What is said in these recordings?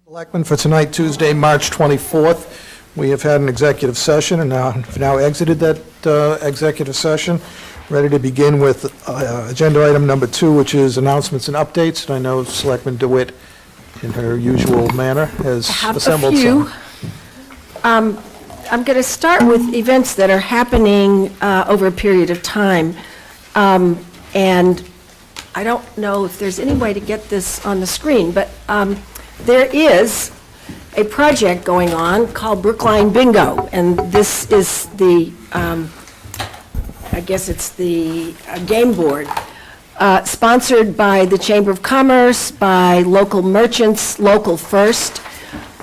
Selectmen for tonight, Tuesday, March 24th. We have had an executive session and have now exited that executive session. Ready to begin with agenda item number 2, which is announcements and updates. And I know Selectman DeWitt, in her usual manner, has assembled some. I'm going to start with events that are happening over a period of time. And I don't know if there's any way to get this on the screen, but there is a project going on called Brookline Bingo, and this is the, I guess it's the game board, sponsored by the Chamber of Commerce, by local merchants, Local First,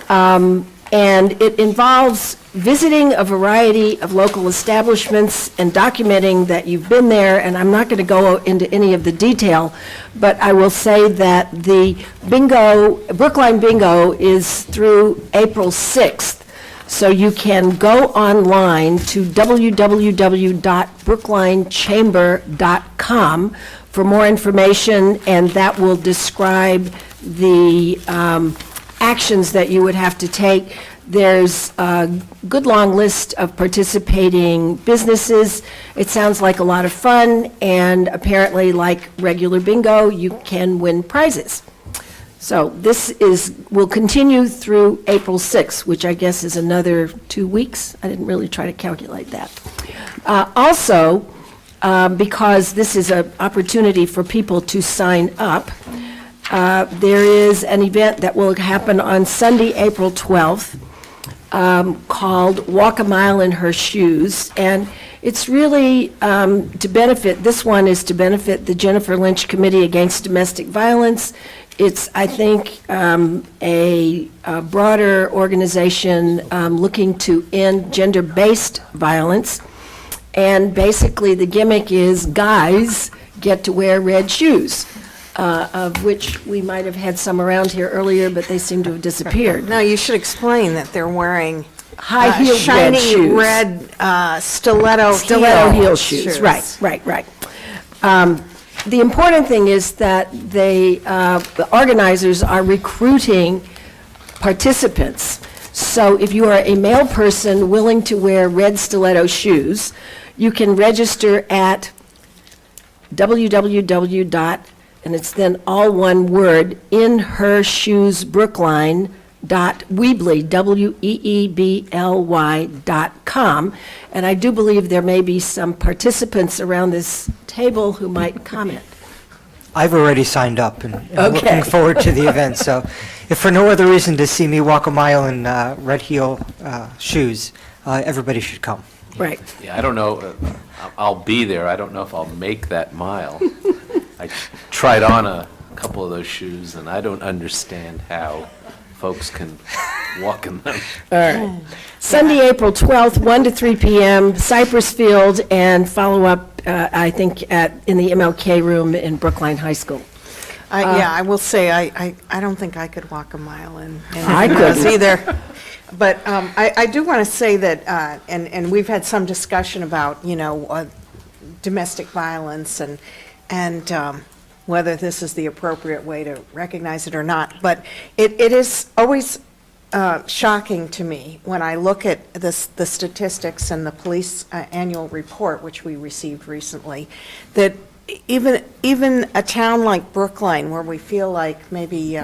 and it involves visiting a variety of local establishments and documenting that you've been there, and I'm not going to go into any of the detail, but I will say that the bingo, Brookline Bingo, is through April 6th, so you can go online to www.brooklinechamber.com for more information, and that will describe the actions that you would have to take. There's a good long list of participating businesses. It sounds like a lot of fun, and apparently, like regular bingo, you can win prizes. So this will continue through April 6th, which I guess is another 2 weeks. I didn't really try to calculate that. Also, because this is an opportunity for people to sign up, there is an event that will happen on Sunday, April 12th, called Walk a Mile in Her Shoes, and it's really to benefit, this one is to benefit the Jennifer Lynch Committee Against Domestic Violence. It's, I think, a broader organization looking to end gender-based violence, and basically the gimmick is guys get to wear red shoes. Of which we might have had some around here earlier, but they seem to have disappeared. No, you should explain that they're wearing High-heeled red shoes. shiny red stiletto heel shoes. Right. The important thing is that the organizers are recruiting participants. So if you are a male person willing to wear red stiletto shoes, you can register at and it's then all one word, inherShoesBrookline.weebly.com. And I do believe there may be some participants around this table who might comment. I've already signed up and Okay. looking forward to the event. So if for no other reason to see me walk a mile in red heel shoes, everybody should come. Right. Yeah, I don't know, I'll be there, I don't know if I'll make that mile. I tried on a couple of those shoes, and I don't understand how folks can walk in them. All right. Sunday, April 12th, 1 to 3 p.m., Cypress Field, and follow up, I think, in the MLK room in Brookline High School. I will say, I don't think I could walk a mile in I those couldn't. either. But I do want to say that, and we've had some discussion about, domestic violence and whether this is the appropriate way to recognize it or not. But it is always shocking to me when I look at the statistics and the police annual report, which we received recently, that even a town like Brookline, where we feel like maybe,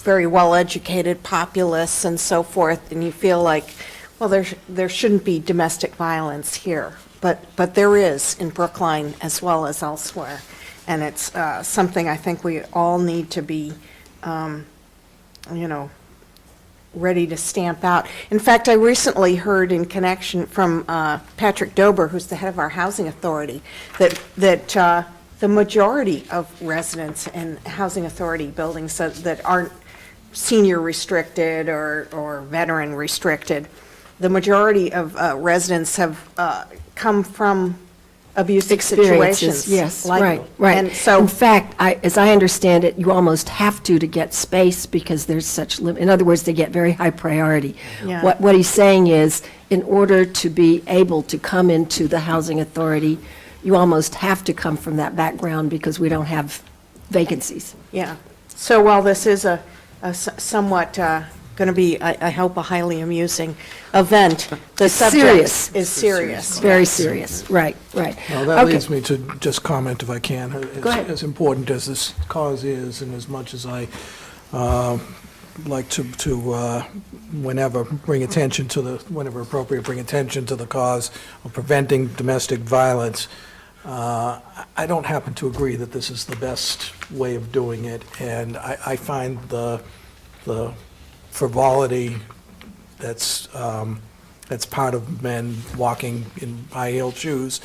very well-educated populace and so forth, and you feel like, well, there shouldn't be domestic violence here. But there is in Brookline as well as elsewhere. And it's something I think we all need to be, ready to stamp out. In fact, I recently heard in connection from Patrick Dober, who's the head of our housing authority, that the majority of residents in housing authority buildings that aren't senior restricted or veteran restricted, the majority of residents have come from abusive situations. Yes, like- right. And so, In fact, as I understand it, you almost have to get space because there's such, in other words, they get very high priority. Yeah. What he's saying is, in order to be able to come into the housing authority, you almost have to come from that background because we don't have vacancies. yeah. So while this is a somewhat going to be, I hope, a highly amusing event, the subject serious. is serious. Very serious, right, right. Well, that Okay. leads me to just comment, if I can. Go ahead. As important as this cause is, and as much as I like to whenever whenever appropriate, bring attention to the cause of preventing domestic violence, I don't happen to agree that this is the best way of doing it, and I find the frivolity that's part of men walking in high-heeled shoes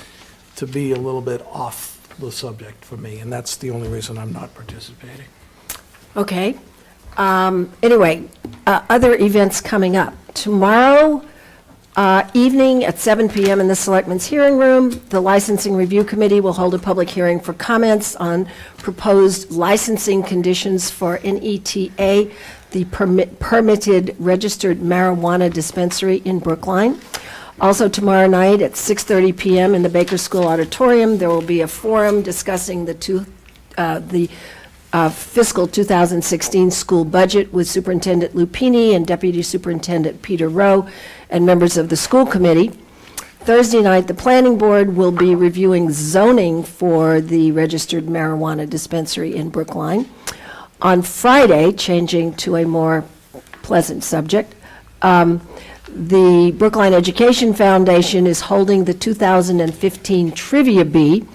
to be a little bit off the subject for me, and that's the only reason I'm not participating. Okay. Anyway, other events coming up. Tomorrow evening at 7 PM in the Selectmen's Hearing Room, the Licensing Review Committee will hold a public hearing for comments on proposed licensing conditions for NETA, the permitted registered marijuana dispensary in Brookline. Also tomorrow night at 6:30 PM in the Baker School Auditorium, there will be a forum discussing the fiscal 2016 school budget with Superintendent Lupini and Deputy Superintendent Peter Rowe and members of the school committee. Thursday night, the planning board will be reviewing zoning for the registered marijuana dispensary in Brookline. On Friday, changing to a more pleasant subject, the Brookline Education Foundation is holding the 2015 Trivia Bee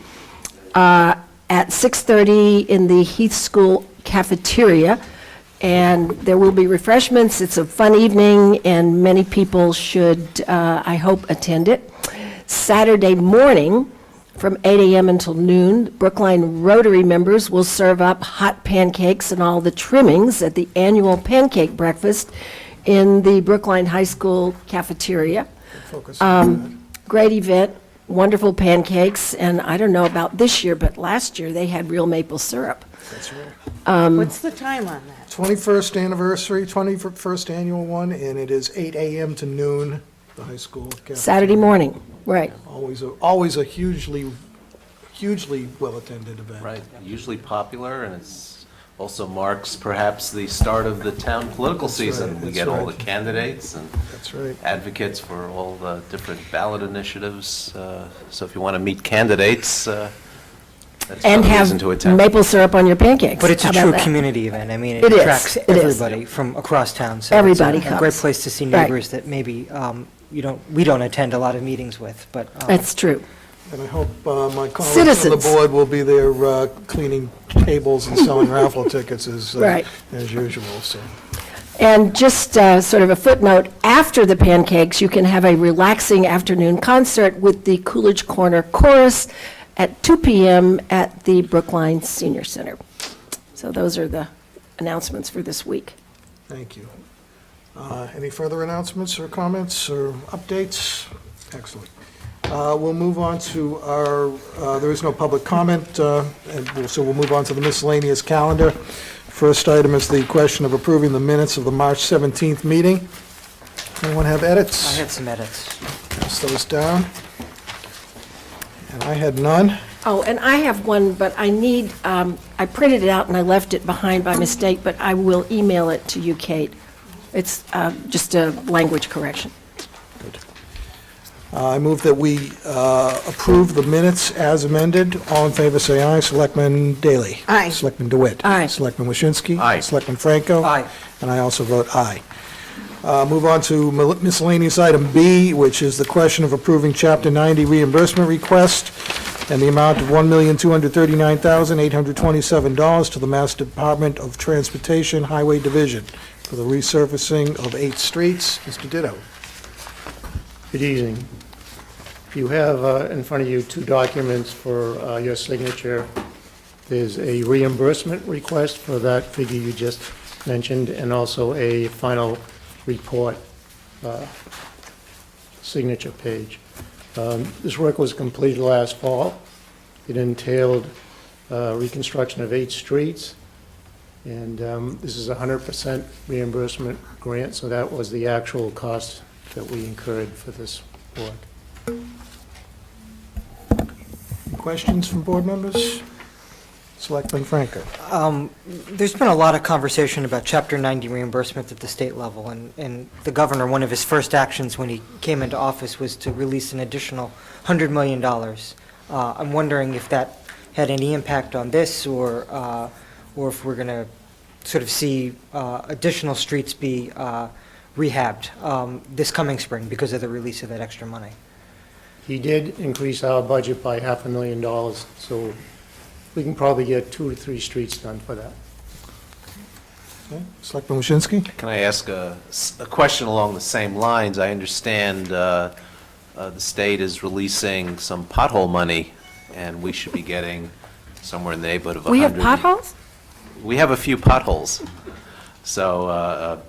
at 6:30 in the Heath School cafeteria, and there will be refreshments. It's a fun evening, and many people should, I hope, attend it. Saturday morning, from 8 AM until noon, Brookline Rotary members will serve up hot pancakes and all the trimmings at the annual pancake breakfast in the Brookline High School cafeteria. Focus on Great event, wonderful pancakes, and I don't know about this year, but last year they had real maple syrup. that. That's right. What's the time on that? 21st anniversary, 21st annual one, and it is 8 AM to noon, the high school cafeteria. Saturday morning, right. Always a hugely well-attended event. Right, usually popular, and it's also marks perhaps the start of the town political season. We that's get all the right. candidates and That's right. advocates for all the different ballot initiatives. So if you want to meet candidates, that's And a have reason to attend. maple syrup on your pancakes. But it's a How about true that? community event. I mean, It it is, attracts it is. everybody from across town. So Everybody it's a great comes. place to see Right. neighbors that maybe we don't attend a lot of meetings with, but That's true. And I hope my colleagues on the Citizens. board will be there cleaning tables and selling raffle tickets Right. as usual, so. And just sort of a footnote, after the pancakes, you can have a relaxing afternoon concert with the Coolidge Corner Chorus at 2 PM at the Brookline Senior Center. So those are the announcements for this week. Thank you. Any further announcements or comments or updates? Excellent. We'll move on to there is no public comment, so we'll move on to the miscellaneous calendar. First item is the question of approving the minutes of the March 17th meeting. Anyone have edits? I had some edits. Pass those down. And I had none. Oh, and I have one, but I need, I printed it out and I left it behind by mistake, but I will email it to you, Kate. It's just a language correction. I move that we approve the minutes as amended. All in favor, say aye. Selectman Daley? Aye. Selectman DeWitt? Aye. Selectman Waschinsky? Aye. Selectman Franco? Aye. And I also vote aye. Move on to miscellaneous item B, which is the question of approving Chapter 90 reimbursement request and the amount of $1,239,827 to the Mass Department of Transportation Highway Division for the resurfacing of 8 streets. Mr. Ditto. Good evening. You have in front of you 2 documents for your signature. There's a reimbursement request for that figure you just mentioned, and also a final report signature page. This work was completed last fall. It entailed reconstruction of 8 streets, and this is a 100% reimbursement grant, so that was the actual cost that we incurred for this work. Any questions from board members? Selectman Franco. There's been a lot of conversation about Chapter 90 reimbursement at the state level, and the governor, one of his first actions when he came into office was to release an additional $100 million. I'm wondering if that had any impact on this, or if we're going to sort of see additional streets be rehabbed this coming spring because of the release of that extra money. He did increase our budget by $500,000, so we can probably get 2 to 3 streets done for that. Okay. Selectman Waschinsky? Can I ask a question along the same lines? I understand the state is releasing some pothole money, and we should be getting somewhere in the neighborhood of 100. We have potholes? We have a few potholes. So,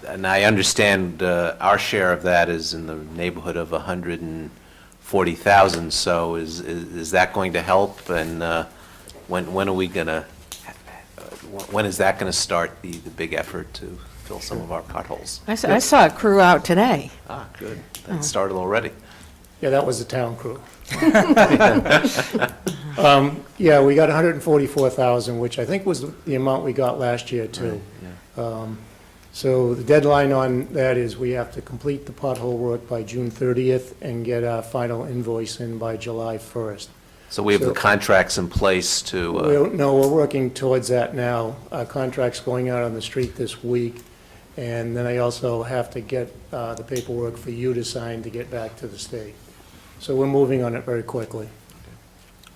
and I understand our share of that is in the neighborhood of 140,000. So is that going to help? And when are we going to, when is that going to start the big effort to fill some of our potholes? I saw a crew out today. Ah, good. That started already. Yeah, that was the town crew. Yeah, we got 144,000, which I think was the amount we got last year, too. Yeah. So the deadline on that is we have to complete the pothole work by June 30th and get our final invoice in by July 1st. So we have the So- contracts in place to, No, we're working towards that now. Our contract's going out on the street this week, and then I also have to get the paperwork for you to sign to get back to the state. So we're moving on it very quickly.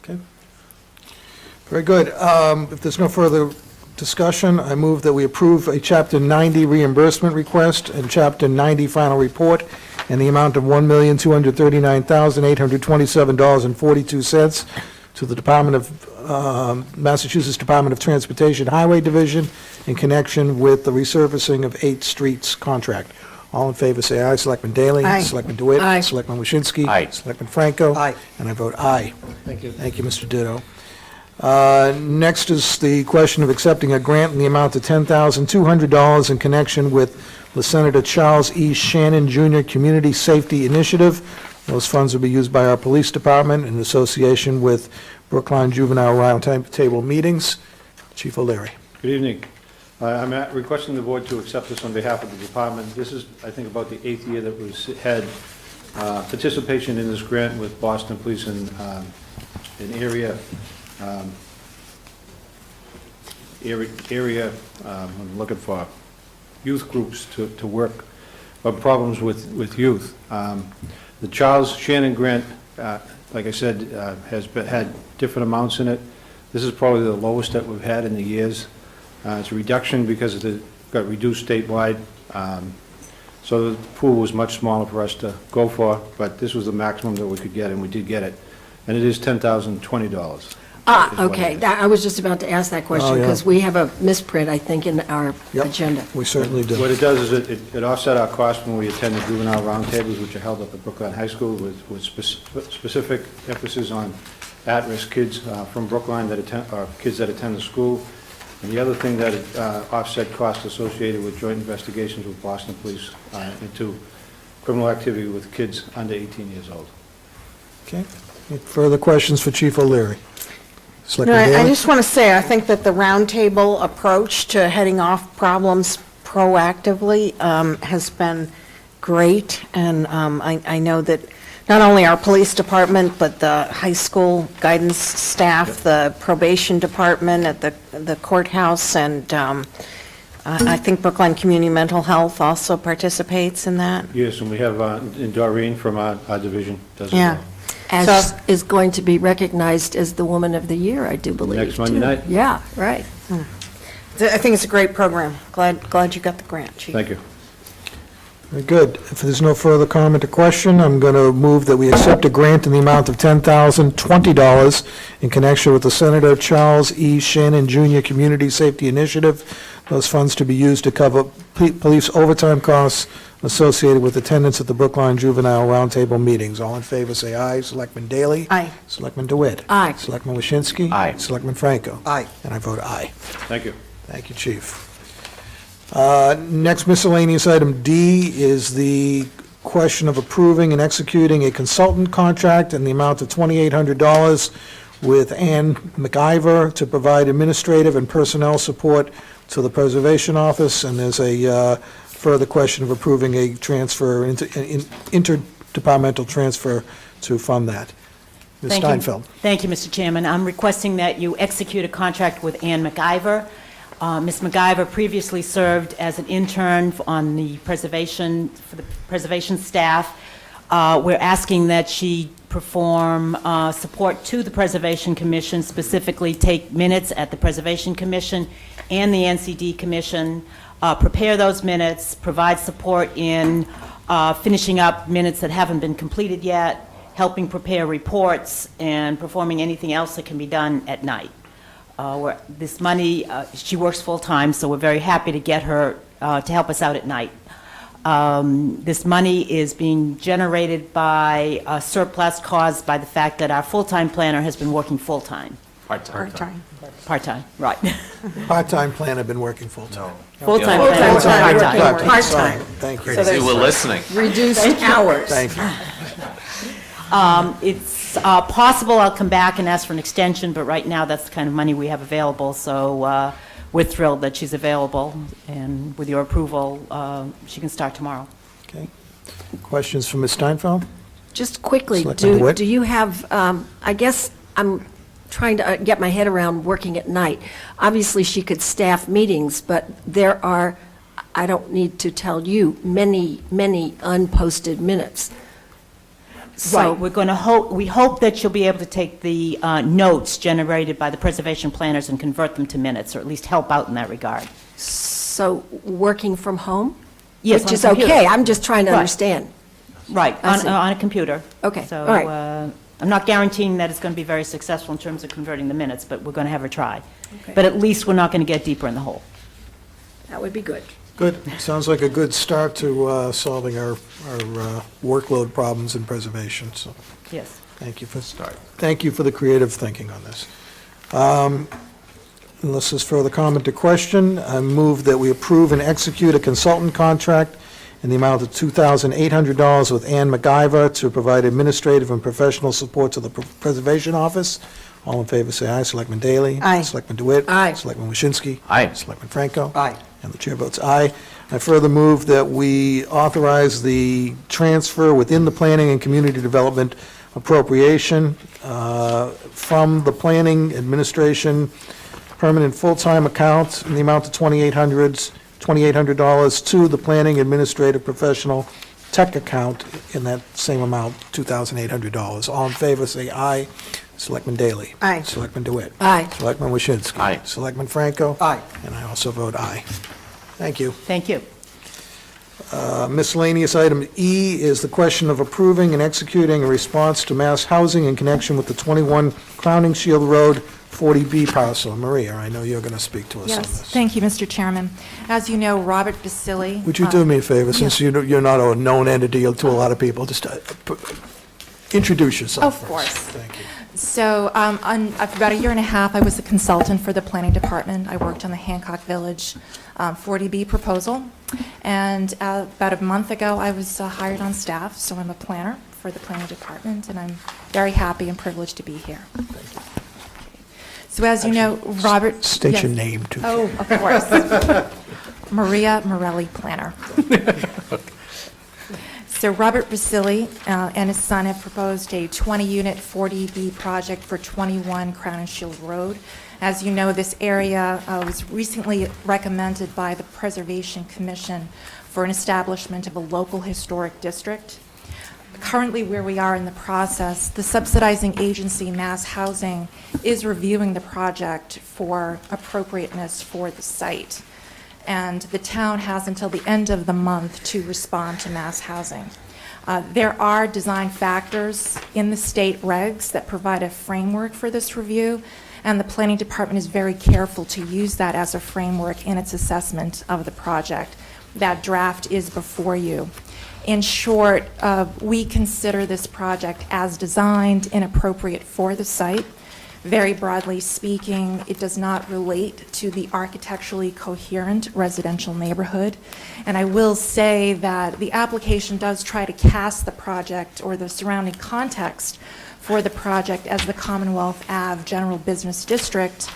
Okay. Very good. If there's no further discussion, I move that we approve a Chapter 90 reimbursement request and Chapter 90 final report in the amount of $1,239,827.42 to the Department of, Massachusetts Department of Transportation Highway Division in connection with the resurfacing of 8 streets contract. All in favor, say aye. Selectman Daley? Aye. Selectman DeWitt? Aye. Selectman Waschinsky? Aye. Selectman Franco? Aye. And I vote aye. Thank you. Thank you, Mr. Ditto. Next is the question of accepting a grant in the amount of $10,200 in connection with the Senator Charles E. Shannon Jr. Community Safety Initiative. Those funds will be used by our police department in association with Brookline Juvenile Roundtable meetings. Chief O'Leary. Good evening. I'm requesting the board to accept this on behalf of the department. This is, I think, about the 8th year that we've had participation in this grant with Boston Police and area, I'm looking for youth groups to work on problems with youth. The Charles Shannon grant, like I said, has had different amounts in it. This is probably the lowest that we've had in the years. It's a reduction because it got reduced statewide. So the pool was much smaller for us to go for, but this was the maximum that we could get, and we did get it. And it is $10,020. Ah, okay, I was just about to ask that question, Oh, yeah. because we have a misprint, I think, in our Yep. agenda. We certainly do. What it does is it offset our costs when we attend the juvenile roundtables, which are held up at Brookline High School with specific emphasis on at-risk kids from Brookline that attend, or kids that attend the school. And the other thing that it offset costs associated with joint investigations with Boston Police into criminal activity with kids under 18 years old. Okay. Any further questions for Chief O'Leary? No, Selectman I Daley? just want to say, I think that the roundtable approach to heading off problems proactively has been great, and I know that not only our police department, but the high school guidance staff, the probation department at the courthouse, and I think Brookline Community Mental Health also participates in that. Yes, and we have Doreen from our division does as Yeah. well. As So- is going to be recognized as the Woman of the Year, I do believe, Next Monday too. night. Yeah, right. I think it's a great program. Glad you got the grant, Chief. Thank you. Very good. If there's no further comment or question, I'm going to move that we accept a grant in the amount of $10,020 in connection with the Senator Charles E. Shannon Jr. Community Safety Initiative. Those funds to be used to cover police overtime costs associated with attendance at the Brookline Juvenile Roundtable meetings. All in favor, say aye. Selectman Daley? Aye. Selectman DeWitt? Aye. Selectman Waschinsky? Aye. Selectman Franco? Aye. And I vote aye. Thank you. Thank you, Chief. Next miscellaneous item D is the question of approving and executing a consultant contract in the amount of $2,800 with Ann McIver to provide administrative and personnel support to the Preservation Office, and there's a further question of approving a transfer, interdepartmental transfer to fund that. Ms. Thank you. Steinfeld. Thank you, Mr. Chairman. I'm requesting that you execute a contract with Ann McIver. Ms. McIver previously served as an intern on the preservation, for the preservation staff. We're asking that she perform support to the Preservation Commission, specifically take minutes at the Preservation Commission and the NCD Commission, prepare those minutes, provide support in finishing up minutes that haven't been completed yet, helping prepare reports, and performing anything else that can be done at night. This money, she works full-time, so we're very happy to get her to help us out at night. This money is being generated by a surplus caused by the fact that our full-time planner has been working full-time. Part-time. Part-time, right. Part-time plan, I've been working full-time. Full-time Full-time planner, planner. part-time. Part-time. Thank you. See, we're listening. Reduced hours. Thank you. It's possible I'll come back and ask for an extension, but right now, that's the kind of money we have available, so we're thrilled that she's available, and with your approval, she can start tomorrow. Okay. Questions for Ms. Steinfeld? Just quickly, Selectman DeWitt? do you have, I guess I'm trying to get my head around working at night. Obviously, she could staff meetings, but there are, I don't need to tell you, many, many unposted minutes. So, Right, we're going to hope, we hope that you'll be able to take the notes generated by the preservation planners and convert them to minutes, or at least help out in that regard. so working from home? Yes, Which on is a computer. okay, I'm just trying to Right. understand. Right, I see. on a computer. Okay, So, all right. I'm not guaranteeing that it's going to be very successful in terms of converting the minutes, but we're going to have her try. But at least we're not going to get deeper in the hole. That would be good. Good. Sounds like a good start to solving our workload problems in preservation, so Yes. thank you for the creative thinking on this. Unless there's further comment or question, I move that we approve and execute a consultant contract in the amount of $2,800 with Ann McIver to provide administrative and professional support to the Preservation Office. All in favor, say aye. Selectman Daley? Aye. Selectman DeWitt? Aye. Selectman Waschinsky? Aye. Selectman Franco? Aye. And the chair votes aye. I further move that we authorize the transfer within the Planning and Community Development appropriation from the Planning Administration Permanent Full-Time Account in the amount of $2,800 to the Planning Administrative Professional Tech Account in that same amount, $2,800. All in favor, say aye. Selectman Daley? Aye. Selectman DeWitt? Aye. Selectman Waschinsky? Aye. Selectman Franco? Aye. And I also vote aye. Thank you. Thank you. Miscellaneous item E is the question of approving and executing a response to mass housing in connection with the 21 Crowning Shield Road 40B parcel. Maria, I know you're going to speak to us on Yes, this. thank you, Mr. Chairman. As you know, Robert Basili... Would you do me a favor, since you're not a known entity to a lot of people, just introduce yourself Of first. course. Thank you. So, for about a year and a half, I was a consultant for the Planning Department. I worked on the Hancock Village 40B proposal. And about a month ago, I was hired on staff, so I'm a planner for the Planning Department, and I'm very happy and privileged to be here. So as you know, Robert... State your Yes. name, too. Oh, of course. Maria Morelli, planner. So Robert Basili and his son have proposed a 20-unit 40B project for 21 Crown and Shield Road. As you know, this area was recently recommended by the Preservation Commission for an establishment of a local historic district. Currently, where we are in the process, the subsidizing agency, Mass Housing, is reviewing the project for appropriateness for the site. And the town has until the end of the month to respond to Mass Housing. There are design factors in the state regs that provide a framework for this review, and the Planning Department is very careful to use that as a framework in its assessment of the project. That draft is before you. In short, we consider this project as designed and appropriate for the site. Very broadly speaking, it does not relate to the architecturally coherent residential neighborhood. And I will say that the application does try to cast the project or the surrounding context for the project as the Commonwealth Ave General Business District,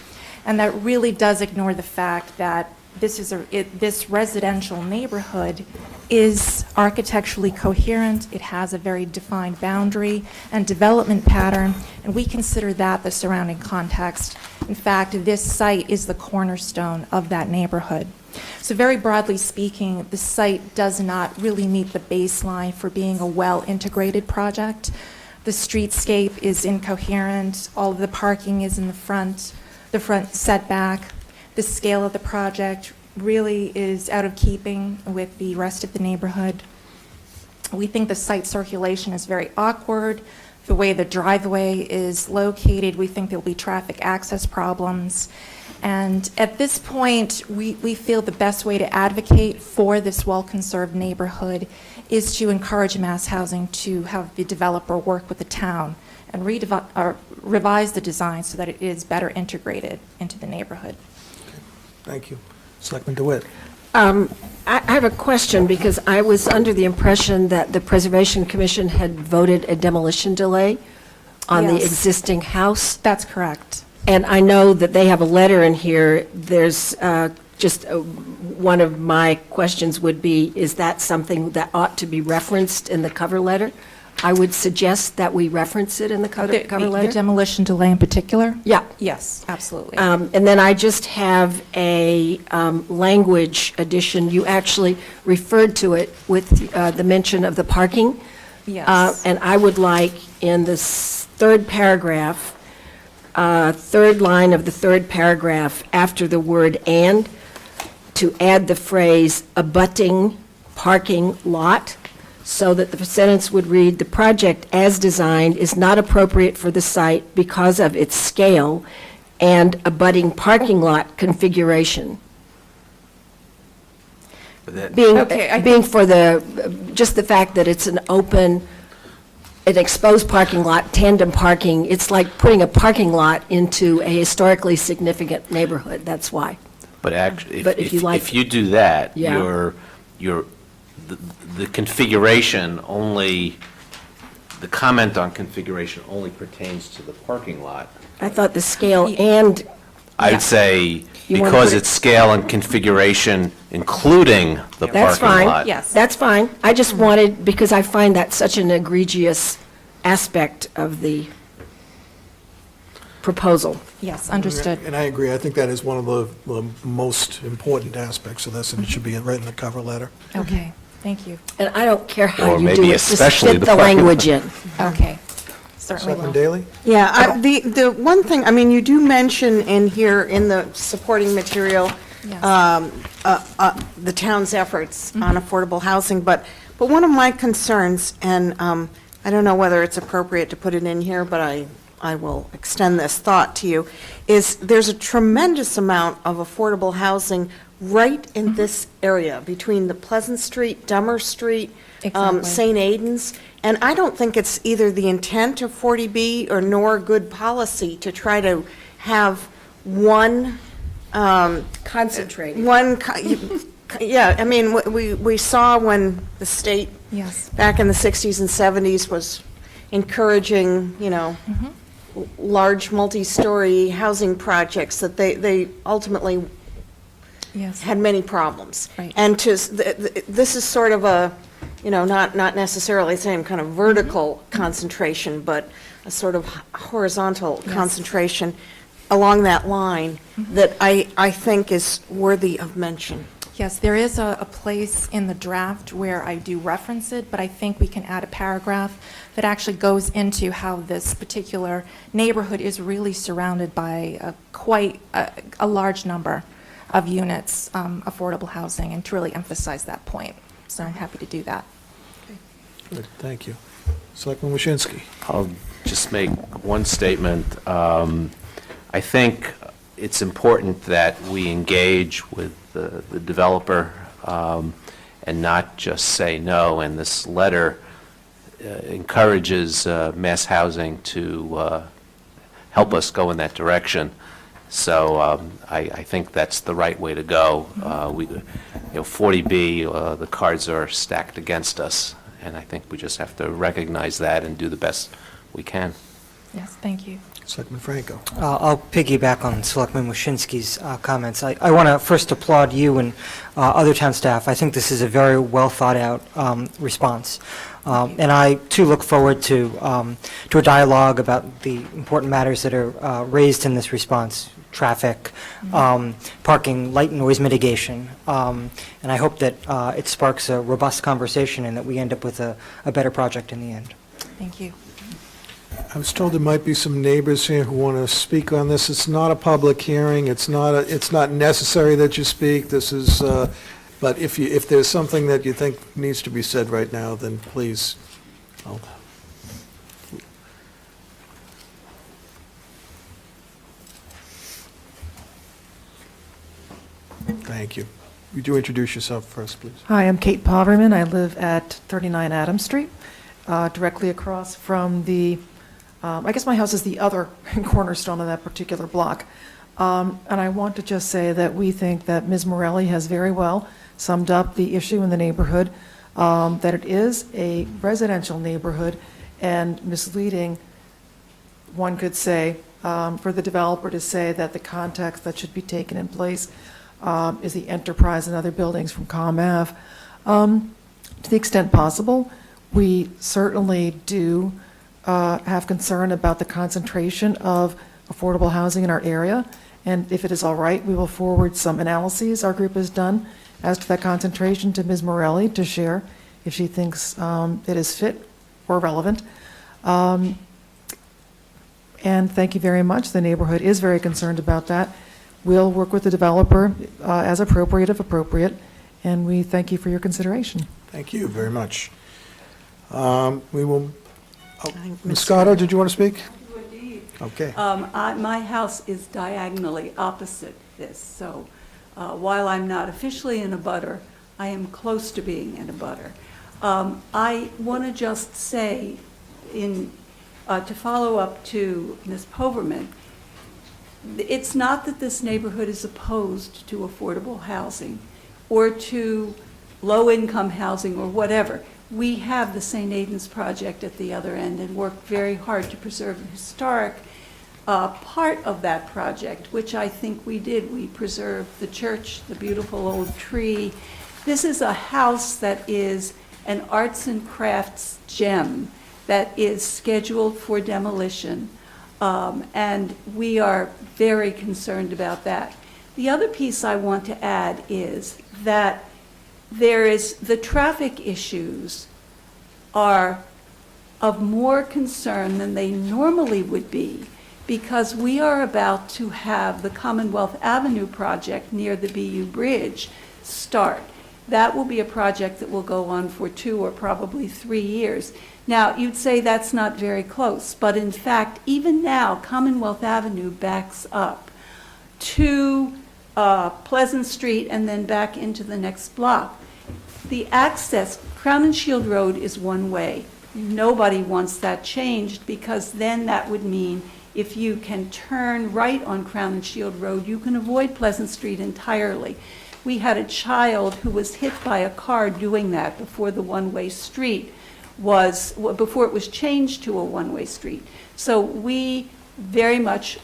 and that really does ignore the fact that this residential neighborhood is architecturally coherent. It has a very defined boundary and development pattern, and we consider that the surrounding context. In fact, this site is the cornerstone of that neighborhood. So very broadly speaking, the site does not really meet the baseline for being a well-integrated project. The streetscape is incoherent, all of the parking is in the front setback. The scale of the project really is out of keeping with the rest of the neighborhood. We think the site circulation is very awkward. The way the driveway is located, we think there'll be traffic access problems. And at this point, we feel the best way to advocate for this well-conserved neighborhood is to encourage mass housing to have the developer work with the town and revise the design so that it is better integrated into the neighborhood. Thank you. Selectman DeWitt. I have a question, because I was under the impression that the Preservation Commission had voted a demolition delay on the Yes. existing house. That's correct. And I know that they have a letter in here. There's one of my questions would be, is that something that ought to be referenced in the cover letter? I would suggest that we reference it in the cover The letter. demolition delay in particular? Yeah. Yes, absolutely. And then I just have a language addition. You actually referred to it with the mention of the parking. Yes. And I would like in this third paragraph, third line of the third paragraph, after the word "and," to add the phrase "abutting parking lot," so that the sentence would read, "The project as designed is not appropriate for the site because of its scale and abutting parking lot configuration." Okay, Being for just the fact that it's an exposed parking lot, tandem parking, it's like putting a parking lot into a historically significant neighborhood, that's why. But actually, But if you like- if you do that, Yeah. the configuration only, the comment on configuration only pertains to the parking lot. I thought the scale and, I Yeah. would say, You wanna because put it- it's scale and configuration, including the that's parking fine. lot. Yes. That's fine. I just wanted, because I find that such an egregious aspect of the proposal. Yes, understood. And I agree. I think that is one of the most important aspects of this, and it should be right in the cover letter. Okay, thank you. And I don't care how Or you maybe do it, just especially fit the the parking lot. language in. Okay, certainly Selectman will. Daley? Yeah, the one thing, I mean, you do mention in here, in the supporting material, Yes. the town's efforts on affordable housing, but one of my concerns, and I don't know whether it's appropriate to put it in here, but I will extend this thought to you, is there's a tremendous amount of affordable housing right in this area, between the Pleasant Street, Dummer Street, Exactly. St. Aidan's, and I don't think it's either the intent of 40B or nor good policy to try to have one Concentrated. yeah, I mean, we saw when the state, Yes. back in the 60s and 70s, was encouraging, large multi-story housing projects, that they ultimately Yes. had many problems. Right. And this is sort of a, not necessarily the same kind of vertical concentration, but a sort of horizontal Yes. concentration along that line that I think is worthy of mention. Yes, there is a place in the draft where I do reference it, but I think we can add a paragraph that actually goes into how this particular neighborhood is really surrounded by quite a large number of units, affordable housing, and to really emphasize that point. So I'm happy to do that. Good, thank you. Selectman Waschinsky. I'll just make one statement. I think it's important that we engage with the developer and not just say no, and this letter encourages mass housing to help us go in that direction. So I think that's the right way to go. 40B, the cards are stacked against us, and I think we just have to recognize that and do the best we can. Yes, thank you. Selectman Franco. I'll piggyback on Selectman Waschinsky's comments. I want to first applaud you and other town staff. I think this is a very well-thought-out response. And I, too, look forward to a dialogue about the important matters that are raised in this response: traffic, parking, light and noise mitigation. And I hope that it sparks a robust conversation and that we end up with a better project in the end. Thank you. I was told there might be some neighbors here who want to speak on this. It's not a public hearing. It's not necessary that you speak. This is, but if there's something that you think needs to be said right now, then please. Thank you. Would you introduce yourself first, please? Hi, I'm Kate Poverman. I live at 39 Adams Street, directly across from the, I guess my house is the other cornerstone of that particular block. And I want to just say that we think that Ms. Morelli has very well summed up the issue in the neighborhood, that it is a residential neighborhood and misleading, one could say, for the developer to say that the context that should be taken in place is the enterprise and other buildings from Com Ave. To the extent possible, we certainly do have concern about the concentration of affordable housing in our area, and if it is all right, we will forward some analyses our group has done as to that concentration to Ms. Morelli to share if she thinks it is fit or relevant. And thank you very much. The neighborhood is very concerned about that. We'll work with the developer as appropriate, if appropriate, and we thank you for your consideration. Thank you very much. We will, Ms. Scotto, did you want to speak? Indeed. Okay. My house is diagonally opposite this, so while I'm not officially in a butter, I am close to being in a butter. I want to just say, to follow up to Ms. Poverman, it's not that this neighborhood is opposed to affordable housing or to low-income housing or whatever. We have the St. Aidan's project at the other end and worked very hard to preserve the historic part of that project, which I think we did. We preserved the church, the beautiful old tree. This is a house that is an arts and crafts gem that is scheduled for demolition. And we are very concerned about that. The other piece I want to add is that the traffic issues are of more concern than they normally would be, because we are about to have the Commonwealth Avenue project near the BU Bridge start. That will be a project that will go on for 2 or probably 3 years. Now, you'd say that's not very close, but in fact, even now, Commonwealth Avenue backs up to Pleasant Street and then back into the next block. The access, Crown and Shield Road is one way. Nobody wants that changed, because then that would mean if you can turn right on Crown and Shield Road, you can avoid Pleasant Street entirely. We had a child who was hit by a car doing that before the one-way street before it was changed to a one-way street. So we very much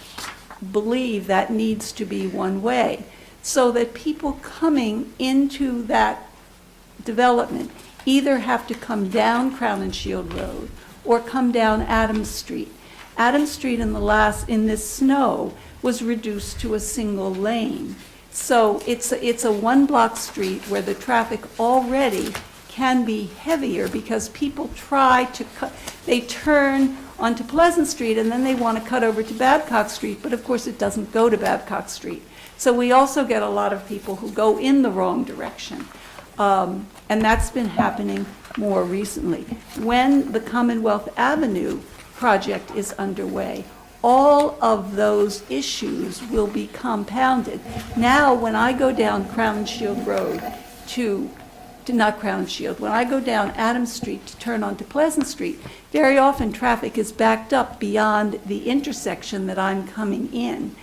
believe that needs to be one way, so that people coming into that development either have to come down Crown and Shield Road or come down Adams Street. Adams Street in this snow was reduced to a single lane. So it's a one-block street where the traffic already can be heavier, because people they turn onto Pleasant Street and then they want to cut over to Babcock Street, but of course it doesn't go to Babcock Street. So we also get a lot of people who go in the wrong direction. And that's been happening more recently. When the Commonwealth Avenue project is underway, all of those issues will be compounded. Now, when I go down Crown and Shield Road to not Crown and Shield, when I go down Adams Street to turn onto Pleasant Street, very often traffic is backed up beyond the intersection that I'm coming in.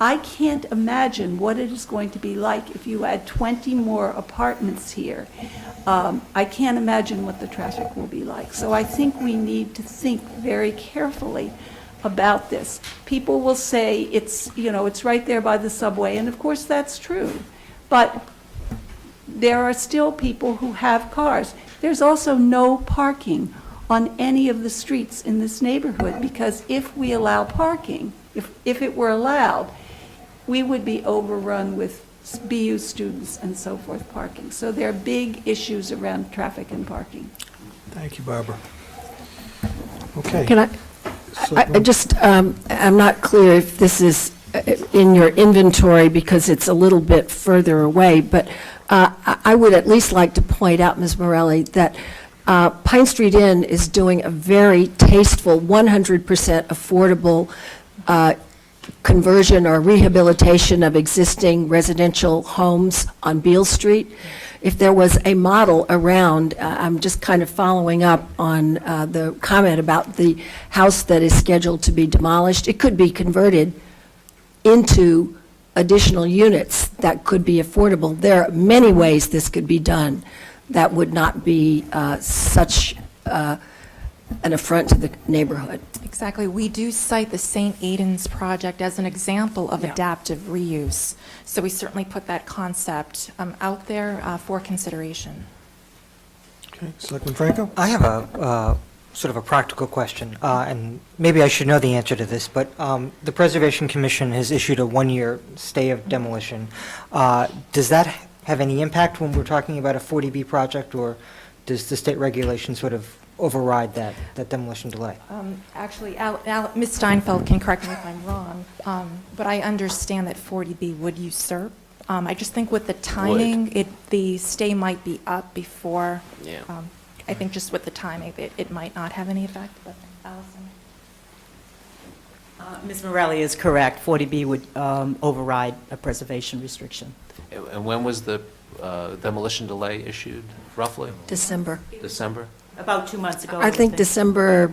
I can't imagine what it is going to be like if you add 20 more apartments here. I can't imagine what the traffic will be like. So I think we need to think very carefully about this. People will say it's, it's right there by the subway, and of course that's true. But there are still people who have cars. There's also no parking on any of the streets in this neighborhood, because if we allow parking, if it were allowed, we would be overrun with BU students and so forth parking. So there are big issues around traffic and parking. Thank you, Barbara. Okay. Can I just, I'm not clear if this is in your inventory because it's a little bit further away, but I would at least like to point out, Ms. Morelli, that Pine Street Inn is doing a very tasteful, 100% affordable conversion or rehabilitation of existing residential homes on Beale Street. If there was a model around, I'm just kind of following up on the comment about the house that is scheduled to be demolished. It could be converted into additional units that could be affordable. There are many ways this could be done that would not be such an affront to the neighborhood. Exactly. We do cite the St. Aidan's project as an example of Yeah. adaptive reuse. So we certainly put that concept out there for consideration. Okay, Selectman Franco? I have a sort of a practical question, and maybe I should know the answer to this, but the Preservation Commission has issued a one-year stay of demolition. Does that have any impact when we're talking about a 40B project, or does the state regulation sort of override that demolition delay? Actually, Ms. Steinfeld can correct me if I'm wrong, but I understand that 40B would usurp. I just think with the timing, the stay might be up before. Yeah. I think just with the timing, it might not have any effect, but Allison? Ms. Morelli is correct. 40B would override a preservation restriction. And when was the demolition delay issued, roughly? December. December? About 2 months ago. I think December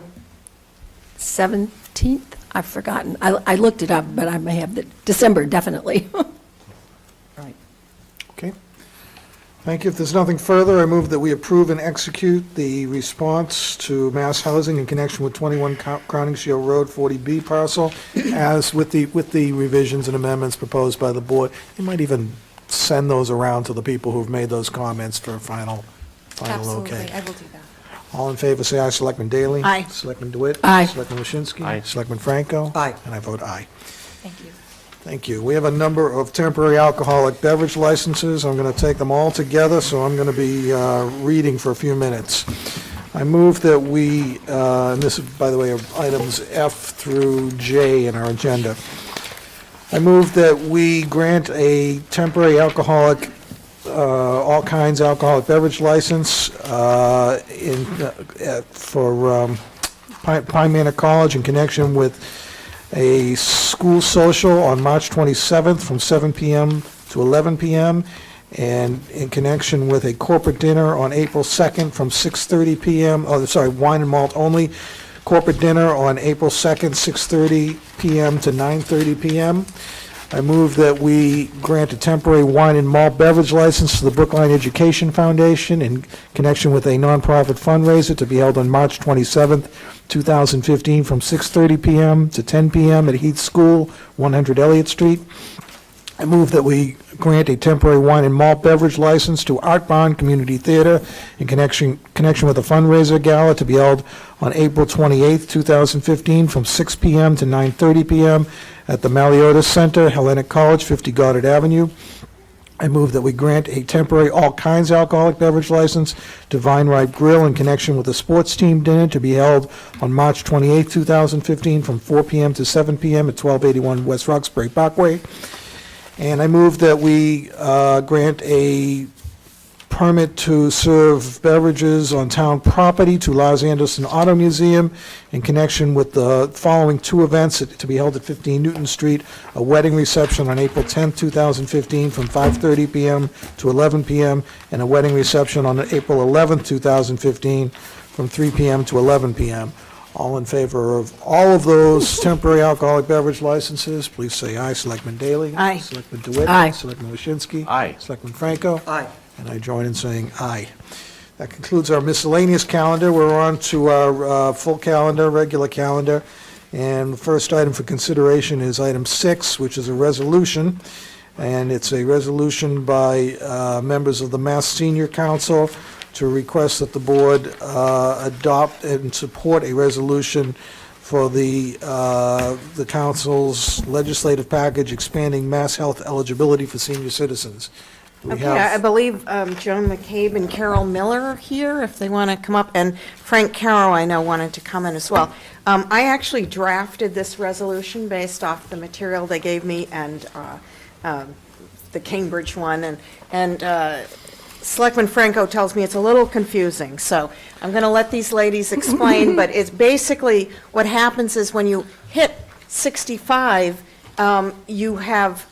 17th, I've forgotten. I looked it up, but I may have December, definitely. Right. Okay. Thank you. If there's nothing further, I move that we approve and execute the response to mass housing in connection with 21 Crowningshield Road 40B parcel as with the revisions and amendments proposed by the board. You might even send those around to the people who've made those comments for final okay. Absolutely, I will do that. All in favor, say aye. Selectman Daley? Aye. Selectman DeWitt? Aye. Selectman Waschinsky? Aye. Selectman Franco? Aye. And I vote aye. Thank you. Thank you. We have a number of temporary alcoholic beverage licenses. I'm going to take them all together, so I'm going to be reading for a few minutes. I move that we, and this is, by the way, are items F through J in our agenda. I move that we grant a temporary alcoholic, all kinds alcoholic beverage license for Pine Manor College in connection with a school social on March 27th from 7 p.m. to 11 p.m., and in connection with a corporate dinner on April 2nd from 6:30 p.m., wine and malt only, corporate dinner on April 2nd, 6:30 p.m. to 9:30 p.m. I move that we grant a temporary wine and malt beverage license to the Brookline Education Foundation in connection with a nonprofit fundraiser to be held on March 27th, 2015, from 6:30 p.m. to 10 p.m. at Heath School, 100 Elliott Street. I move that we grant a temporary wine and malt beverage license to Art Barn Community Theater in connection with a fundraiser gala to be held on April 28th, 2015, from 6 p.m. to 9:30 p.m. at the Maliotis Center, Hellenic College, 50 Goddard Avenue. I move that we grant a temporary all kinds alcoholic beverage license to Vine Ripe Grill in connection with a sports team dinner to be held on March 28, 2015, from 4 p.m. to 7 p.m. at 1281 West Roxbury Parkway. And I move that we grant a permit to serve beverages on town property to Lars Anderson Auto Museum in connection with the following two events to be held at 15 Newton Street, a wedding reception on April 10th, 2015, from 5:30 PM to 11 PM, and a wedding reception on April 11th, 2015, from 3 PM to 11 PM. All in favor of all of those temporary alcoholic beverage licenses, please say aye. Selectman Daley? Aye. Selectman DeWitt? Aye. Selectman Waschinsky? Aye. Selectman Franco? Aye. And I join in saying aye. That concludes our miscellaneous calendar. We're on to our full calendar, regular calendar. And the first item for consideration is item 6, which is a resolution. And it's a resolution by members of the Mass Senior Council to request that the board adopt and support a resolution for the council's legislative package expanding mass health eligibility for senior citizens. We Okay, have- I believe Joan McCabe and Carol Miller are here, if they want to come up, and Frank Caro, I know, wanted to come in as well. I actually drafted this resolution based off the material they gave me and the Cambridge one, and Selectman Franco tells me it's a little confusing, so I'm going to let these ladies explain, but it's basically, what happens is when you hit 65, you have,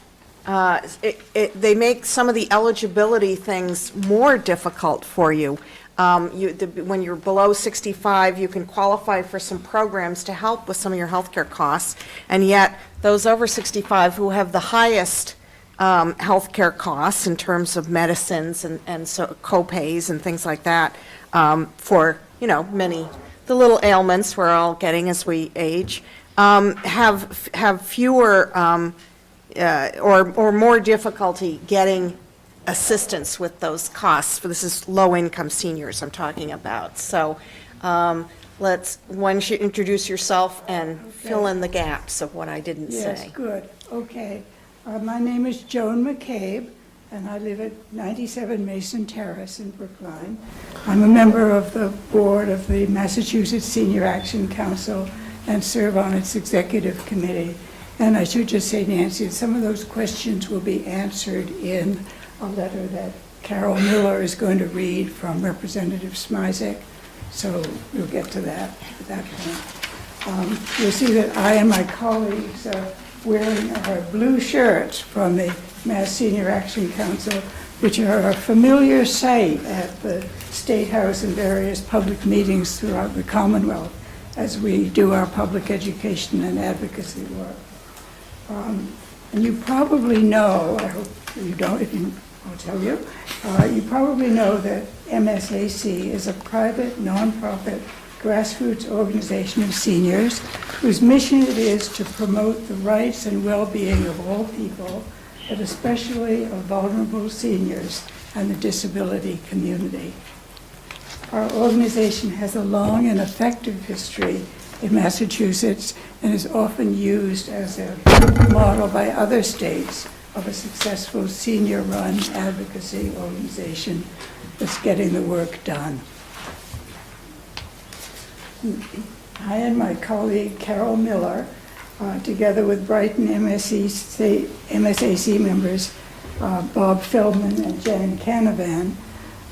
they make some of the eligibility things more difficult for you. When you're below 65, you can qualify for some programs to help with some of your healthcare costs, and yet those over 65 who have the highest healthcare costs in terms of medicines and so co-pays and things like that, for, many, the little ailments we're all getting as we age, have fewer or more difficulty getting assistance with those costs. This is low-income seniors I'm talking about. So why don't you introduce yourself and fill in the gaps of what I didn't say. Yes, good, okay. My name is Joan McCabe, and I live at 97 Mason Terrace in Brookline. I'm a member of the board of the Massachusetts Senior Action Council and serve on its executive committee. And I should just say, Nancy, some of those questions will be answered in a letter that Carol Miller is going to read from Representative Smizek, so we'll get to that at that point. You'll see that I and my colleagues are wearing our blue shirts from the Mass Senior Action Council, which are a familiar sight at the State House and various public meetings throughout the Commonwealth as we do our public education and advocacy work. And you probably know, I hope you don't, if you, I'll tell you, you probably know that MSAC is a private, nonprofit, grassroots organization of seniors whose mission it is to promote the rights and well-being of all people, but especially of vulnerable seniors and the disability community. Our organization has a long and effective history in Massachusetts and is often used as a model by other states of a successful senior-run advocacy organization that's getting the work done. I and my colleague Carol Miller, together with Brighton MSAC members Bob Feldman and Jan Canavan,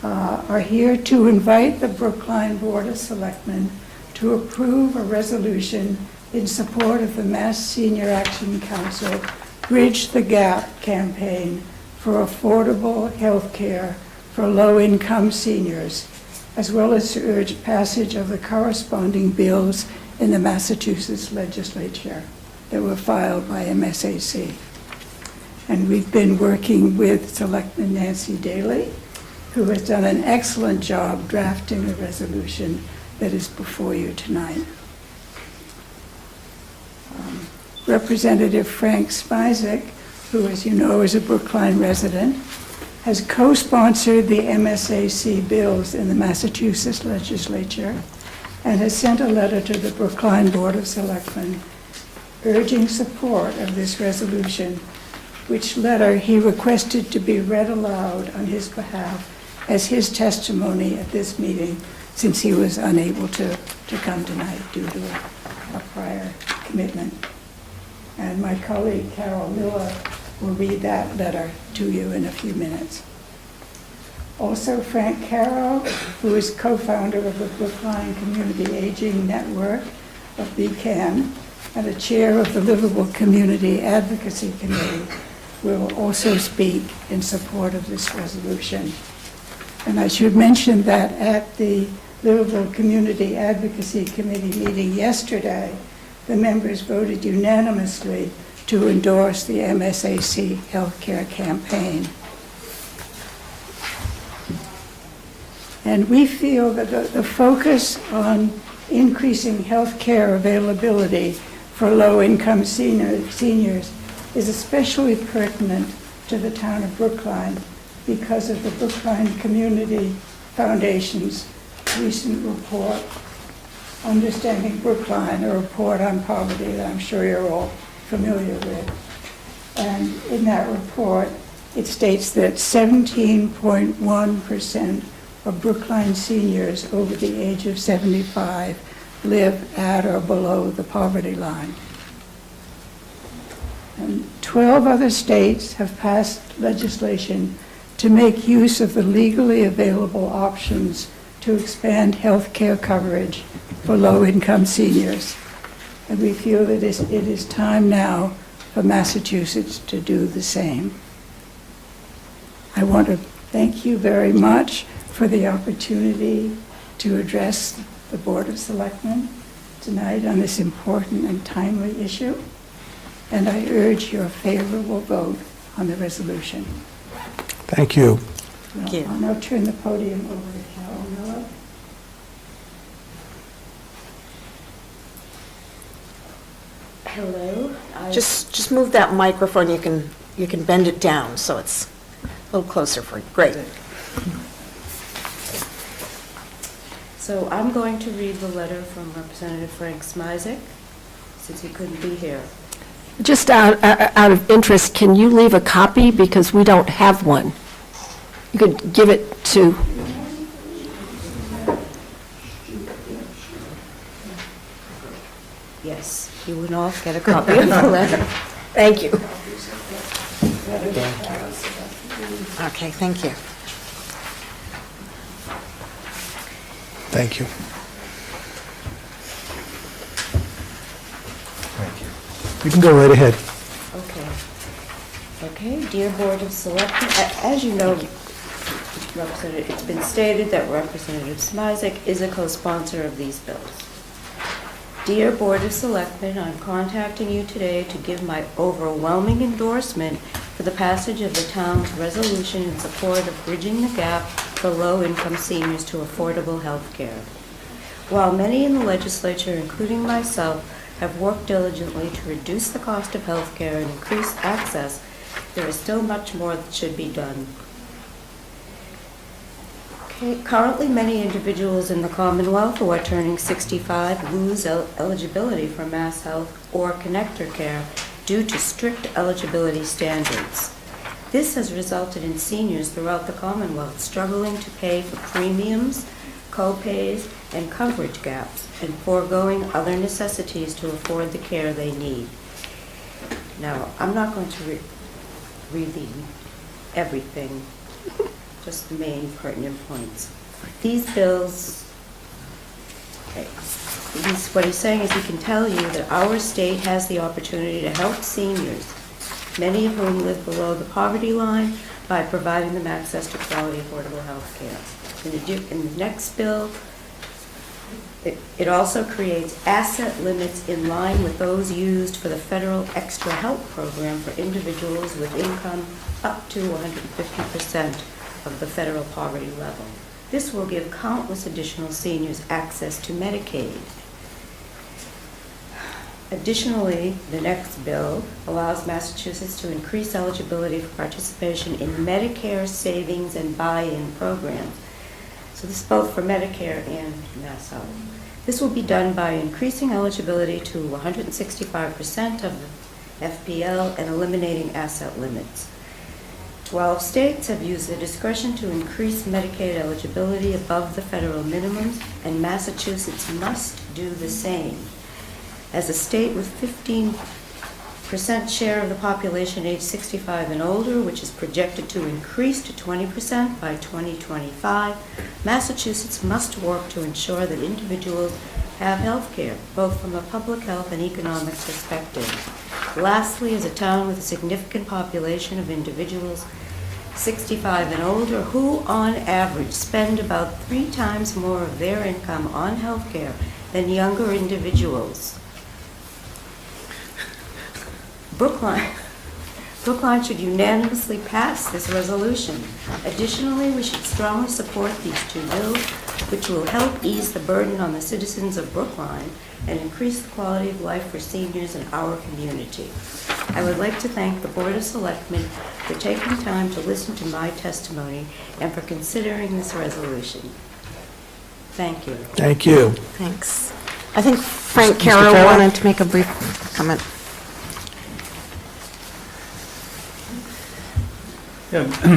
are here to invite the Brookline Board of Selectmen to approve a resolution in support of the Mass Senior Action Council Bridge the Gap campaign for affordable health care for low-income seniors, as well as to urge passage of the corresponding bills in the Massachusetts legislature that were filed by MSAC. And we've been working with Selectman Nancy Daley, who has done an excellent job drafting the resolution that is before you tonight. Representative Frank Smizek, who, as you know, is a Brookline resident, has co-sponsored the MSAC bills in the Massachusetts legislature and has sent a letter to the Brookline Board of Selectmen urging support of this resolution, which letter he requested to be read aloud on his behalf as his testimony at this meeting, since he was unable to come tonight due to a prior commitment. And my colleague Carol Miller will read that letter to you in a few minutes. Also Frank Caro, who is co-founder of the Brookline Community Aging Network of BCAN, and the chair of the Livable Community Advocacy Committee, will also speak in support of this resolution. And I should mention that at the Livable Community Advocacy Committee meeting yesterday, the members voted unanimously to endorse the MSAC healthcare campaign. And we feel that the focus on increasing healthcare availability for low-income seniors is especially pertinent to the town of Brookline because of the Brookline Community Foundation's recent report, Understanding Brookline, a report on poverty that I'm sure you're all familiar with. And in that report, it states that 17.1% of Brookline seniors over the age of 75 live at or below the poverty line. And 12 other states have passed legislation to make use of the legally available options to expand health care coverage for low-income seniors. And we feel that it is time now for Massachusetts to do the same. I want to thank you very much for the opportunity to address the Board of Selectmen tonight on this important and timely issue, and I urge your favorable vote on the resolution. Thank you. Thank you. I'll now turn the podium over to Carol Miller. Hello. Just move that microphone, you can bend it down so it's a little closer for you. Great. So I'm going to read the letter from Representative Frank Smizek, since he couldn't be here. Just out of interest, can you leave a copy, because we don't have one? You could give it to... Yes, you would all get a copy of the letter. Thank you. Okay, thank you. Thank you. You can go right ahead. Okay. Okay, dear Board of Selectmen, as you know, it's been stated that Representative Smizek is a co-sponsor of these bills. Dear Board of Selectmen, I'm contacting you today to give my overwhelming endorsement for the passage of the town's resolution in support of bridging the gap for low-income seniors to affordable health care. While many in the legislature, including myself, have worked diligently to reduce the cost of health care and increase access, there is still much more that should be done. Currently, many individuals in the Commonwealth who are turning 65 lose eligibility for Mass Health or Connector care due to strict eligibility standards. This has resulted in seniors throughout the Commonwealth struggling to pay for premiums, co-pays, and coverage gaps, and foregoing other necessities to afford the care they need. Now, I'm not going to read everything, just the main pertinent points. These bills, what he's saying is he can tell you that our state has the opportunity to help seniors, many of whom live below the poverty line, by providing them access to quality, affordable health care. In the next bill, it also creates asset limits in line with those used for the federal Extra Help program for individuals with income up to 150% of the federal poverty level. This will give countless additional seniors access to Medicaid. Additionally, the next bill allows Massachusetts to increase eligibility for participation in Medicare savings and buy-in programs. So this is both for Medicare and Mass Health. This will be done by increasing eligibility to 165% of the FPL and eliminating asset limits. 12 states have used their discretion to increase Medicaid eligibility above the federal minimums, and Massachusetts must do the same. As a state with 15 percent share of the population age 65 and older, which is projected to increase to 20% by 2025, Massachusetts must work to ensure that individuals have health care, both from a public health and economic perspective. Lastly, as a town with a significant population of individuals 65 and older who, on average, spend about 3 times more of their income on health care than younger individuals, Brookline should unanimously pass this resolution. Additionally, we should strongly support these 2 bills, which will help ease the burden on the citizens of Brookline and increase the quality of life for seniors in our community. I would like to thank the Board of Selectmen for taking time to listen to my testimony and for considering this resolution. Thank you. Thank you. Thanks. I think Frank Mr. Carroll Carroll? wanted to make a brief comment.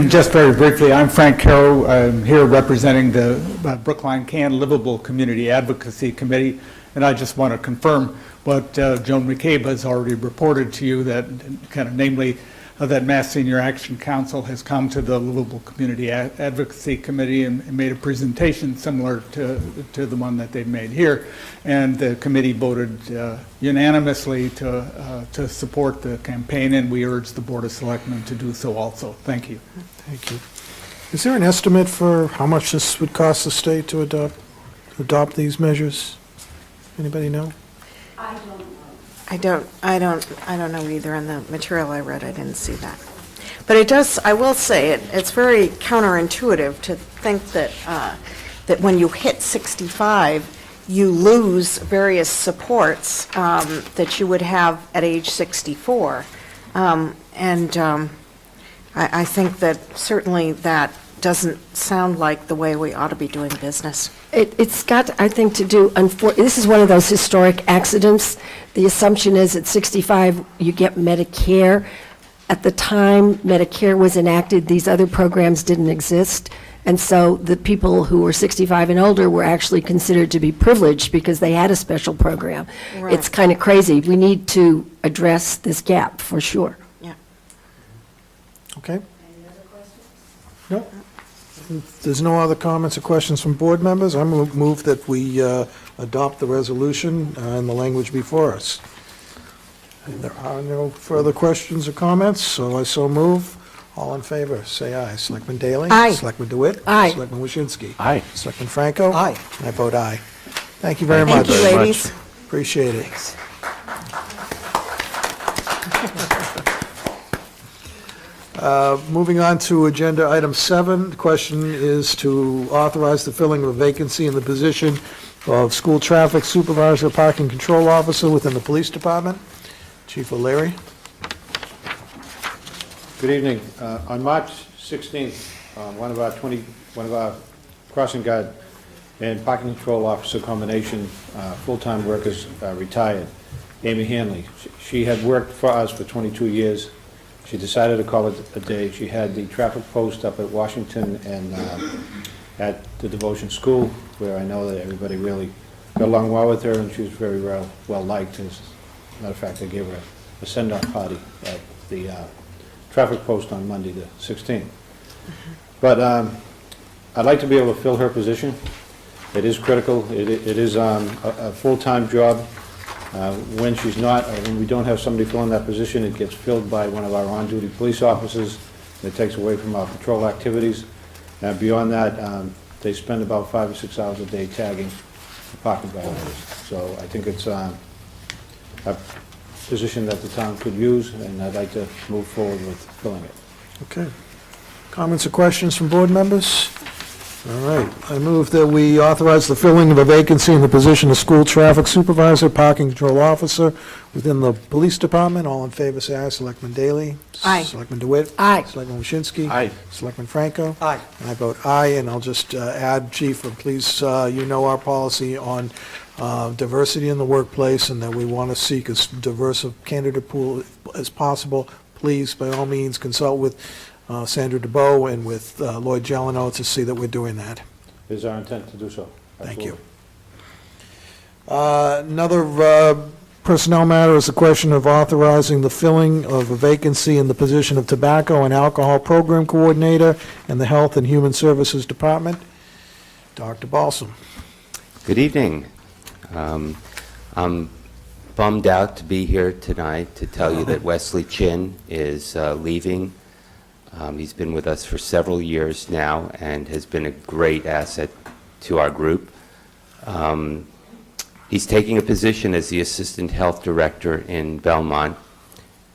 Just very briefly, I'm Frank Carroll. I'm here representing the Brookline Can Livable Community Advocacy Committee, and I just want to confirm what Joan McCabe has already reported to you, that kind of namely that Mass Senior Action Council has come to the Livable Community Advocacy Committee and made a presentation similar to the one that they've made here, and the committee voted unanimously to support the campaign, and we urge the Board of Selectmen to do so also. Thank you. Thank you. Is there an estimate for how much this would cost the state to adopt these measures? Anybody know? I don't know either. In the material I read, I didn't see that. But it does, I will say, it's very counterintuitive to think that, that when you hit 65, you lose various supports that you would have at age 64. I think that certainly that doesn't sound like the way we ought to be doing business. It's got, I think, to do, this is one of those historic accidents. The assumption is at 65, you get Medicare. At the time Medicare was enacted, these other programs didn't exist. And so the people who were 65 and older were actually considered to be privileged because they had a special program. Right. It's kind of crazy. We need to address this gap, for sure. Yeah. Okay. Any other questions? No. If there's no other comments or questions from board members, I move that we adopt the resolution in the language before us. And there are no further questions or comments, so I so move. All in favor, say aye. Selectman Daley? Aye. Selectman DeWitt? Aye. Selectman Waschinsky? Aye. Selectman Franco? Aye. And I vote aye. Thank you very Thank much. Thank you, very much. ladies. Appreciate it. Moving on to agenda item 7, the question is to authorize the filling of a vacancy in the position of school traffic supervisor, parking control officer within the police department. Chief O'Leary. Good evening. On March 16th, one of our crossing guard and parking control officer combination full-time workers retired, Amy Hanley. She had worked for us for 22 years. She decided to call it a day. She had the traffic post up at Washington and at the Devotion School, where I know that everybody really got along well with her, and she was very well liked. As a matter of fact, I gave her a send-off party at the traffic post on Monday, the 16th. But I'd like to be able to fill her position. It is critical. It is a full-time job. When she's not, or when we don't have somebody filling that position, it gets filled by one of our on-duty police officers. It takes away from our patrol activities. Beyond that, they spend about 5 or 6 hours a day tagging the parking violators. So I think it's a position that the town could use, and I'd like to move forward with filling it. Okay. Comments or questions from board members? All right. I move that we authorize the filling of a vacancy in the position of school traffic supervisor, parking control officer within the police department. All in favor, say aye. Selectman Daley? Aye. Selectman DeWitt? Aye. Selectman Waschinsky? Aye. Selectman Franco? Aye. And I vote aye, and I'll just add, Chief, please, you know our policy on diversity in the workplace, and that we want to seek as diverse a candidate pool as possible. Please, by all means, consult with Sandra DeBow and with Lloyd Jeleno to see that we're doing that. It is our intent to do so. Thank you. Absolutely. Another personnel matter is the question of authorizing the filling of a vacancy in the position of Tobacco and Alcohol Program Coordinator in the Health and Human Services Department. Dr. Balsam. Good evening. I'm bummed out to be here tonight to tell you that Wesley Chin is leaving. He's been with us for several years now and has been a great asset to our group. He's taking a position as the Assistant Health Director in Belmont.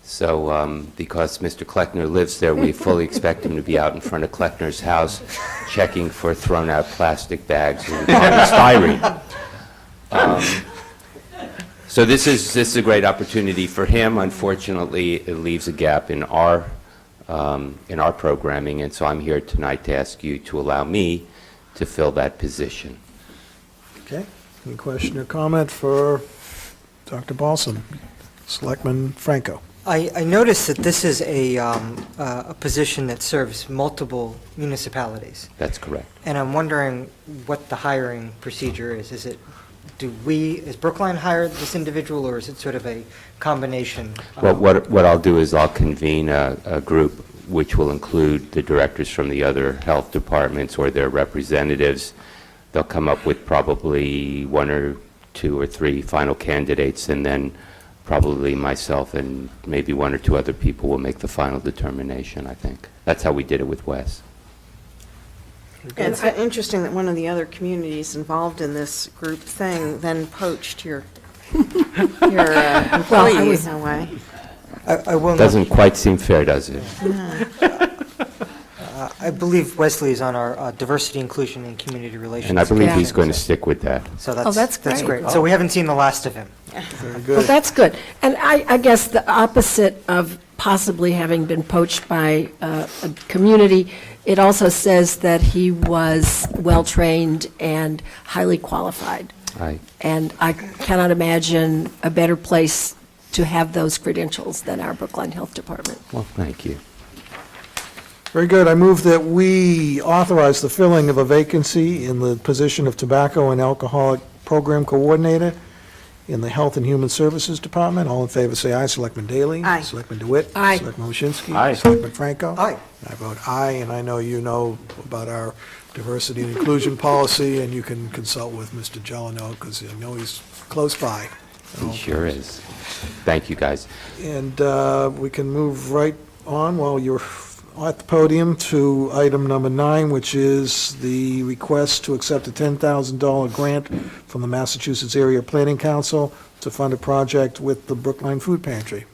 So because Mr. Kleckner lives there, we fully expect him to be out in front of Kleckner's house checking for thrown-out plastic bags and polystyrene. So this is a great opportunity for him. Unfortunately, it leaves a gap in our programming, and so I'm here tonight to ask you to allow me to fill that position. Okay. Any question or comment for Dr. Balsam? Selectman Franco. I noticed that this is a position that serves multiple municipalities, That's correct. and I'm wondering what the hiring procedure is. Is Brookline hire this individual, or is it sort of a combination? Well, what I'll do is I'll convene a group which will include the directors from the other health departments or their representatives. They'll come up with probably 1 or 2 or 3 final candidates, and then probably myself and maybe 1 or 2 other people will make the final determination, I think. That's how we did it with Wes. And it's interesting that one of the other communities involved in this group thing then poached your employee in a way. I will not. Doesn't quite seem fair, does it? I believe Wesley is on our Diversity, Inclusion, and Community Relations. And I believe Yeah. he's going to stick with that. So that's that's great. great. So we haven't seen the last of him. Very Well, good. that's good. And I guess the opposite of possibly having been poached by a community, it also says that he was well-trained and highly qualified. And I cannot imagine a better place to have those credentials than our Brookline Health Department. Well, thank you. Very good. I move that we authorize the filling of a vacancy in the position of Tobacco and Alcoholic Program Coordinator in the Health and Human Services Department. All in favor, say aye. Selectman Daley? Aye. Selectman DeWitt? Aye. Selectman Waschinsky? Aye. Selectman Franco? Aye. And I vote aye, and I know you know about our diversity and inclusion policy, and you can consult with Mr. Gelano, because I know he's close by. He sure is. Thank you, guys. And we can move right on while you're at the podium to item number 9, which is the request to accept a $10,000 grant from the Massachusetts Area Planning Council to fund a project with the Brookline Food Pantry.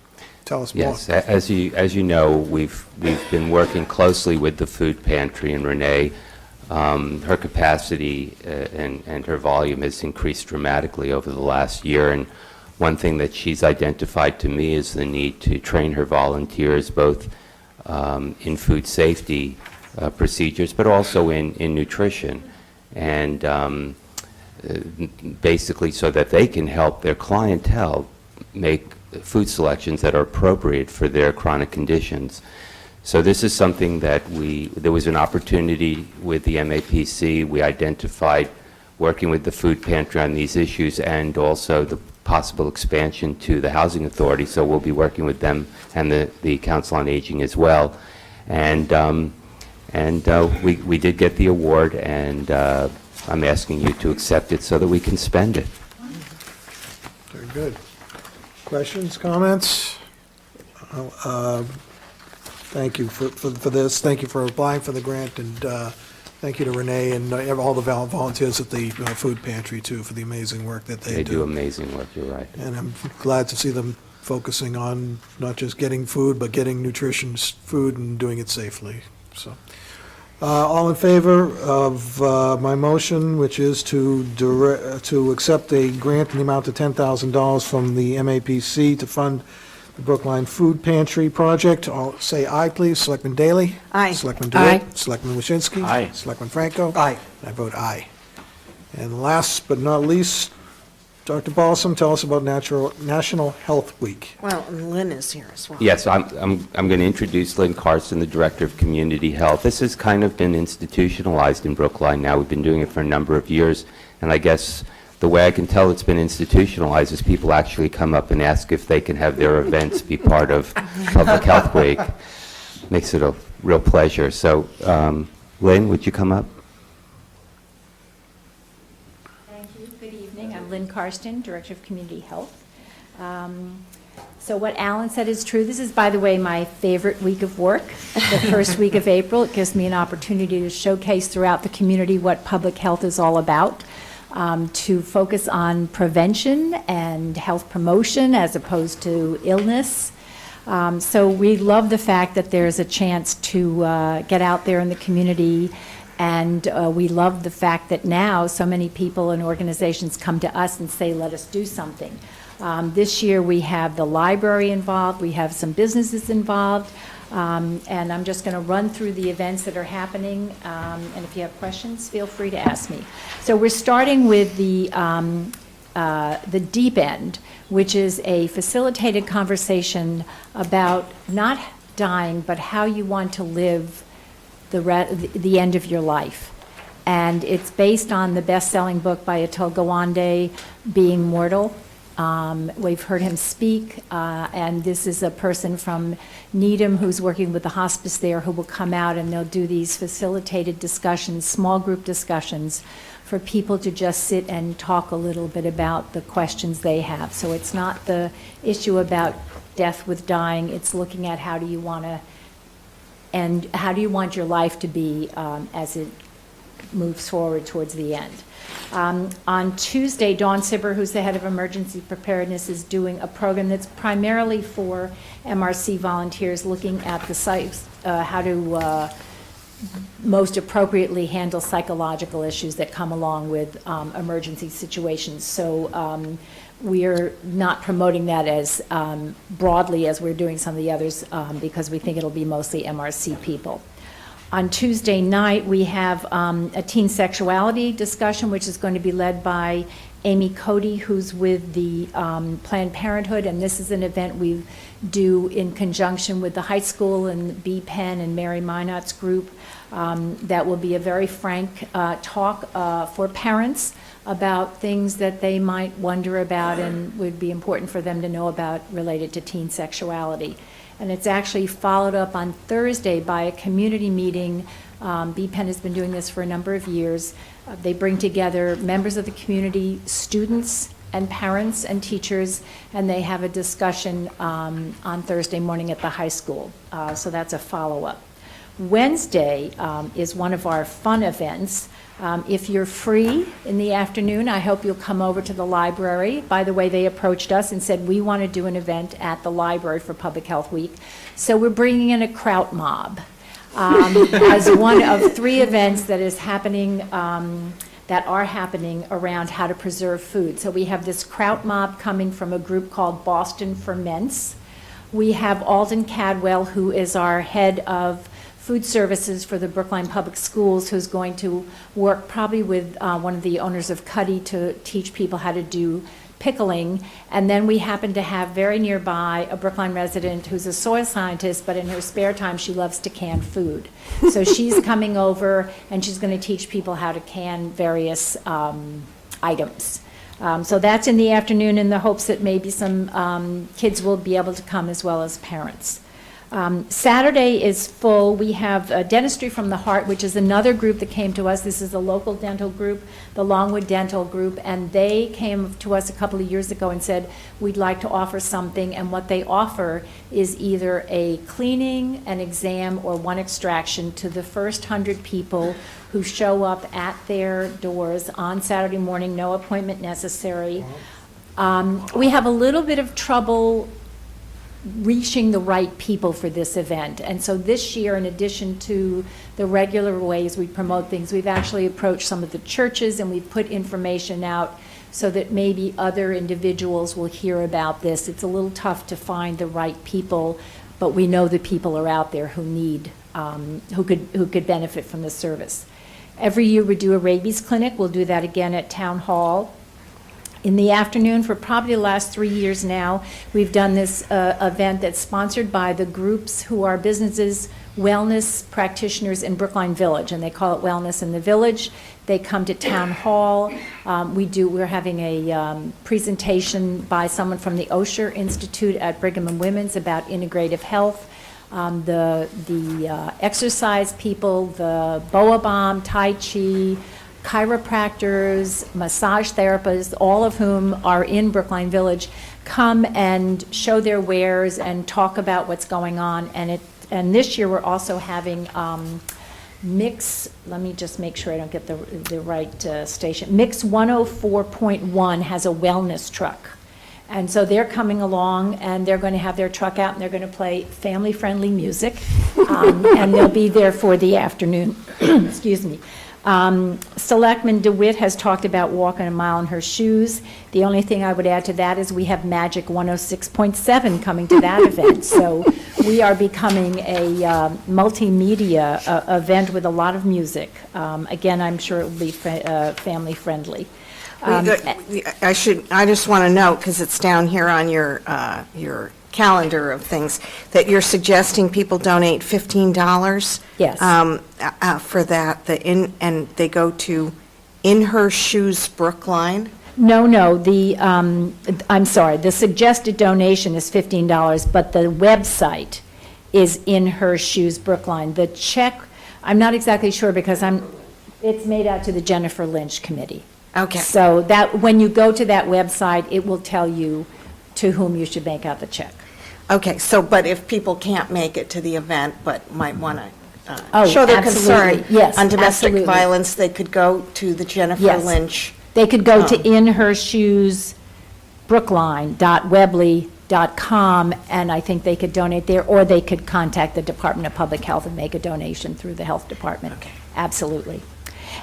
Tell us more. Yes, as you know, we've been working closely with the food pantry, and Renee, her capacity and her volume has increased dramatically over the last year, and one thing that she's identified to me is the need to train her volunteers both in food safety procedures, but also in nutrition, and basically so that they can help their clientele make food selections that are appropriate for their chronic conditions. So this is something that there was an opportunity with the MAPC. We identified working with the food pantry on these issues and also the possible expansion to the Housing Authority, so we'll be working with them and the Council on Aging as well. And we did get the award, and I'm asking you to accept it so that we can spend it. Very good. Questions, comments? Thank you for this. Thank you for applying for the grant, and thank you to Renee and all the volunteers at the food pantry, too, for the amazing work that they do. They do amazing work, you're right. And I'm glad to see them focusing on not just getting food, but getting nutritious food and doing it safely. So, all in favor of my motion, which is to accept a grant in the amount of $10,000 from the MAPC to fund the Brookline Food Pantry project? All say aye, please. Selectman Daley? Aye. Selectman Aye. DeWitt? Selectman Waschinsky? Aye. Selectman Franco? Aye. I vote aye. And last but not least, Dr. Balsam, tell us about National Health Week. Well, and Lynn is here as well. Yes, I'm going to introduce Lynn Carson, the Director of Community Health. This has kind of been institutionalized in Brookline now. We've been doing it for a number of years, and I guess the way I can tell it's been institutionalized is people actually come up and ask if they can have their events be part of Public Health Week. Makes it a real pleasure. So, Lynn, would you come up? Thank you. Good evening. I'm Lynn Karsten, Director of Community Health. So what Alan said is true. This is, by the way, my favorite week of work, the first week of April. It gives me an opportunity to showcase throughout the community what public health is all about, to focus on prevention and health promotion as opposed to illness. So we love the fact that there's a chance to get out there in the community, and we love the fact that now so many people and organizations come to us and say, let us do something. This year we have the library involved, we have some businesses involved, and I'm just going to run through the events that are happening, and if you have questions, feel free to ask me. So we're starting with the Deep End, which is a facilitated conversation about not dying, but how you want to live the end of your life. And it's based on the best-selling book by Atul Gawande, Being Mortal. We've heard him speak, and this is a person from Needham who's working with the hospice there who will come out, and they'll do these facilitated discussions, small group discussions, for people to just sit and talk a little bit about the questions they have. So it's not the issue about death with dying, it's looking at how do you want to, and how do you want your life to be as it moves forward towards the end. On Tuesday, Dawn Sibber, who's the head of emergency preparedness, is doing a program that's primarily for MRC volunteers, looking at the sites, how to most appropriately handle psychological issues that come along with emergency situations. So we're not promoting that as broadly as we're doing some of the others because we think it'll be mostly MRC people. On Tuesday night, we have a teen sexuality discussion, which is going to be led by Amy Cody, who's with the Planned Parenthood, and this is an event we do in conjunction with the high school and B. Penn and Mary Minot's group. That will be a very frank talk for parents about things that they might wonder about and would be important for them to know about related to teen sexuality. And it's actually followed up on Thursday by a community meeting. BPEN has been doing this for a number of years. They bring together members of the community, students and parents and teachers, and they have a discussion on Thursday morning at the high school. So that's a follow-up. Wednesday is one of our fun events. If you're free in the afternoon, I hope you'll come over to the library. By the way, they approached us and said, we want to do an event at the library for Public Health Week. So we're bringing in a kraut mob as one of 3 events that is happening, that are happening around how to preserve food. So we have this kraut mob coming from a group called Boston Ferments. We have Alden Cadwell, who is our head of food services for the Brookline Public Schools, who's going to work probably with one of the owners of Cuddy to teach people how to do pickling. And then we happen to have very nearby a Brookline resident who's a soil scientist, but in her spare time she loves to can food. So she's coming over and she's going to teach people how to can various items. So that's in the afternoon in the hopes that maybe some kids will be able to come as well as parents. Saturday is full. We have Dentistry from the Heart, which is another group that came to us. This is a local dental group, the Longwood Dental Group, and they came to us a couple of years ago and said, we'd like to offer something, and what they offer is either a cleaning, an exam, or one extraction to the first 100 people who show up at their doors on Saturday morning, no appointment necessary. We have a little bit of trouble reaching the right people for this event. And so this year, in addition to the regular ways we promote things, we've actually approached some of the churches and we've put information out so that maybe other individuals will hear about this. It's a little tough to find the right people, but we know the people are out there who need, who could benefit from the service. Every year we do a rabies clinic. We'll do that again at Town Hall. in the afternoon for probably the last 3 years now. We've done this event that's sponsored by the groups who are businesses, wellness practitioners in Brookline Village, and they call it Wellness in the Village. They come to Town Hall. We're having a presentation by someone from the Osher Institute at Brigham and Women's about integrative health. The exercise people, the Boa Bomb, Tai Chi, chiropractors, massage therapists, all of whom are in Brookline Village, come and show their wares and talk about what's going on. And this year, we're also having Mix, let me just make sure I don't get the right station. Mix 104.1 has a wellness truck. And so they're coming along, and they're going to have their truck out, and they're going to play family-friendly music, and they'll be there for the afternoon. Excuse me. Selectman DeWitt has talked about walking a mile in her shoes. The only thing I would add to that is we have Magic 106.7 coming to that event. So we are becoming a multimedia event with a lot of music. Again, I'm sure it will be family-friendly. I just want to note, because it's down here on your calendar of things, that you're suggesting people donate $15. Yes. For that, and they go to In Her Shoes Brookline. No, I'm sorry, the suggested donation is $15, but the website is In Her Shoes Brookline. The check, I'm not exactly sure because it's made out to the Jennifer Lynch Committee. Okay. So that, when you go to that website, it will tell you to whom you should make out the check. Okay, so, but if people can't make it to the event, but might want to Oh, show their absolutely. concern Yes, on domestic absolutely. violence, they could go to the Jennifer Yes. Lynch. They could go to inhershoesbrookline.weebly.com, and I think they could donate there, or they could contact the Department of Public Health and make a donation through the Health Department. Okay. Absolutely.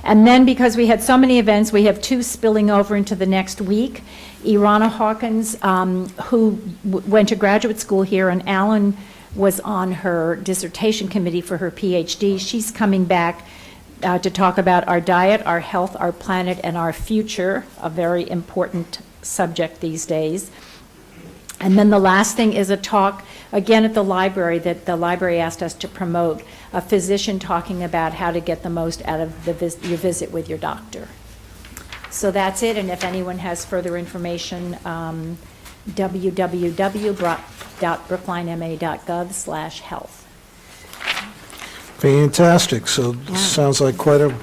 And then, because we had so many events, we have 2 spilling over into the next week. Irana Hawkins, who went to graduate school here, and Alan was on her dissertation committee for her PhD. She's coming back to talk about our diet, our health, our planet, and our future, a very important subject these days. And then the last thing is a talk, again at the library, that the library asked us to promote, a physician talking about how to get the most out of your visit with your doctor. So that's it, and if anyone has further information, www.brooklinema.gov/health. Fantastic. So this sounds like quite a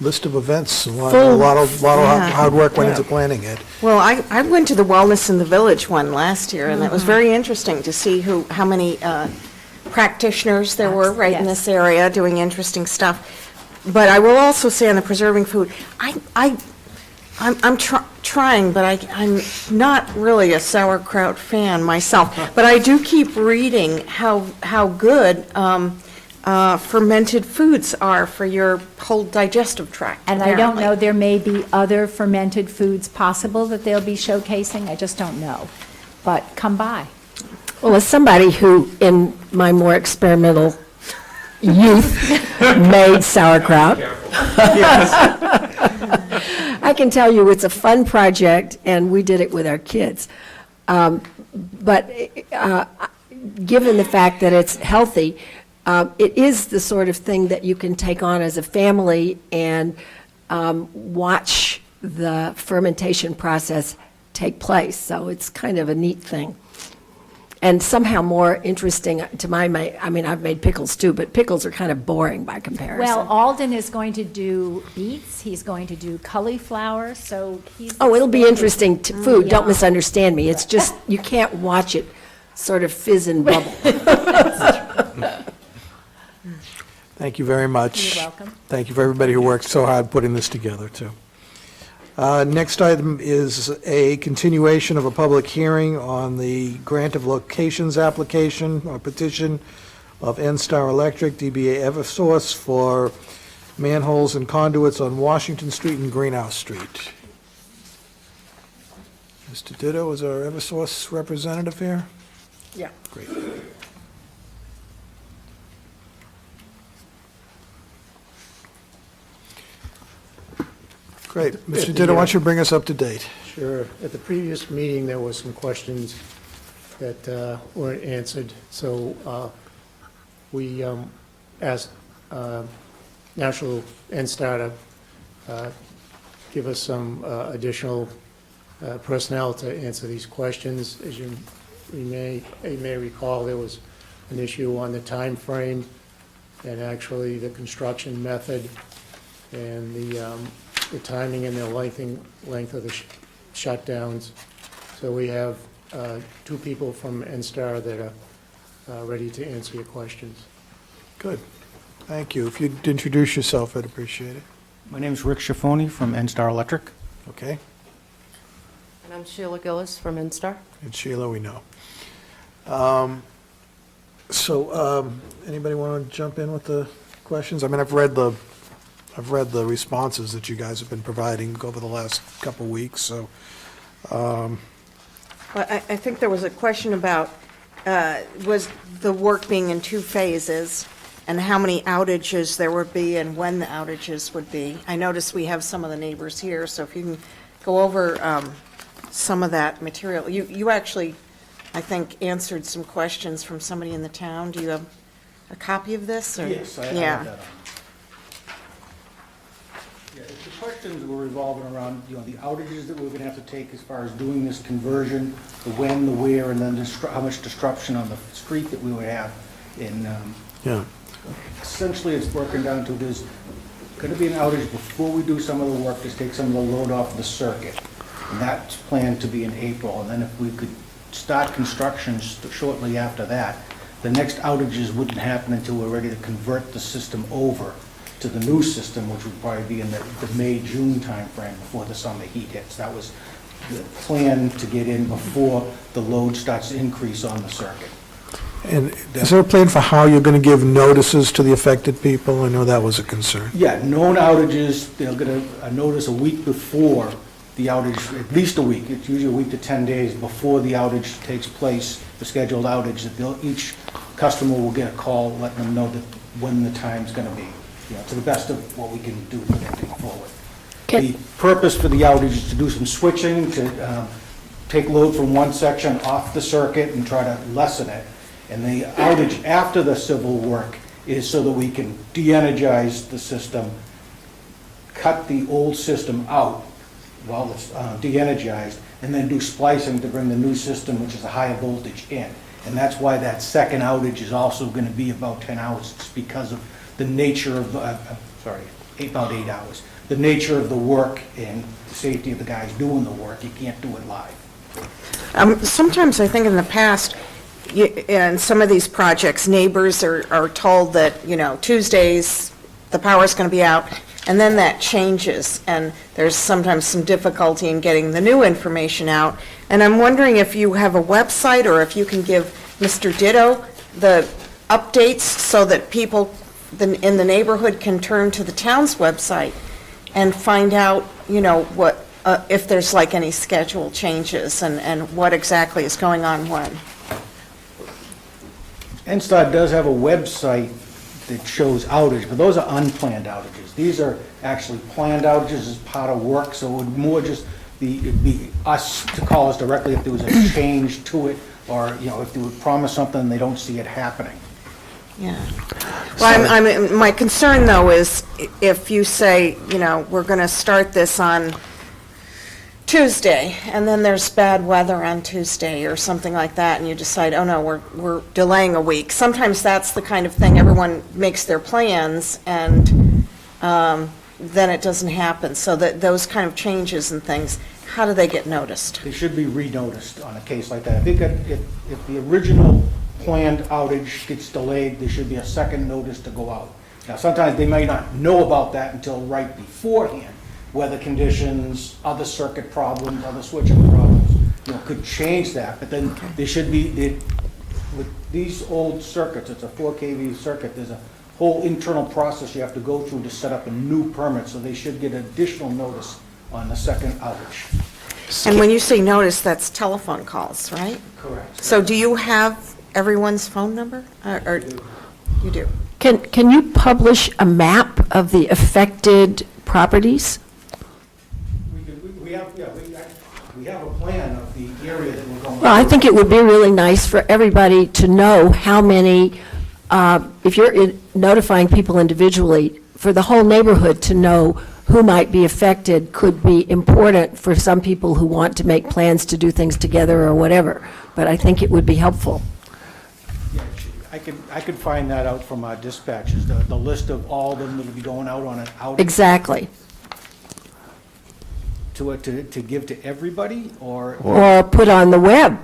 list of events. A lot of Yeah. hard work went into planning it. Well, I went to the Wellness in the Village one last year, and it was very interesting to see how many practitioners there were right in Yes. this area doing interesting stuff. But I will also say on the preserving food, I'm trying, but I'm not really a sauerkraut fan myself. But I do keep reading how good fermented foods are for your whole digestive tract. And I don't apparently. know, there may be other fermented foods possible that they'll be showcasing, I just don't know. But come by. Well, as somebody who, in my more experimental youth, made sauerkraut, I can tell you it's a fun project, and we did it with our kids. But given the fact that it's healthy, it is the sort of thing that you can take on as a family and watch the fermentation process take place. So it's kind of a neat thing. And somehow more interesting to my mind. I mean, I've made pickles too, but pickles are kind of boring by comparison. Well, Alden is going to do beets, he's going to do cauliflower, so he's... Oh, it'll be interesting food, Yeah. don't misunderstand me. It's just, you can't watch it sort of fizz and bubble. Thank you very much. You're welcome. Thank you for everybody who worked so hard putting this together, too. Next item is a continuation of a public hearing on the grant of locations application or petition of N-Star Electric, DBA Eversource, for manholes and conduits on Washington Street and Greenhouse Street. Mr. Ditto is our Eversource representative here? Yeah. Great. Great. Mr. Ditto, why don't you bring us up to date? Sure. At the previous meeting, there were some questions that weren't answered, so we asked National NSTAR to give us some additional personnel to answer these questions. As you may recall, there was an issue on the time frame and actually the construction method and the timing and the length of the shutdowns. So we have two people from NSTAR that are ready to answer your questions. Good. Thank you. If you'd introduce yourself, I'd appreciate it. My name's Rick Schifoni from NSTAR Electric. Okay? And I'm Sheila Gillis from NSTAR. And Sheila, we know. Anybody want to jump in with the questions? I mean, I've read the responses that you guys have been providing over the last couple of weeks, so. Well, I think there was a question about, was the work being in two phases, and how many outages there would be and when the outages would be. I noticed we have some of the neighbors here, so if you can go over some of that material. You actually, I think, answered some questions from somebody in the town. Do you have a copy of this? Or? Yes, I have Yeah. that on. Yeah, the questions were revolving around, the outages that we're going to have to take as far as doing this conversion, the when, the where, and then how much disruption on the street that we would have. And Yeah. essentially, it's broken down to there's going to be an outage before we do some of the work, just take some of the load off the circuit. And that's planned to be in April. And then if we could start construction shortly after that, the next outages wouldn't happen until we're ready to convert the system over to the new system, which would probably be in the May-June timeframe before the summer heat hits. That was the plan, to get in before the load starts to increase on the circuit. And is there a plan for how you're going to give notices to the affected people? I know that was a concern. Yeah, known outages, they'll get a notice a week before the outage, at least a week. It's usually a week to 10 days before the outage takes place, the scheduled outage, that each customer will get a call letting them know that when the time's going to be, to the best of what we can do moving forward. The purpose for the outage is to do some switching, to take load from one section off the circuit and try to lessen it. And the outage after the civil work is so that we can de-energize the system, cut the old system out while it's de-energized, and then do splicing to bring the new system, which is a higher voltage, in. And that's why that second outage is also going to be about 10 hours. It's because of the nature of, about 8 hours. The nature of the work and the safety of the guys doing the work. You can't do it live. Sometimes I think in the past, in some of these projects, neighbors are told that, Tuesdays, the power's going to be out, and then that changes, and there's sometimes some difficulty in getting the new information out. And I'm wondering if you have a website, or if you can give Mr. Ditto the updates so that people in the neighborhood can turn to the town's website and find out, what, if there's like any schedule changes and what exactly is going on when. NSTAR does have a website that shows outage, but those are unplanned outages. These are actually planned outages as part of work, so it would more just it'd be us to call us directly if there was a change to it, or, if they would promise something and they don't see it happening. Yeah. Well, my concern, though, is if you say, we're going to start this on Tuesday, and then there's bad weather on Tuesday or something like that, and you decide, oh, no, we're delaying a week. Sometimes that's the kind of thing, everyone makes their plans, and then it doesn't happen. So that those kind of changes and things, how do they get noticed? They should be re-noticed on a case like that. I think if the original planned outage gets delayed, there should be a second notice to go out. Now, sometimes they may not know about that until right beforehand. Weather conditions, other circuit problems, other switching problems, could change that. But then there should be, with these old circuits, it's a 4 kV circuit, there's a whole internal process you have to go through to set up a new permit, so they should get additional notice on the second outage. And when you say notice, that's telephone calls, right? Correct. So do you have everyone's phone number? Or you do? Can you publish a map of the affected properties? Well, I think it would be really nice for everybody to know how many, if you're notifying people individually, for the whole neighborhood to know who might be affected could be important for some people who want to make plans to do things together or whatever. But I think it would be helpful. I could find that out from our dispatchers, the list of all of them that'll be going out on an outage. Exactly. To give to everybody, or? Or put on the web.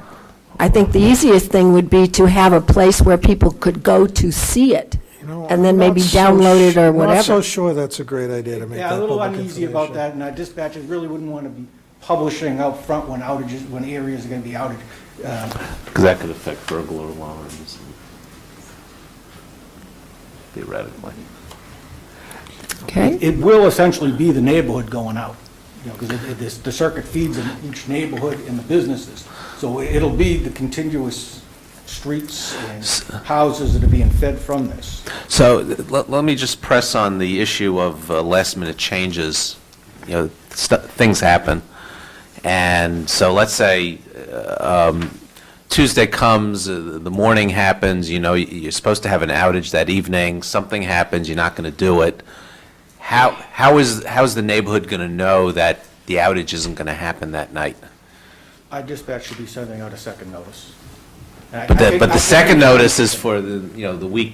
I think the easiest thing would be to have a place where people could go to see it, and then maybe download it or I'm not so whatever. sure that's a great idea to make Yeah, that a little public uneasy about information. that, and our dispatchers really wouldn't want to be publishing out front when outages, when areas are going to be outage. Because that could affect burglar alarms, theoretically. Okay. It will essentially be the neighborhood going out, because the circuit feeds in each neighborhood and the businesses. So it'll be the contiguous streets and houses that are being fed from this. So let me just press on the issue of last-minute changes. Things happen. And so let's say Tuesday comes, the morning happens, you're supposed to have an outage that evening, something happens, you're not going to do it. How is the neighborhood going to know that the outage isn't going to happen that night? Our dispatch should be sending out a second notice. But the second notice is for the week,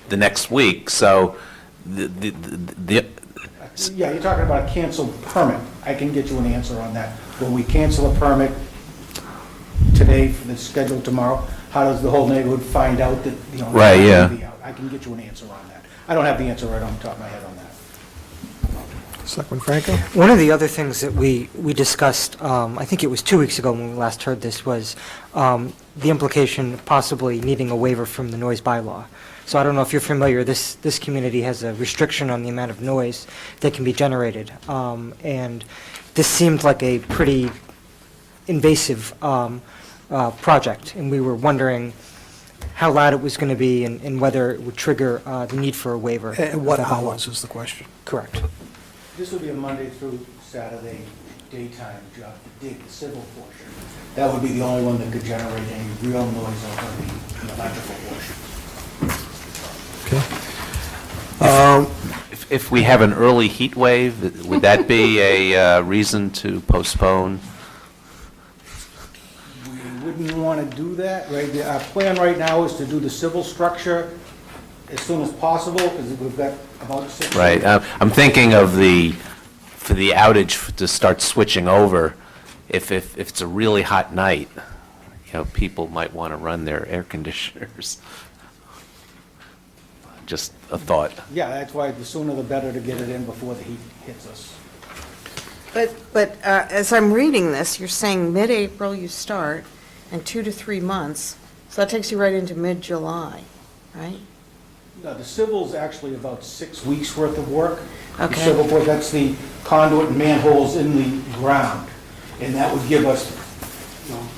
the next week, so the Yeah, you're talking about a canceled permit. I can get you an answer on that. When we cancel a permit today for the schedule tomorrow, how does the whole neighborhood find out that, Right, it's yeah. gonna be out? I can get you an answer on that. I don't have the answer right on the top of my head on that. Selectman Franco? One of the other things that we discussed, I think it was 2 weeks ago when we last heard this, was the implication of possibly needing a waiver from the noise bylaw. So I don't know if you're familiar, this community has a restriction on the amount of noise that can be generated. And this seemed like a pretty invasive project, and we were wondering how loud it was going to be and whether it would trigger the need for a waiver. And what hours is the question? Correct. This will be a Monday through Saturday daytime job to dig the civil portion. That would be the only one that could generate any real noise over the electrical portion. If we have an early heat wave, would that be a reason to postpone? We wouldn't want to do that, right? Our plan right now is to do the civil structure as soon as possible, because we've got about 6 Right, I'm thinking of for the outage to start switching over, if it's a really hot night, people might want to run their air conditioners. Just a thought. Yeah, that's why the sooner the better to get it in before the heat hits us. But as I'm reading this, you're saying mid-April you start, and 2 to 3 months, so that takes you right into mid-July, right? No, the civil's actually about 6 weeks' worth of work. The Okay. civil work, that's the conduit and manholes in the ground. And that would give us,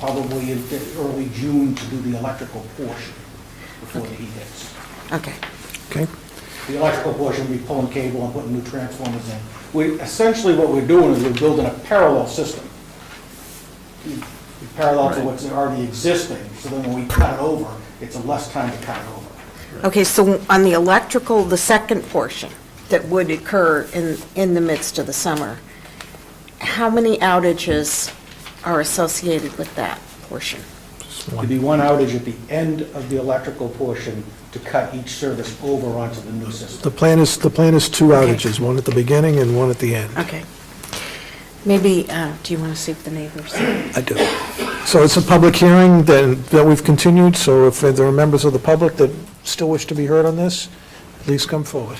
probably in early June to do the electrical portion before the heat hits. Okay. Okay. The electrical portion, we pulling cable and putting new transformers in. Essentially what we're doing is we're building a parallel system. Parallel to what's already existing, so then when we cut it over, it's a less time to cut it over. Okay, so on the electrical, the second portion that would occur in the midst of the summer, how many outages are associated with that portion? There'd be one outage at the end of the electrical portion to cut each service over onto the new system. The plan is 2 outages, one at the beginning and one at the end. Okay. Maybe, do you want to see if the neighbors? I do. So it's a public hearing that we've continued, so if there are members of the public that still wish to be heard on this, please come forward.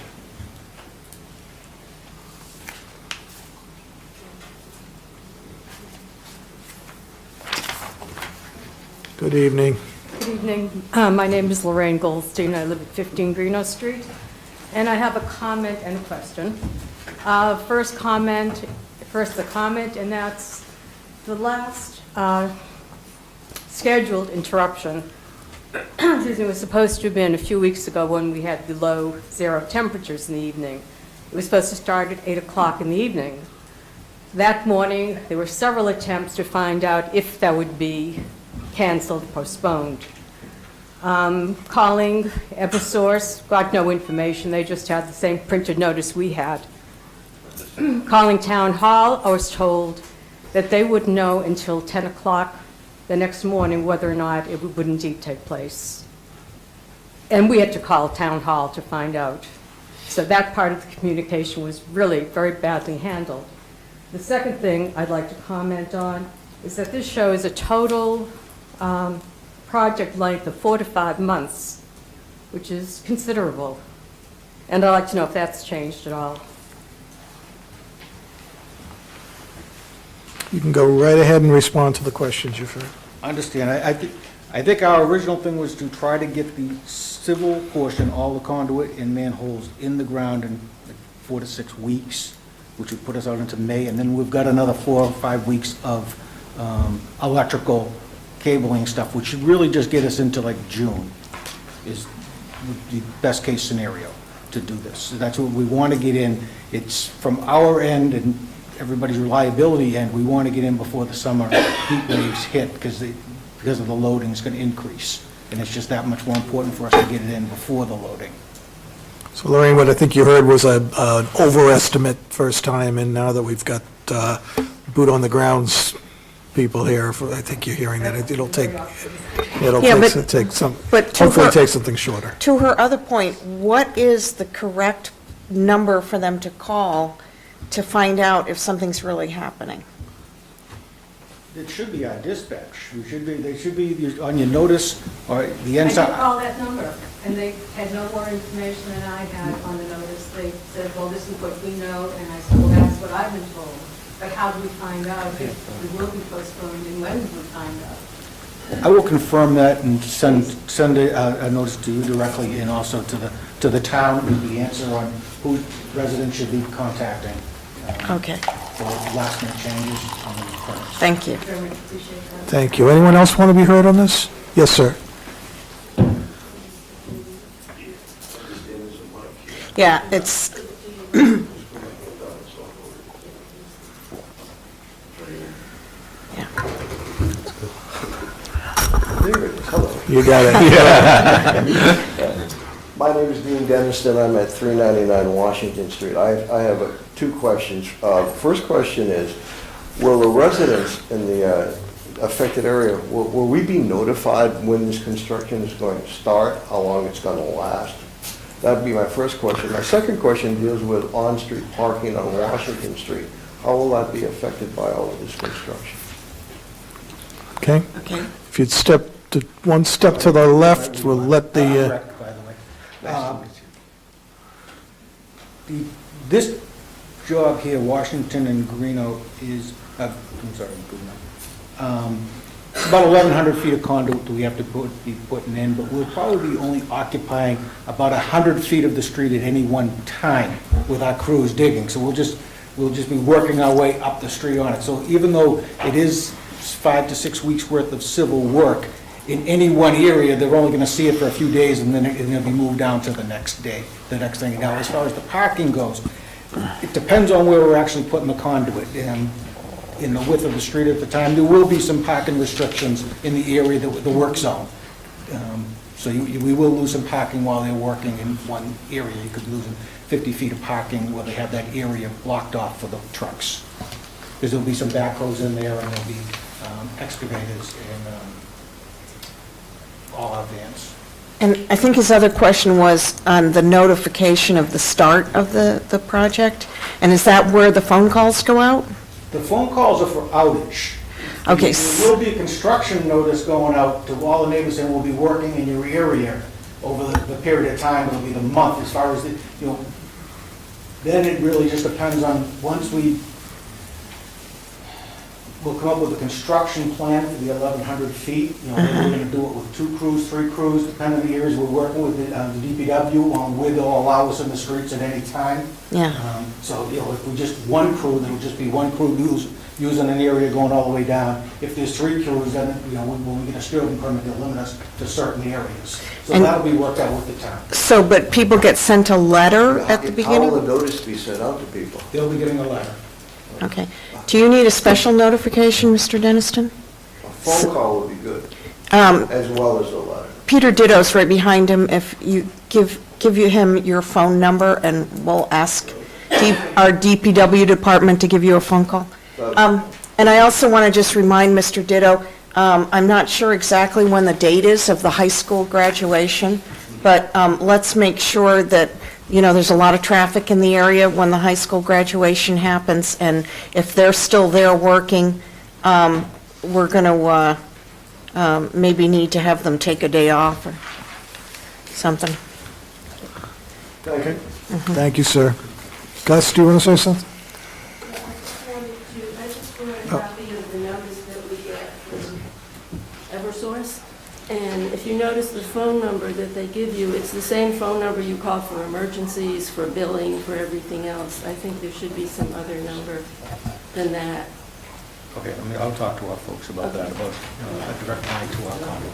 Good evening. Good evening. My name is Lorraine Goldstein. I live at 15 Greenough Street, and I have a comment and a question. First the comment, and that's the last scheduled interruption. Excuse me, was supposed to have been a few weeks ago when we had below 0 temperatures in the evening. It was supposed to start at 8 o'clock in the evening. That morning, there were several attempts to find out if there would be canceled, postponed. Calling Eversource, got no information, they just had the same printed notice we had. Calling Town Hall, I was told that they wouldn't know until 10 o'clock the next morning whether or not it would indeed take place. And we had to call Town Hall to find out. So that part of the communication was really very badly handled. The second thing I'd like to comment on is that this shows a total project length of 4 to 5 months, which is considerable. And I'd like to know if that's changed at all. You can go right ahead and respond to the questions you've heard. I understand. I think our original thing was to try to get the civil portion, all the conduit and manholes in the ground in like 4 to 6 weeks, which would put us out into May, and then we've got another 4 or 5 weeks of electrical cabling stuff, which should really just get us into like June, is the best case scenario to do this. So that's what we want to get in. It's from our end and everybody's reliability end, we want to get in before the summer heat waves hit, because of the loading is going to increase. And it's just that much more important for us to get it in before the loading. So Lorraine, what I think you heard was an overestimate first time, and now that we've got boot on the grounds people here, I think you're hearing that it'll take some, hopefully take something shorter. To her other point, what is the correct number for them to call to find out if something's really happening? It should be our dispatch. They should be on your notice or the I inside. did call that number, and they had no more information than I had on the notice. They said, well, this is what we know, and I said, well, that's what I've been told. But how do we find out if we will be postponed, and when do we find out? I will confirm that and send a notice to you directly, and also to the town with the answer on who residents should be contacting. Okay. For last minute changes on the permits. Thank you. Thank you. Anyone else want to be heard on this? Yes, sir. Yeah, it's, You got it. My name is Dean Denniston. I'm at 399 Washington Street. I have two questions. First question is, will the residents in the affected area, will we be notified when this construction is going to start, how long it's going to last? That would be my first question. My second question deals with on-street parking on Washington Street. How will that be affected by all of this construction? Okay. okay. If you'd step to one step to the left, we'll let the, Correct, by the way. This job here, Washington and Greeno, is, I'm sorry, Greeno. It's about 1,100 feet of conduit that we have to be putting in, but we'll probably be only occupying about 100 feet of the street at any one time with our crews digging. So we'll just be working our way up the street on it. So even though it is 5 to 6 weeks worth of civil work, in any one area, they're only going to see it for a few days, and then it'll be moved down to the next day, the next thing. Now, as far as the parking goes, it depends on where we're actually putting the conduit. In the width of the street at the time, there will be some parking restrictions in the area, the work zone. So we will lose some parking while they're working in one area. You could lose 50 feet of parking where they have that area blocked off for the trucks. Because there'll be some backhoes in there, and there'll be excavators and all our vans. And I think his other question was on the notification of the start of the project, and is that where the phone calls go out? The phone calls are for outage. Okay. There will be a construction notice going out to all the neighbors saying we'll be working in your area over the period of time. It'll be the month as far as then it really just depends on, once we'll come up with a construction plan for the 1,100 feet. Then we're going to do it with 2 crews, 3 crews, depending on the areas we're working with the DPW on where they'll allow us in the streets at any time. Yeah. So, if we just one crew, then it'll just be one crew using an area going all the way down. If there's 3 crews, then, when we get a disturbance permit, they'll limit us to certain areas. So And- that'll be worked out with the town. So, but people get sent a letter at the How beginning? will the notice be sent out to people? They'll be getting a letter. Okay. Do you need a special notification, Mr. Denniston? A phone call would be good. as well as the letter. Peter Ditto's right behind him. If you give him your phone number, and we'll ask our DPW department to give you a phone call. And I also want to just remind Mr. Ditto, I'm not sure exactly when the date is of the high school graduation, but let's make sure that, there's a lot of traffic in the area when the high school graduation happens, and if they're still there working, we're going to maybe need to have them take a day off or something. Thank you. Thank you, sir. Gus, do you want to say something? I just wanted a copy of the notice that we get from Eversource. And if you notice the phone number that they give you, it's the same phone number you call for emergencies, for billing, for everything else. I think there should be some other number than that. Okay, I'll talk to our folks about that, about a direct line to our company.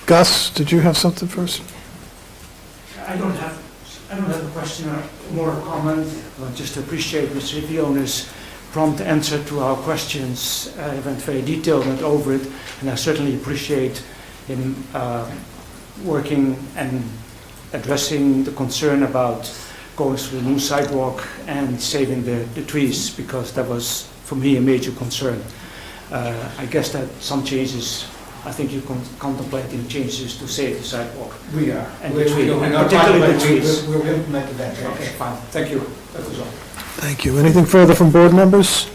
Gus, did you have something first? I don't have a question or more comment. I just appreciate Mr. Ivione's prompt answer to our questions. I went very detailed, went over it, and I certainly appreciate him working and addressing the concern about going through the new sidewalk and saving the trees, because that was, for me, a major concern. I guess that some changes, I think you can contemplate in changes to save the sidewalk. We are. And the tree, and particularly the trees. We'll implement that change. Okay, fine. Thank you. That was all. Thank you. Anything further from board members?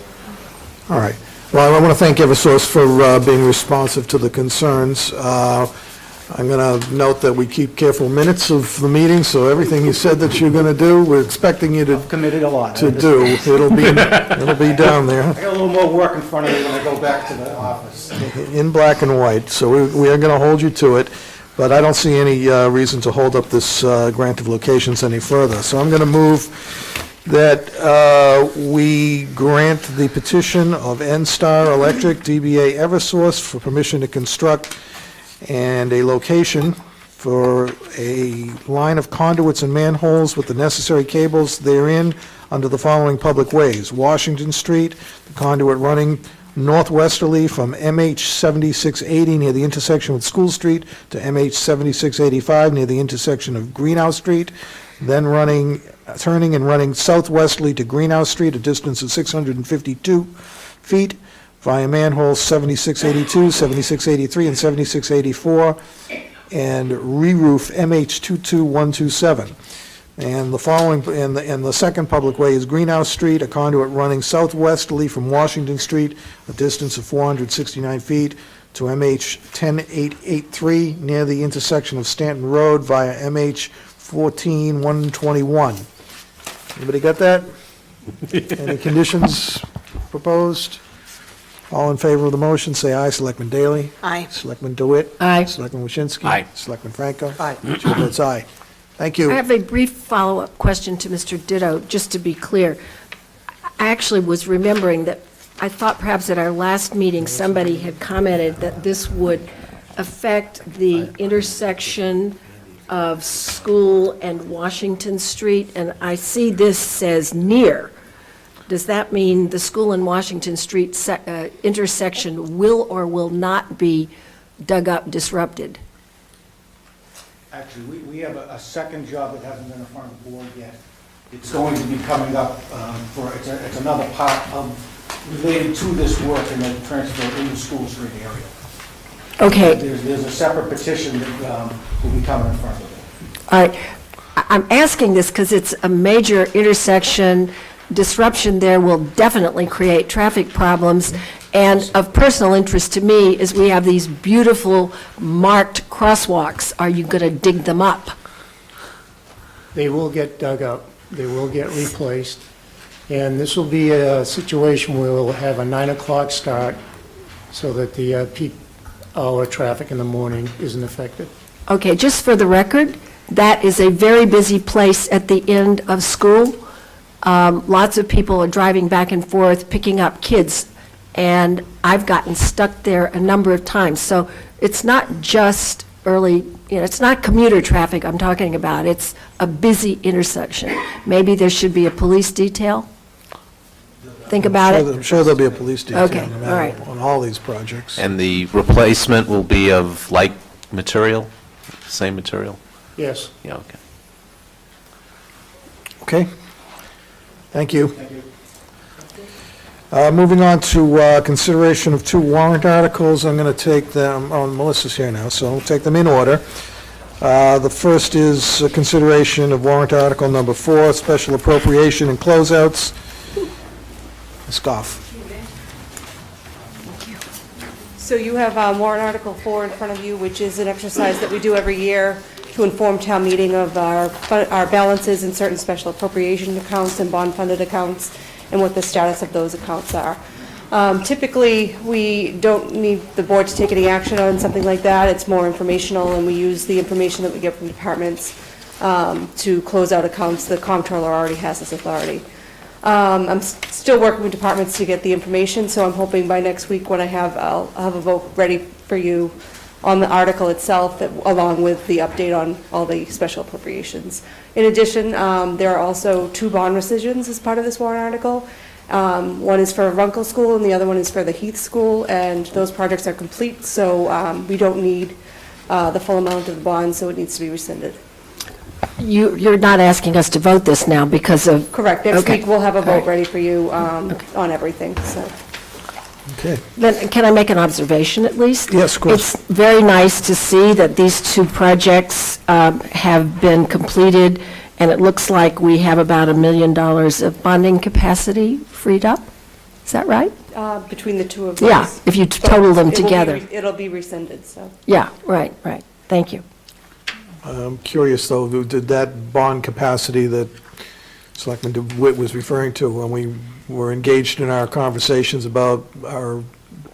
All right. Well, I want to thank Eversource for being responsive to the concerns. I'm going to note that we keep careful minutes of the meeting, so everything you said that you're going to do, we're expecting you to Committed a lot. to do. It'll be down there I got a little more work in front of me when I go back to the office. in black and white, so we are going to hold you to it, but I don't see any reason to hold up this grant of locations any further. So I'm going to move that we grant the petition of N-Star Electric, DBA Eversource, for permission to construct and a location for a line of conduits and manholes with the necessary cables therein under the following public ways: Washington Street, the conduit running northwesterly from MH 7680 near the intersection with School Street to MH 7685 near the intersection of Greenhouse Street, then turning and running southwesterly to Greenhouse Street, a distance of 652 feet, via manholes 7682, 7683, and 7684, and re-roof MH 22127. And the following, and the second public way is Greenhouse Street, a conduit running southwesterly from Washington Street, a distance of 469 feet, to MH 10883 near the intersection of Stanton Road via MH 14121. Anybody got that? Any conditions proposed? All in favor of the motion, say aye. Selectman Daley? Aye. Selectman DeWitt? Aye. Selectman Waschinsky? Aye. Selectman Franco? Aye. Chair votes aye. Thank you. I have a brief follow-up question to Mr. Ditto, just to be clear. I actually was remembering that I thought perhaps at our last meeting, somebody had commented that this would affect the intersection of School and Washington Street, and I see this says near. Does that mean the School and Washington Street intersection will or will not be dug up, disrupted? Actually, we have a second job that hasn't been in front of the board yet. It's going to be coming up it's another part of, related to this work and then transfer in the School Street area. Okay. There's a separate petition that will be coming in front of it. All right. I'm asking this because it's a major intersection. Disruption there will definitely create traffic problems. And of personal interest to me is we have these beautiful marked crosswalks. Are you going to dig them up? They will get dug up, they will get replaced, and this will be a situation where we'll have a 9 o'clock start so that the peak hour traffic in the morning isn't affected. Okay, just for the record, that is a very busy place at the end of school. Lots of people are driving back and forth, picking up kids, and I've gotten stuck there a number of times. So it's not just early, it's not commuter traffic I'm talking about. It's a busy intersection. Maybe there should be a police detail? think about it? I'm sure there'll be a police detail Okay, no all matter right. on all these projects. And the replacement will be of like material, same material? Yes. Yeah, okay. Okay? Thank you. Moving on to consideration of two warrant articles. I'm going to take them, oh, Melissa's here now, so I'll take them in order. The first is consideration of warrant article number 4, special appropriation and closeouts. Ms. Goff. So you have warrant Article 4 in front of you, which is an exercise that we do every year to inform town meeting of our balances in certain special appropriation accounts and bond-funded accounts and what the status of those accounts are. Typically, we don't need the board to take any action on something like that. It's more informational, and we use the information that we get from departments to close out accounts. The comptroller already has this authority. I'm still working with departments to get the information, so I'm hoping by next week when I'll have a vote ready for you on the article itself, along with the update on all the special appropriations. In addition, there are also 2 bond rescissions as part of this warrant article. One is for Runkle School and the other one is for the Heath School, and those projects are complete, so we don't need the full amount of the bond, so it needs to be rescinded. You're not asking us to vote this now because of... Correct. Next Okay. week, we'll have a All vote right. ready for you on everything, so. Okay. Then, can I make an observation at least? Yes, of course. It's very nice to see that these 2 projects have been completed, and it looks like we have about $1 million of bonding capacity freed up. Is that right? Between the 2 of those. Yeah, if you total them together. It'll be rescinded, so. Yeah, right. Thank you. I'm curious, though, did that bond capacity that Selectman DeWitt was referring to when we were engaged in our conversations about our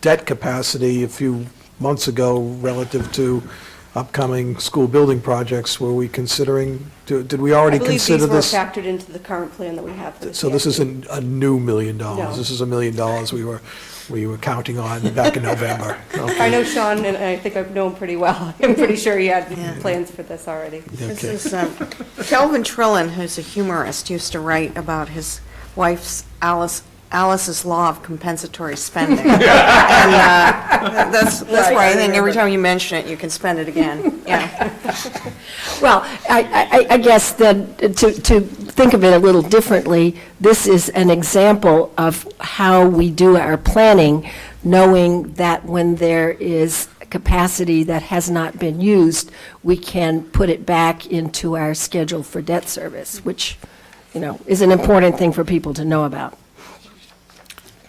debt capacity a few months ago relative to upcoming school building projects, were we considering, did we already consider this? I believe these were factored into the current plan that we have for this So this year. isn't a new $1 million? No. This is $1 million we were counting on back in November? Okay. I know Sean, and I think I've known him pretty well. I'm pretty sure he had plans for this already. This is Kelvin Trillin, who's a humorist, used to write about his wife's Alice's Law of Compensatory Spending. And that's why I think every time you mention it, you can spend it again. Yeah. Well, I guess then, to think of it a little differently, this is an example of how we do our planning, knowing that when there is capacity that has not been used, we can put it back into our schedule for debt service, which, is an important thing for people to know about.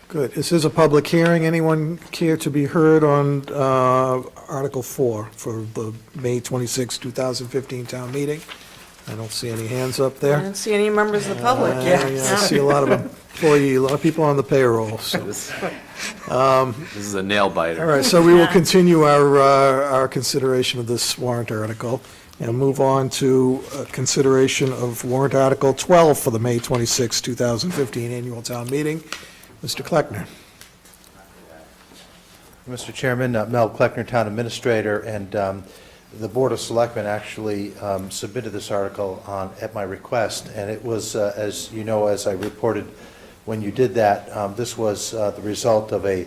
Good. This is a public hearing. Anyone care to be heard on Article 4 for the May 26, 2015 town meeting? I don't see any hands up I there. don't see any members of the public. I see a lot of a lot of people on the payroll, so. This is a nail biter. All right, so we will continue our consideration of this warrant article and move on to consideration of warrant Article 12 for the May 26, 2015 annual town meeting. Mr. Kleckner. Mr. Chairman, Mel Kleckner, Town Administrator, and the Board of Selectmen actually submitted this article at my request, and it was, as you know, as I reported when you did that, this was the result of a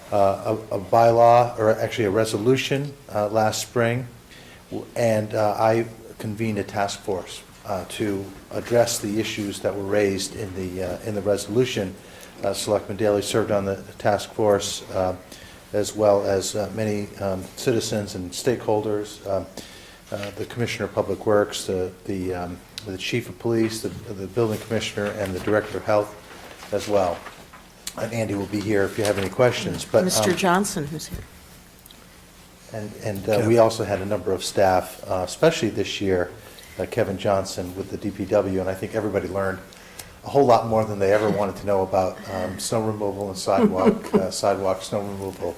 bylaw, or actually a resolution last spring, and I convened a task force to address the issues that were raised in the resolution. Selectman Daley served on the task force, as well as many citizens and stakeholders, the Commissioner of Public Works, the Chief of Police, the Building Commissioner, and the Director of Health as well. And Andy will be here if you have any questions. But Mr. Johnson, who's here. And we also had a number of staff, especially this year, Kevin Johnson with the DPW, and I think everybody learned a whole lot more than they ever wanted to know about snow removal and sidewalk snow removal,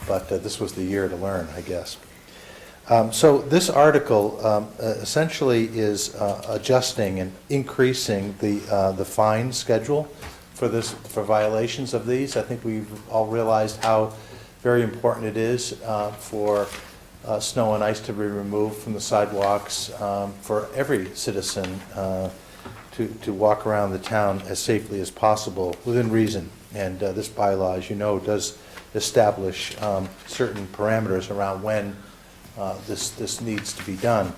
but this was the year to learn, I guess. So this article essentially is adjusting and increasing the fine schedule for violations of these. I think we've all realized how very important it is for snow and ice to be removed from the sidewalks for every citizen to walk around the town as safely as possible, within reason. And this bylaw, as you know, does establish certain parameters around when this needs to be done.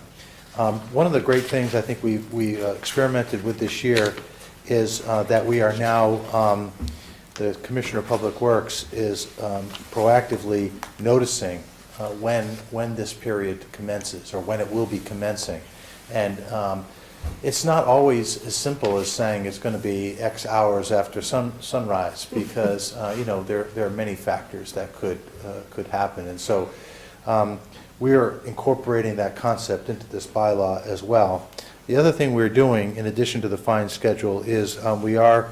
One of the great things I think we experimented with this year is that we are now, the Commissioner of Public Works is proactively noticing when this period commences, or when it will be commencing. And it's not always as simple as saying it's going to be X hours after sunrise, because there are many factors that could happen. And so we are incorporating that concept into this bylaw as well. The other thing we're doing, in addition to the fine schedule, is we are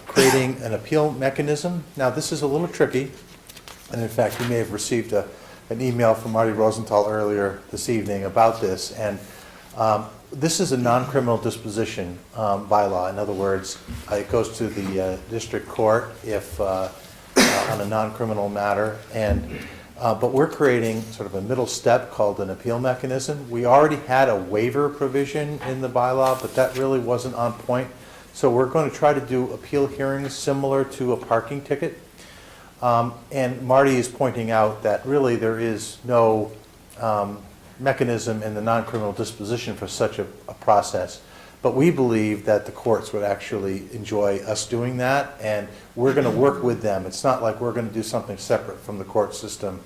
creating an appeal mechanism. Now, this is a little tricky, and in fact, you may have received an email from Marty Rosenthal earlier this evening about this. And this is a non-criminal disposition bylaw. In other words, it goes to the district court if on a non-criminal matter. But we're creating sort of a middle step called an appeal mechanism. We already had a waiver provision in the bylaw, but that really wasn't on point. So we're going to try to do appeal hearings similar to a parking ticket. And Marty is pointing out that really there is no mechanism in the non-criminal disposition for such a process. But we believe that the courts would actually enjoy us doing that, and we're going to work with them. It's not like we're going to do something separate from the court system.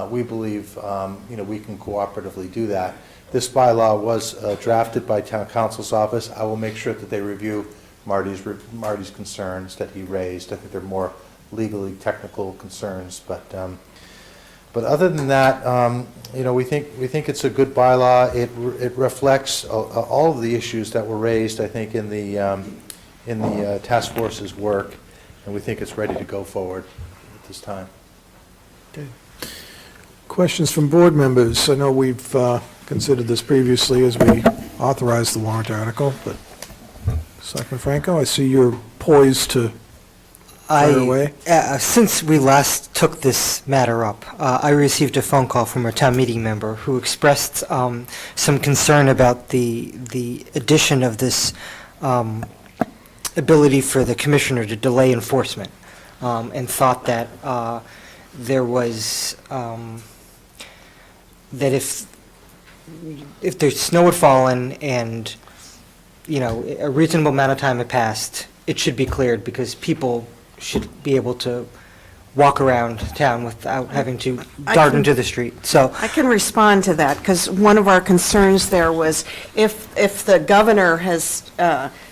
We believe we can cooperatively do that. This bylaw was drafted by Town Council's office. I will make sure that they review Marty's concerns that he raised. I think they're more legally technical concerns, but other than that, we think it's a good bylaw. It reflects all of the issues that were raised, I think, in the task force's work, and we think it's ready to go forward at this time. Okay. Questions from board members? I know we've considered this previously as we authorized the warrant article, but Selectman Franco, I see you're poised to fire away. Since we last took this matter up, I received a phone call from a town meeting member who expressed some concern about the addition of this ability for the commissioner to delay enforcement, and thought that there was, that if the snow had fallen and, a reasonable amount of time had passed, it should be cleared, because people should be able to walk around town without having to dart into the street. So I can respond to that, because one of our concerns there was if the governor has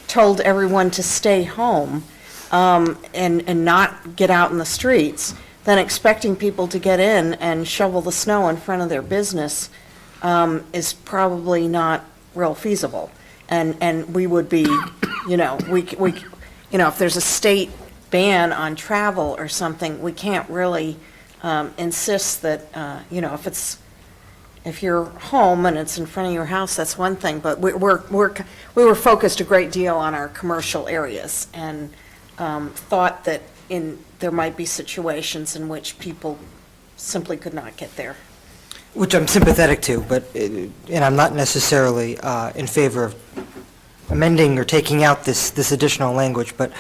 told everyone to stay home and not get out in the streets, then expecting people to get in and shovel the snow in front of their business is probably not real feasible. And we would be, if there's a state ban on travel or something, we can't really insist that, if you're home and it's in front of your house, that's one thing, but we were focused a great deal on our commercial areas, and thought that there might be situations in which people simply could not get there. which I'm sympathetic to, but, and I'm not necessarily in favor of amending or taking out this additional language, but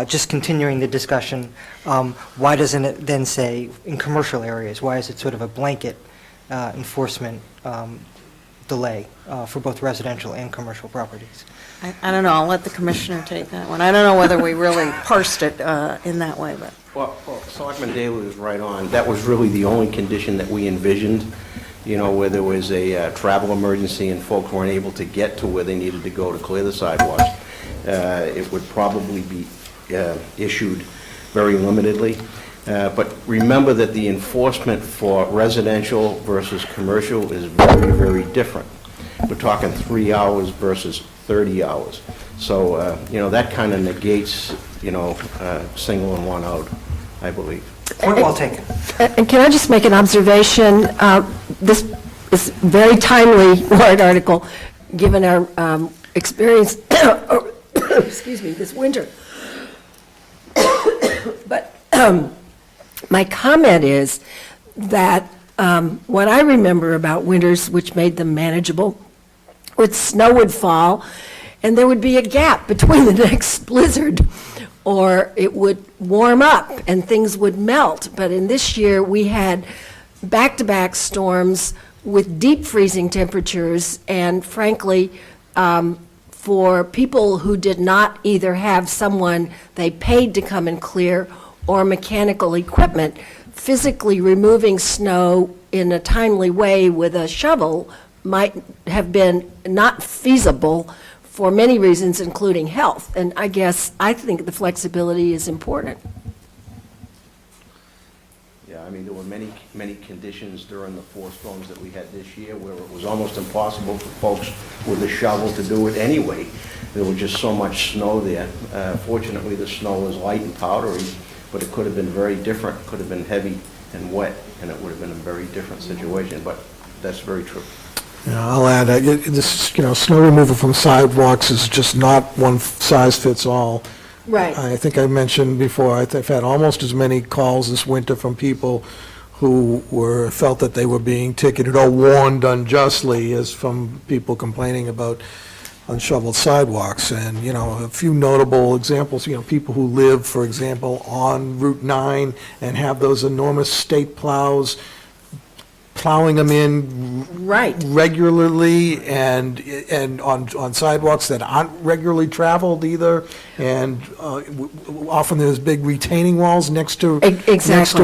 just continuing the discussion, why doesn't it then say in commercial areas? Why is it sort of a blanket enforcement delay for both residential and commercial properties? I don't know, I'll let the commissioner take that one. I don't know whether we really parsed it in that way, but. Well, Selectman Daley was right on. That was really the only condition that we envisioned, where there was a travel emergency and folks weren't able to get to where they needed to go to clear the sidewalks. It would probably be issued very limitedly. But remember that the enforcement for residential versus commercial is very, very different. We're talking 3 hours versus 30 hours. So, that kind of negates, single and one out, I believe. Point well taken. And can I just make an observation? This is a very timely warrant article, given our experience, excuse me, this winter. But my comment is that what I remember about winters, which made them manageable, with snow would fall, and there would be a gap between the next blizzard, or it would warm up and things would melt. But in this year, we had back-to-back storms with deep freezing temperatures, and frankly, for people who did not either have someone they paid to come and clear or mechanical equipment, physically removing snow in a timely way with a shovel might have been not feasible for many reasons, including health. And I think the flexibility is important. Yeah, I mean, there were many conditions during the 4 storms that we had this year where it was almost impossible for folks with a shovel to do it anyway. There was just so much snow there. Fortunately, the snow was light and powdery, but it could have been very different. It could have been heavy and wet, and it would have been a very different situation, but that's very true. Yeah, I'll add, snow removal from sidewalks is just not one size fits all. Right. I think I mentioned before, I've had almost as many calls this winter from people who felt that they were being ticketed or warned unjustly as from people complaining about unshoveled sidewalks. And, a few notable examples, people who live, for example, on Route 9 and have those enormous state plows plowing them in regularly and on sidewalks that aren't regularly traveled either, and often there's big retaining walls next to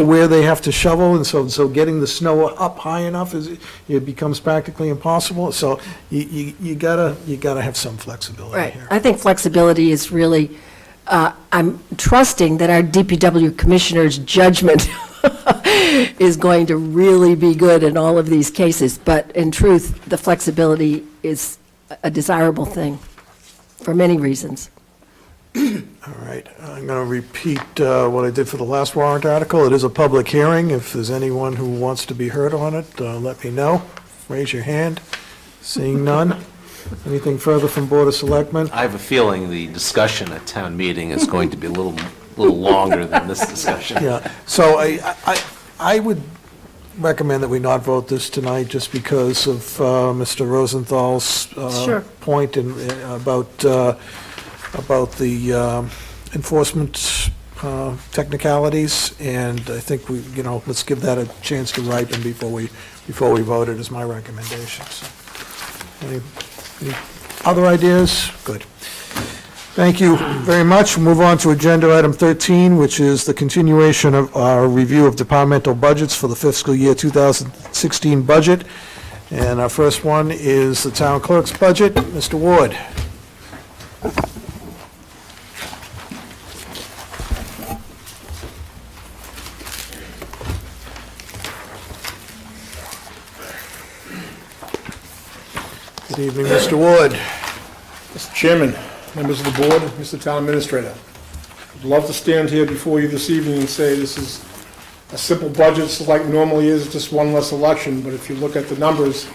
where they have to shovel, and so getting the snow up high enough it becomes practically impossible. So you gotta have some flexibility here. I think flexibility is really, I'm trusting that our DPW commissioner's judgment is going to really be good in all of these cases. But in truth, the flexibility is a desirable thing for many reasons. All right, I'm going to repeat what I did for the last warrant article. It is a public hearing. If there's anyone who wants to be heard on it, let me know. Raise your hand. Seeing none. Anything further from Board of Selectmen? I have a feeling the discussion at town meeting is going to be a little longer than this discussion. Yeah, so I would recommend that we not vote this tonight just because of Mr. Rosenthal's point about the enforcement technicalities, and I think let's give that a chance to ripen before we vote it, is my recommendation. So, any other ideas? Good. Thank you very much. We'll move on to agenda item 13, which is the continuation of our review of departmental budgets for the fiscal year 2016 budget. And our first one is the town clerk's budget. Mr. Ward. Good evening, Mr. Ward. Mr. Chairman, members of the board, Mr. Town Administrator, I'd love to stand here before you this evening and say this is a simple budget, it's like normally is, just one less election, but if you look at the numbers,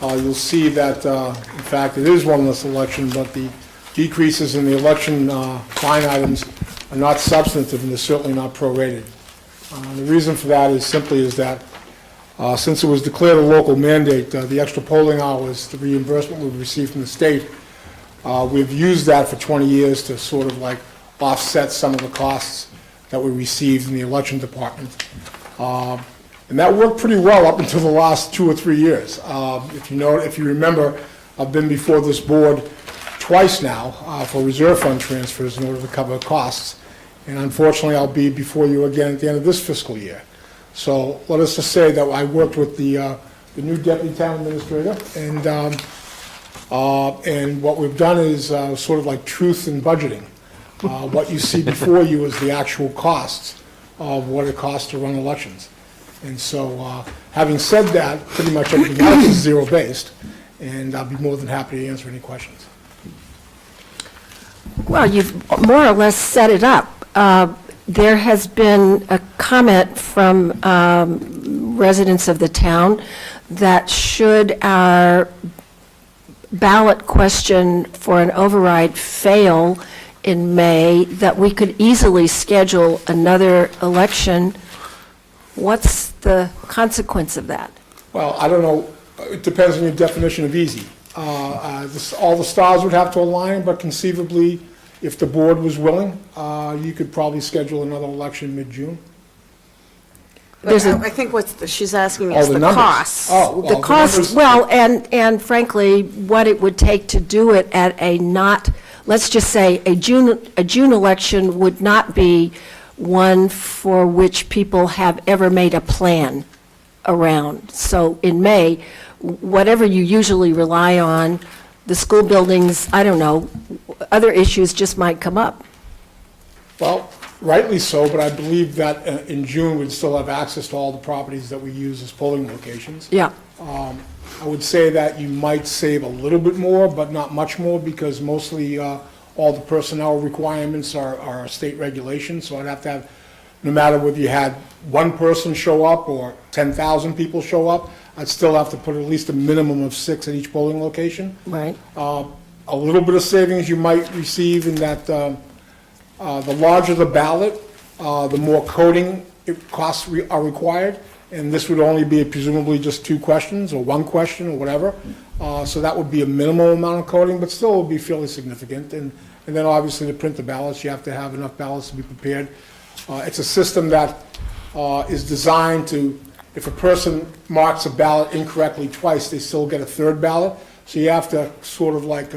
you'll see that, in fact, it is one less election, but the decreases in the election line items are not substantive, and they're certainly not prorated. The reason for that is simply that since it was declared a local mandate, the extra polling hours, the reimbursement we received from the state, we've used that for 20 years to sort of like offset some of the costs that we received in the election department. And that worked pretty well up until the last 2 or 3 years. If you remember, I've been before this board twice now for reserve fund transfers in order to cover costs. And unfortunately, I'll be before you again at the end of this fiscal year. So let us just say that I worked with the new deputy town administrator, and what we've done is sort of like truth in budgeting. What you see before you is the actual costs of what it costs to run elections. And so having said that, pretty much everything else is zero-based, and I'll be more than happy to answer any questions. Well, you've more or less set it up. There has been a comment from residents of the town that should our ballot question for an override fail in May, that we could easily schedule another election. What's the consequence of that? Well, I don't know. It depends on your definition of easy. All the stars would have to align, but conceivably, if the board was willing, you could probably schedule another election mid-June. But I think she's asking Oh, is the the numbers. costs. Oh, well, The cost, numbers- well, and frankly, what it would take to do it at a not, let's just say, a June election would not be one for which people have ever made a plan around. So in May, whatever you usually rely on, the school buildings, I don't know, other issues just might come up. Well, rightly so, but I believe that in June, we'd still have access to all the properties that we use as polling locations. Yeah. I would say that you might save a little bit more, but not much more, because mostly all the personnel requirements are state regulations, so I'd have to have, no matter whether you had one person show up or 10,000 people show up, I'd still have to put at least a minimum of 6 at each polling location. Right. A little bit of savings you might receive in that the larger the ballot, the more coding costs are required, and this would only be presumably just 2 questions, or 1 question, or whatever. So that would be a minimal amount of coding, but still would be fairly significant. And then obviously to print the ballots, you have to have enough ballots to be prepared. It's a system that is designed to, if a person marks a ballot incorrectly twice, they still get a 3rd ballot. So you have to sort of like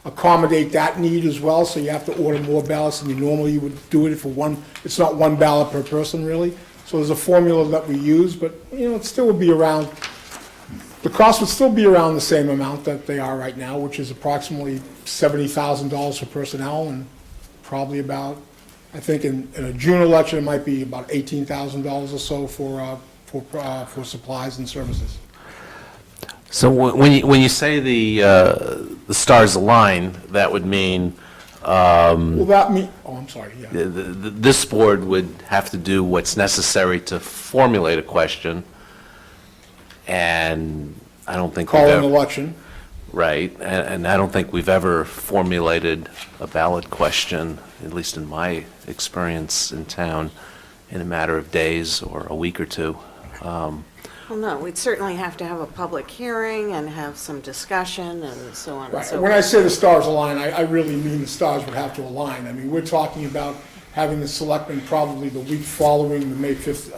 accommodate that need as well, so you have to order more ballots than you normally would do it for one. It's not 1 ballot per person, really. So there's a formula that we use, but, it still would be around, the cost would still be around the same amount that they are right now, which is approximately $70,000 for personnel, and probably about, I think in a June election, it might be about $18,000 or so for supplies and services. So when you say the stars align, that would mean, Will that mean, oh, I'm sorry, yeah. this board would have to do what's necessary to formulate a question, and I don't think we've Call an ever- election. Right, and I don't think we've ever formulated a ballot question, at least in my experience in town, in a matter of days or a week or two. Well, no, we'd certainly have to have a public hearing and have some discussion and so on and Right. so forth. When I say the stars align, I really mean the stars would have to align. I mean, we're talking about having the selectmen probably the week following the May 5th,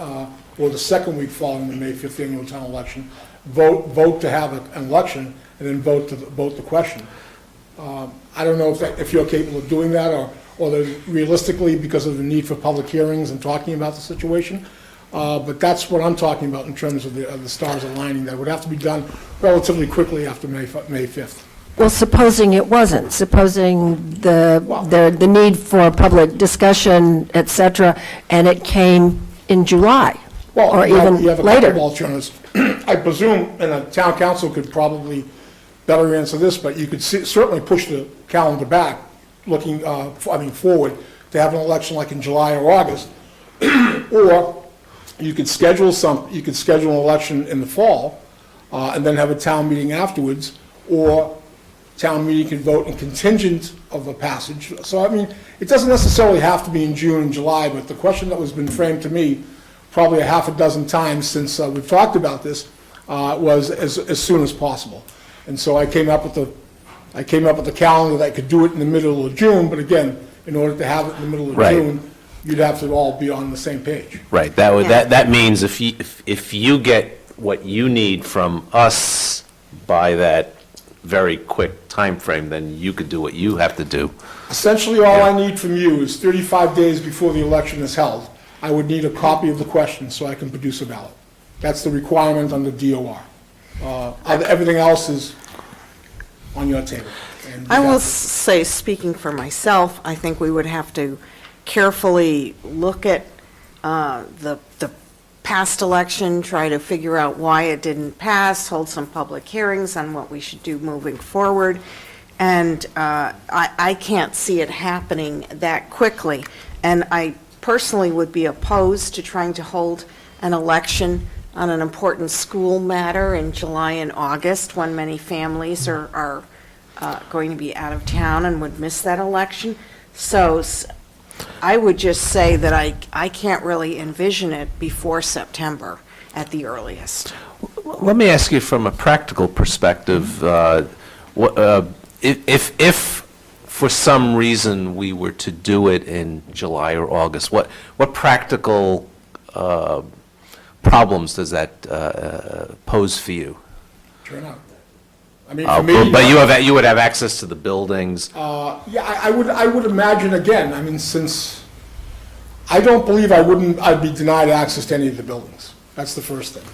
or the second week following the May 5th annual town election, vote to have an election, and then vote the question. I don't know if you're capable of doing that, or realistically, because of the need for public hearings and talking about the situation. But that's what I'm talking about in terms of the stars aligning. That would have to be done relatively quickly after May 5th. Well, supposing it wasn't, supposing the need for public discussion, et cetera, and it came in July, or even You have a later. couple of alternatives. I presume, and a town council could probably better answer this, but you could certainly push the calendar back, looking, forward, to have an election like in July or August. Or you could schedule an election in the fall, and then have a town meeting afterwards, or town meeting can vote in contingent of a passage. So, it doesn't necessarily have to be in June and July, but the question that was been framed to me probably a half a dozen times since we've talked about this, was as soon as possible. And so I came up with the calendar that could do it in the middle of June, but again, in order to have it in the middle of Right. June, you'd have to all be on the same page. Right, that means if you get what you need from us by that very quick time frame, then you could do what you have to do. Essentially, all I need from you is 35 days before the election is held, I would need a copy of the question so I can produce a ballot. That's the requirement under DOR. Everything else is on your table. And I will say, speaking for myself, I think we would have to carefully look at the past election, try to figure out why it didn't pass, hold some public hearings on what we should do moving forward. And I can't see it happening that quickly. And I personally would be opposed to trying to hold an election on an important school matter in July and August, when many families are going to be out of town and would miss that election. So I would just say that I can't really envision it before September at the earliest. Let me ask you from a practical perspective, If for some reason we were to do it in July or August, what practical problems does that pose for you? Turnout. I mean, for me. But you would have access to the buildings. Yeah, I would imagine, again, I mean, since, I don't believe I'd be denied access to any of the buildings. That's the first thing.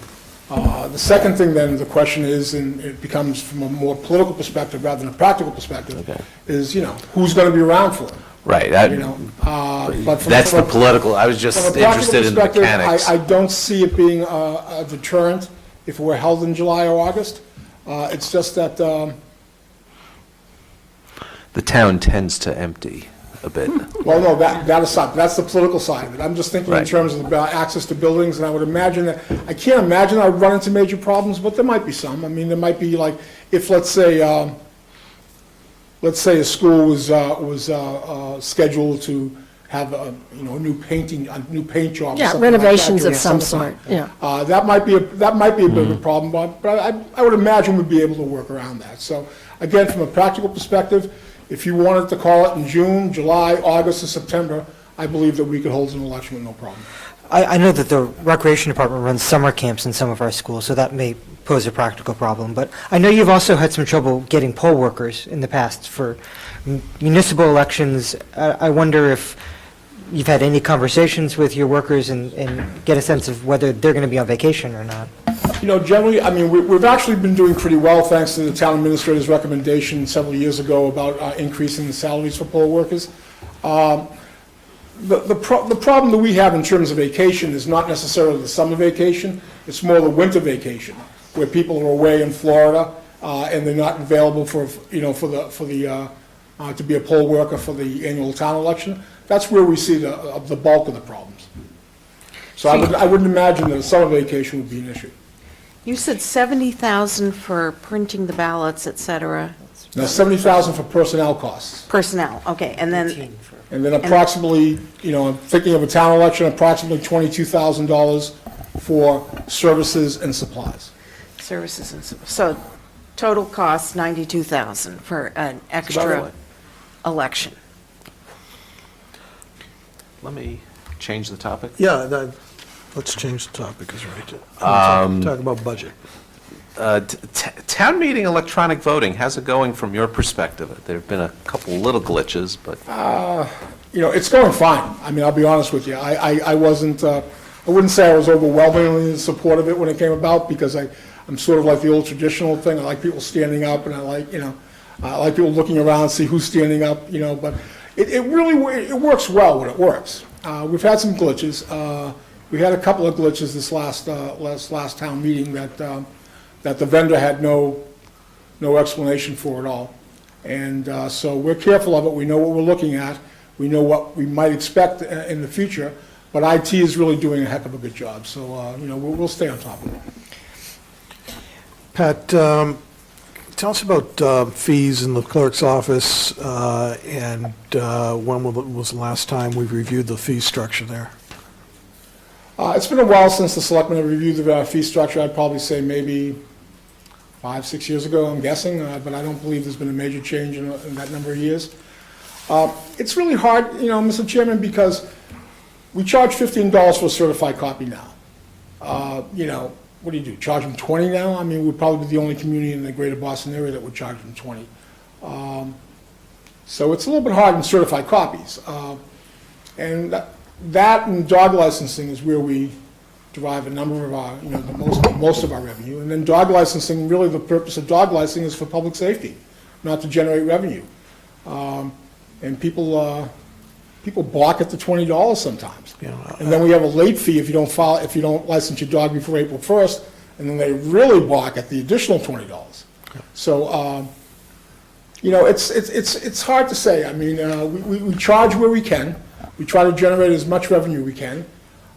The second thing then, the question is, and it becomes from a more political perspective rather than a practical perspective, is, who's going to be around for it? Right. But That's the political, I was just from a practical interested in the perspective, mechanics. I don't see it being a deterrent if it were held in July or August. It's just that, The town tends to empty a bit. well, no, that aside, that's the political side of it. I'm just thinking in Right. terms of access to buildings, and I would imagine that, I can't imagine I'd run into major problems, but there might be some. I mean, there might be like, if, let's say a school was scheduled to have a new paint job. or Yeah, something like that renovations of during some summertime. sort, yeah. That might be a bit of a problem, but I would imagine we'd be able to work around that. So, again, from a practical perspective, if you wanted to call it in June, July, August, or September, I believe that we could hold an election with no problem. I know that the Recreation Department runs summer camps in some of our schools, so that may pose a practical problem. But I know you've also had some trouble getting poll workers in the past for municipal elections. I wonder if you've had any conversations with your workers and get a sense of whether they're going to be on vacation or not. Generally, I mean, we've actually been doing pretty well, thanks to the town administrator's recommendation several years ago about increasing the salaries for poll workers. The problem that we have in terms of vacation is not necessarily the summer vacation, it's more the winter vacation, where people are away in Florida, and they're not available to be a poll worker for the annual town election. That's where we see the bulk of the problems. So I wouldn't imagine that a summer vacation would be an issue. You said 70,000 for printing the ballots, et cetera. Now, 70,000 for personnel costs. Personnel, okay, and then, And then approximately, I'm thinking of a town election, approximately $22,000 for services and supplies. services and, so total cost 92,000 for an extra election. Let me change the topic. Yeah, let's change the topic, is right. Talk about budget. Town meeting electronic voting, how's it going from your perspective? There have been a couple little glitches, but... It's going fine. I mean, I'll be honest with you. I wasn't, I wouldn't say I was overwhelmingly in support of it when it came about, because I'm sort of like the old traditional thing. I like people standing up, and I like people looking around, see who's standing up, but it really works well when it works. We've had some glitches. We had a couple of glitches this last town meeting that the vendor had no explanation for at all. And so we're careful of it. We know what we're looking at. We know what we might expect in the future, but IT is really doing a heck of a good job. So, we'll stay on top of it. Pat, tell us about fees in the clerk's office, and when was the last time we reviewed the fee structure there? It's been a while since the selectmen have reviewed the fee structure. I'd probably say maybe 5-6 years ago, I'm guessing, but I don't believe there's been a major change in that number of years. It's really hard, Mr. Chairman, because we charge $15 for a certified copy now. What do you do, charge them 20 now? I mean, we'd probably be the only community in the greater Boston area that would charge them 20. So it's a little bit hard in certified copies. And that and dog licensing is where we derive a number of our, most of our revenue. And then dog licensing, really the purpose of dog licensing is for public safety, not to generate revenue. And people balk at the $20 sometimes. And then we have a late fee if you don't license your dog before April 1st, and then they really balk at the additional $20. So, it's hard to say. I mean, we charge where we can. We try to generate as much revenue we can.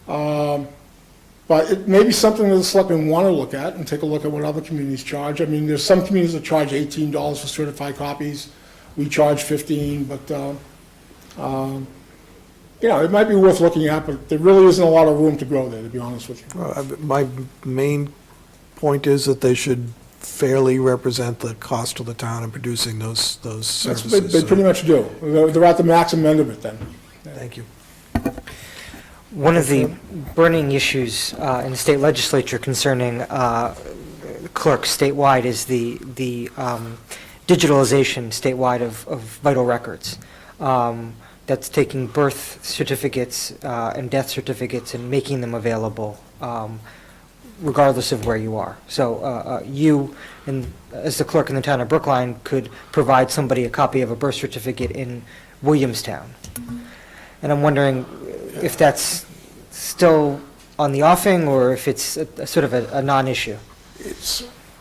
But it may be something that the selectmen want to look at and take a look at what other communities charge. I mean, there's some communities that charge $18 for certified copies. We charge $15, but, it might be worth looking at, but there really isn't a lot of room to grow there, to be honest with you. My main point is that they should fairly represent the cost of the town in producing those They services? pretty much do. They're at the maximum end of it then. Thank you. One of the burning issues in the state legislature concerning clerks statewide is the digitalization statewide of vital records. That's taking birth certificates and death certificates and making them available regardless of where you are. So you, as the clerk in the town of Brookline, could provide somebody a copy of a birth certificate in Williamstown. And I'm wondering if that's still on the offing or if it's sort of a non-issue.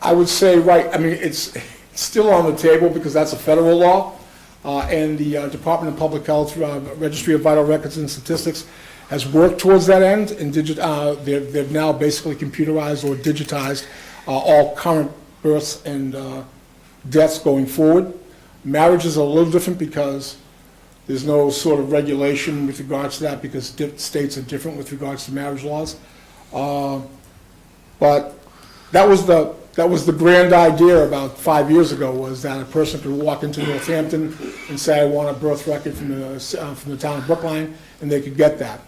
I would say, right, I mean, it's still on the table because that's a federal law, and the Department of Public Health Registry of Vital Records and Statistics has worked towards that end, and they've now basically computerized or digitized all current births and deaths going forward. Marriage is a little different because there's no sort of regulation with regards to that because states are different with regards to marriage laws. But that was the grand idea about 5 years ago, was that a person could walk into Northampton and say, I want a birth record from the town of Brookline, and they could get that.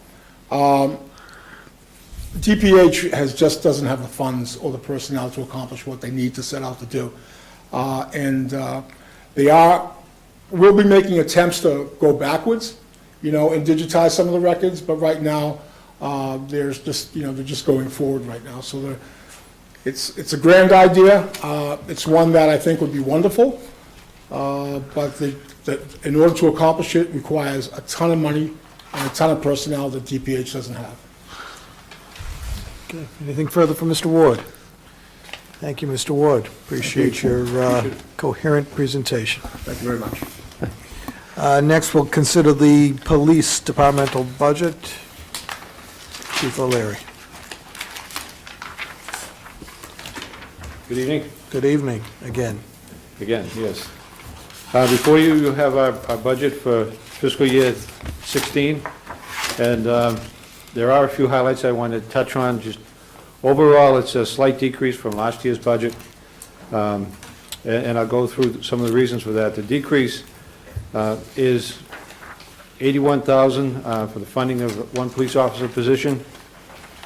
DPH doesn't have the funds or the personnel to accomplish what they need to set out to do. We'll be making attempts to go backwards, and digitize some of the records, but right now, they're just going forward right now. So it's a grand idea. It's one that I think would be wonderful, but in order to accomplish it requires a ton of money and a ton of personnel that DPH doesn't have. Okay. Anything further from Mr. Ward? Thank you, Mr. Ward. Appreciate your coherent presentation. Thank you very much. Next, we'll consider the police departmental budget. Chief O'Leary. Good evening. Good evening, again. Again, yes. Before you, you have our budget for fiscal year 16, and there are a few highlights I want to touch on. Just overall, it's a slight decrease from last year's budget, and I'll go through some of the reasons for that. The decrease is $81,000 for the funding of one police officer position.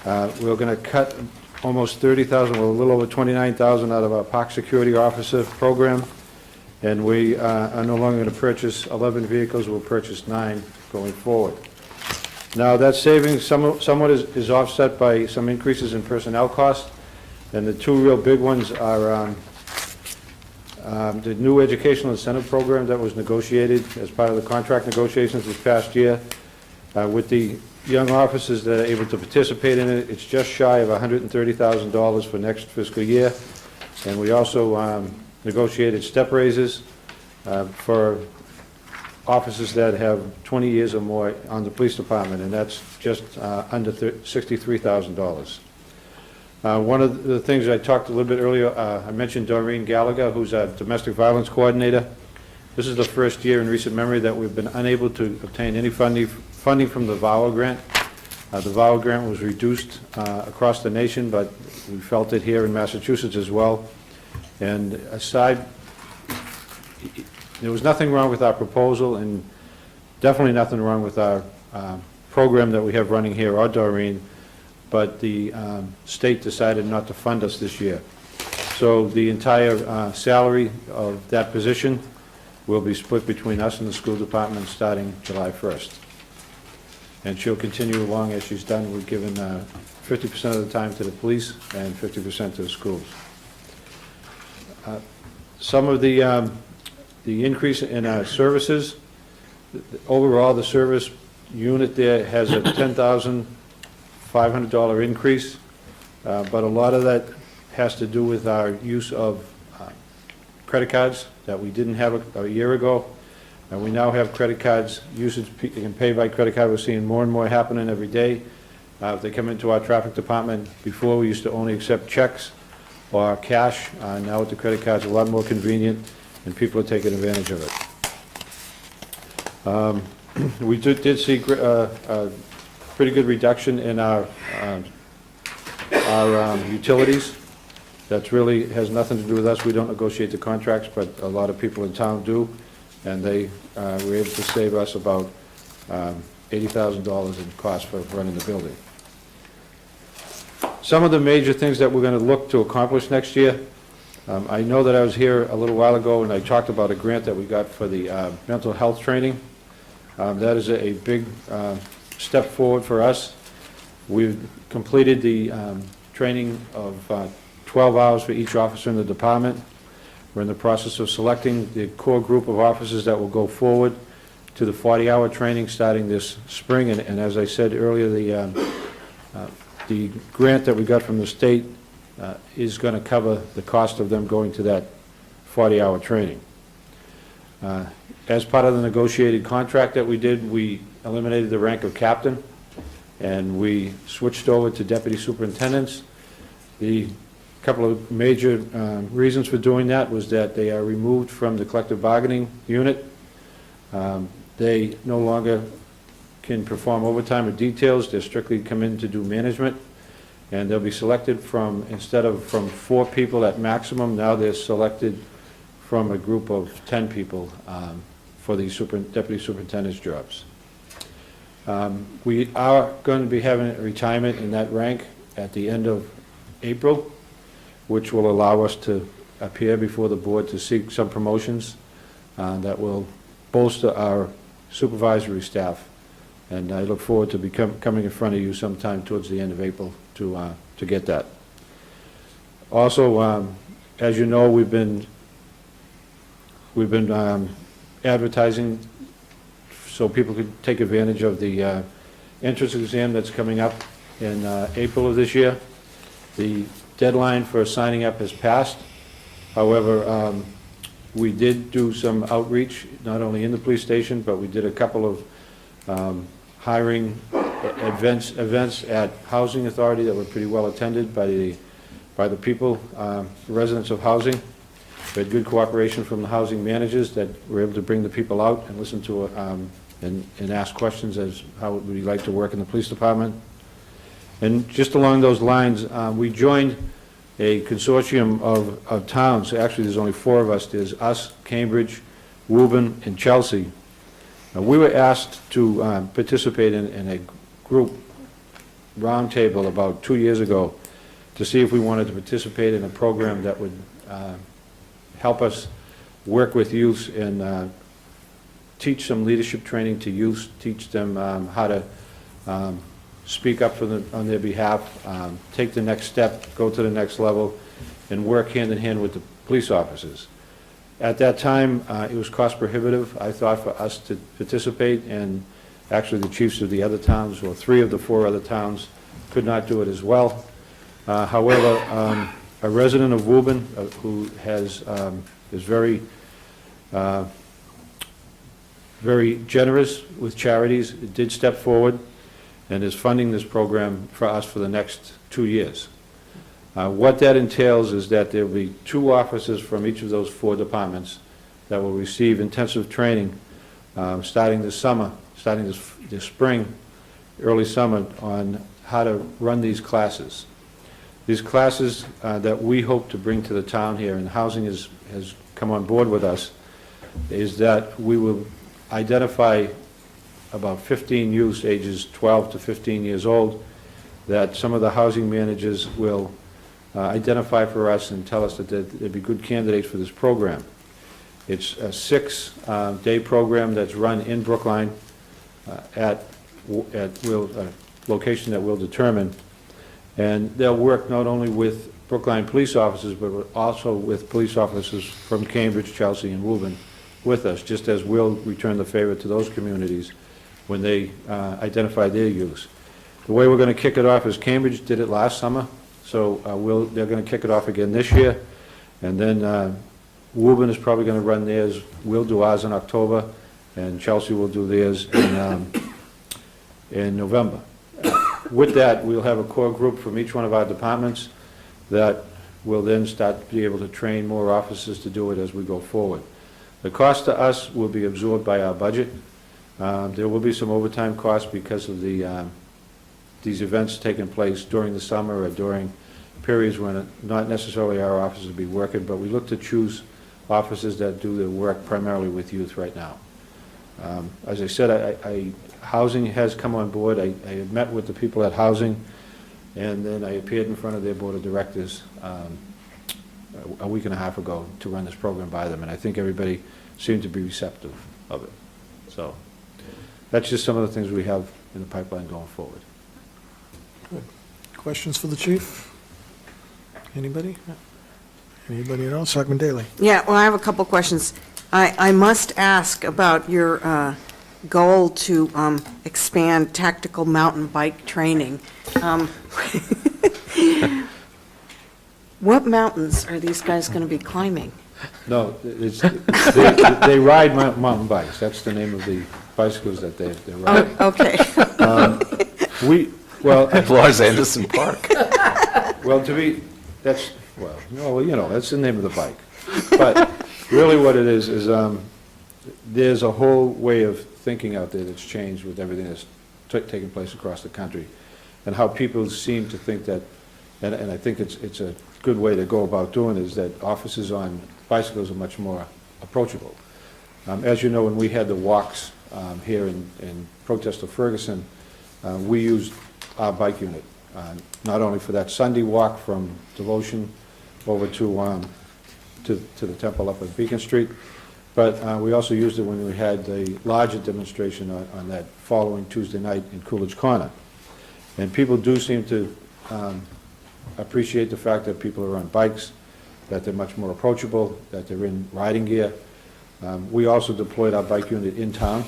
We're going to cut almost $30,000, well, a little over $29,000 out of our park security officer program, and we are no longer going to purchase 11 vehicles. We'll purchase 9 going forward. Now, that savings somewhat is offset by some increases in personnel costs, and the two real big ones are the new educational incentive program that was negotiated as part of the contract negotiations this past year. With the young officers that are able to participate in it, it's just shy of $130,000 for next fiscal year. And we also negotiated step raises for officers that have 20 years or more on the police department, and that's just under $63,000. One of the things I talked a little bit earlier, I mentioned Doreen Gallagher, who's our domestic violence coordinator. This is the first year in recent memory that we've been unable to obtain any funding from the VAWA grant. The VAWA grant was reduced across the nation, but we felt it here in Massachusetts as well. And there was nothing wrong with our proposal, and definitely nothing wrong with our program that we have running here, or Doreen, but the state decided not to fund us this year. So the entire salary of that position will be split between us and the school department starting July 1st. And she'll continue along as she's done. We've given 50% of the time to the police and 50% to the schools. Some of the increase in our services, overall the service unit there has a $10,500 increase, but a lot of that has to do with our use of credit cards that we didn't have a year ago. And we now have credit cards, usage, you can pay by credit card. We're seeing more and more happening every day. If they come into our traffic department, before we used to only accept checks or cash. Now with the credit cards, a lot more convenient, and people are taking advantage of it. We did see a pretty good reduction in our utilities. That's really, has nothing to do with us. We don't negotiate the contracts, but a lot of people in town do, and they were able to save us about $80,000 in cost for running the building. Some of the major things that we're going to look to accomplish next year, I know that I was here a little while ago and I talked about a grant that we got for the mental health training. That is a big step forward for us. We've completed the training of 12 hours for each officer in the department. We're in the process of selecting the core group of officers that will go forward to the 40-hour training starting this spring. And as I said earlier, the grant that we got from the state is going to cover the cost of them going to that 40-hour training. As part of the negotiated contract that we did, we eliminated the rank of captain, and we switched over to deputy superintendents. The couple of major reasons for doing that was that they are removed from the collective bargaining unit. They no longer can perform overtime or details. They're strictly come in to do management, and they'll be selected from, instead of from 4 people at maximum, now they're selected from a group of 10 people for the deputy superintendent's jobs. We are going to be having a retirement in that rank at the end of April, which will allow us to appear before the board to seek some promotions that will bolster our supervisory staff. And I look forward to coming in front of you sometime towards the end of April to get that. Also, as you know, we've been advertising so people could take advantage of the entrance exam that's coming up in April of this year. The deadline for signing up has passed. However, we did do some outreach, not only in the police station, but we did a couple of hiring events at Housing Authority that were pretty well attended by the people, residents of housing. We had good cooperation from the housing managers that were able to bring the people out and listen to and ask questions as how would you like to work in the police department. And just along those lines, we joined a consortium of towns. Actually, there's only 4 of us. There's us, Cambridge, Woburn, and Chelsea. We were asked to participate in a group roundtable about 2 years ago to see if we wanted to participate in a program that would help us work with youth and teach some leadership training to youth, teach them how to speak up on their behalf, take the next step, go to the next level, and work hand in hand with the police officers. At that time, it was cost prohibitive, I thought, for us to participate, and actually the chiefs of the other towns, or 3 of the 4 other towns, could not do it as well. However, a resident of Woburn who is very generous with charities did step forward and is funding this program for us for the next 2 years. What that entails is that there will be 2 officers from each of those 4 departments that will receive intensive training starting this summer, starting this spring, early summer, on how to run these classes. These classes that we hope to bring to the town here, and housing has come on board with us, is that we will identify about 15 youths ages 12 to 15 years old that some of the housing managers will identify for us and tell us that they'd be good candidates for this program. It's a 6-day program that's run in Brookline at location that we'll determine. And they'll work not only with Brookline police officers, but also with police officers from Cambridge, Chelsea, and Woburn with us, just as we'll return the favor to those communities when they identify their youths. The way we're going to kick it off is Cambridge did it last summer, so they're going to kick it off again this year, and then Woburn is probably going to run theirs. We'll do ours in October, and Chelsea will do theirs in November. With that, we'll have a core group from each one of our departments that will then start to be able to train more officers to do it as we go forward. The cost to us will be absorbed by our budget. There will be some overtime costs because of these events taking place during the summer or during periods when not necessarily our offices would be working, but we look to choose offices that do their work primarily with youth right now. As I said, Housing has come on board. I had met with the people at Housing, and then I appeared in front of their board of directors a week and a half ago to run this program by them, and I think everybody seemed to be receptive of it. So that's just some of the things we have in the pipeline going forward. Questions for the chief? Anybody? Anybody else? Selectman Daley? Yeah, well, I have a couple questions. I must ask about your goal to expand tactical mountain bike training. What mountains are these guys going to be climbing? No, they ride mountain bikes. That's the name of the bicycles that they ride. Oh, okay. At Lars Anderson Park. Well, that's the name of the bike. But really what it is there's a whole way of thinking out there that's changed with everything that's taking place across the country, and how people seem to think that, and I think it's a good way to go about doing it, is that officers on bicycles are much more approachable. As you know, when we had the walks here in protest of Ferguson, we used our bike unit, not only for that Sunday walk from Devotion over to the temple up at Beacon Street, but we also used it when we had the larger demonstration on that following Tuesday night in Coolidge Corner. And people do seem to appreciate the fact that people are on bikes, that they're much more approachable, that they're in riding gear. We also deployed our bike unit in town,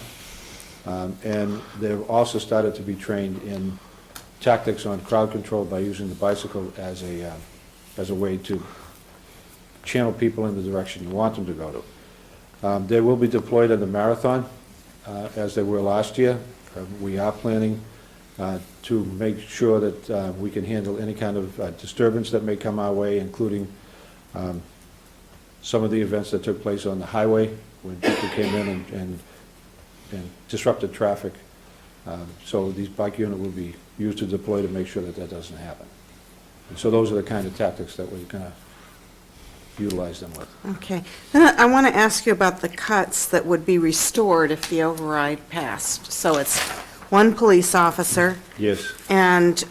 and they've also started to be trained in tactics on crowd control by using the bicycle as a way to channel people in the direction you want them to go to. They will be deployed at the marathon, as they were last year. We are planning to make sure that we can handle any kind of disturbance that may come our way, including some of the events that took place on the highway when people came in and disrupted traffic. So these bike unit will be used to deploy to make sure that that doesn't happen. And so those are the kind of tactics that we're going to utilize them with. Okay. Then I want to ask you about the cuts that would be restored if the override passed. So it's one police officer. Yes. And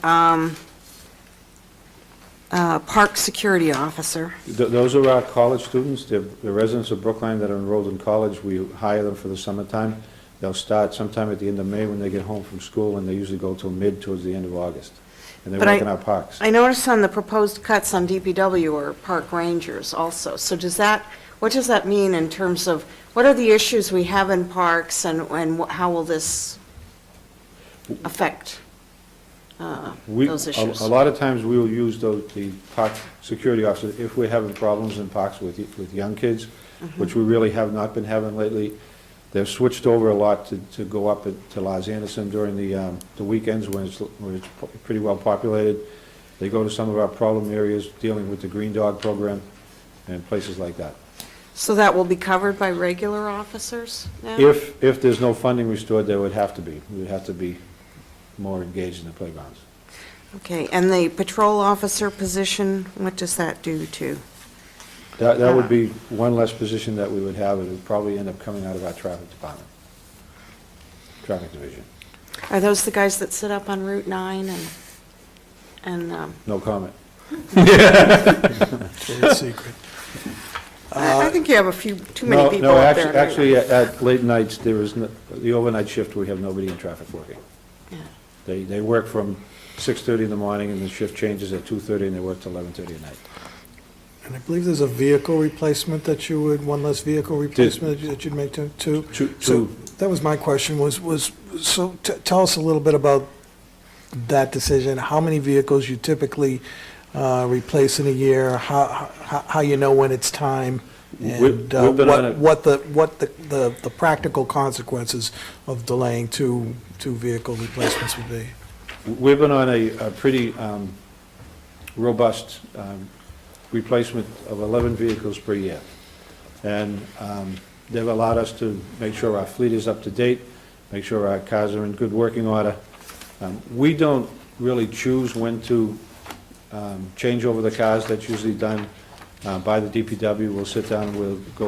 park security officer. Those are our college students. They're residents of Brookline that are enrolled in college. We hire them for the summertime. They'll start sometime at the end of May when they get home from school, and they usually go till towards the end of August. And they work in our parks. I noticed on the proposed cuts on DPW are park rangers also. So what does that mean in terms of, what are the issues we have in parks, and how will this affect those issues? A lot of times we will use the park security officers if we're having problems in parks with young kids, which we really have not been having lately. They've switched over a lot to go up to Lars Anderson during the weekends when it's pretty well populated. They go to some of our problem areas dealing with the Green Dog program and places like that. So that will be covered by regular officers now? If there's no funding restored, there would have to be. We would have to be more engaged in the playgrounds. Okay, and the patrol officer position, what does that do to? That would be one less position that we would have. It would probably end up coming out of our traffic department, traffic division. Are those the guys that sit up on Route 9 and No comment. Trade secret. I think you have too many people up there. Actually, at late nights, there is, the overnight shift, we have nobody in traffic working. Yeah. They work from 6:30 in the morning, and the shift changes at 2:30, and they work till 11:30 at night. And I believe there's a vehicle replacement one less vehicle replacement that you'd make to two. So that was my question, so tell us a little bit about that decision, how many vehicles you typically replace in a year, how you know when it's time, and what the practical consequences of delaying two vehicle replacements would be. We've been on a pretty robust replacement of 11 vehicles per year. And they've allowed us to make sure our fleet is up to date, make sure our cars are in good working order. We don't really choose when to change over the cars. That's usually done by the DPW. We'll sit down, we'll go,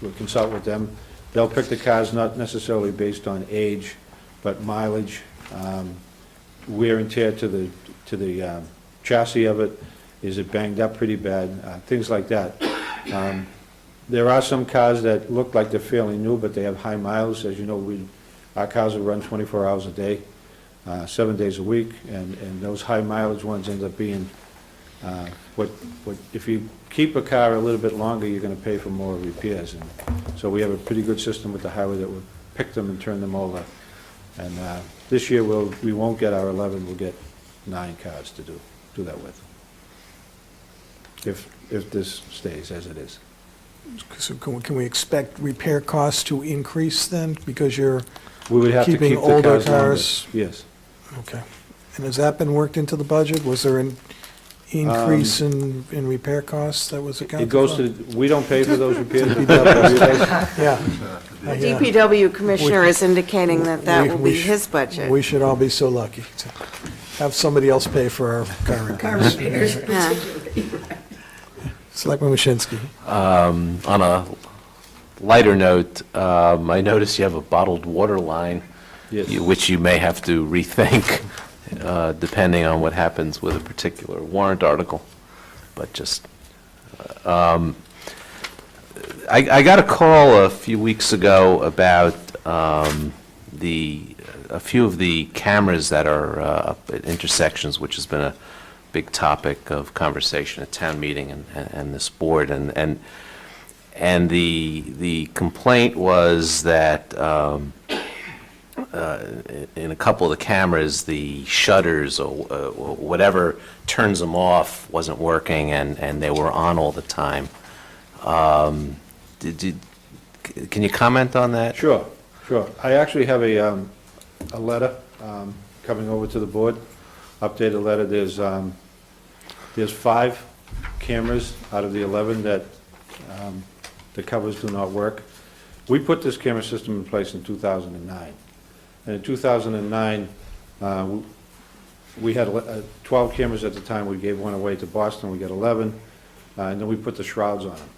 we'll consult with them. They'll pick the cars not necessarily based on age, but mileage, wear and tear to the chassis of it. Is it banged up pretty bad? Things like that. There are some cars that look like they're fairly new, but they have high miles. As you know, our cars will run 24 hours a day, 7 days a week, and those high mileage ones end up being, if you keep a car a little bit longer, you're gonna pay for more repairs. And so we have a pretty good system with the highway that will pick them and turn them over. And this year, we won't get our 11, we'll get 9 cars to do that with, if this stays as it is. So can we expect repair costs to increase then, because you're We would have to keeping keep the older cars longer. cars? Yes. Okay. And has that been worked into the budget? Was there an increase in repair costs that was accounted It for? goes to, we don't pay for those repairs. Yeah. The DPW commissioner is indicating that will be his budget. We should all be so lucky to have somebody else pay for our car repairs. Selectman Waschinsky. On a lighter note, I notice you have a bottled water line, Yes. which you may have to rethink, depending on what happens with a particular warrant article. But just, I got a call a few weeks ago about a few of the cameras that are up at intersections, which has been a big topic of conversation at town meeting and this board, and the complaint was that in a couple of the cameras, the shutters or whatever turns them off wasn't working, and they were on all the time. Can you comment on that? Sure. I actually have a letter coming over to the board, updated letter. There's 5 cameras out of the 11 that the covers do not work. We put this camera system in place in 2009. And in 2009, we had 12 cameras at the time. We gave one away to Boston. We got 11, and then we put the shrouds on them.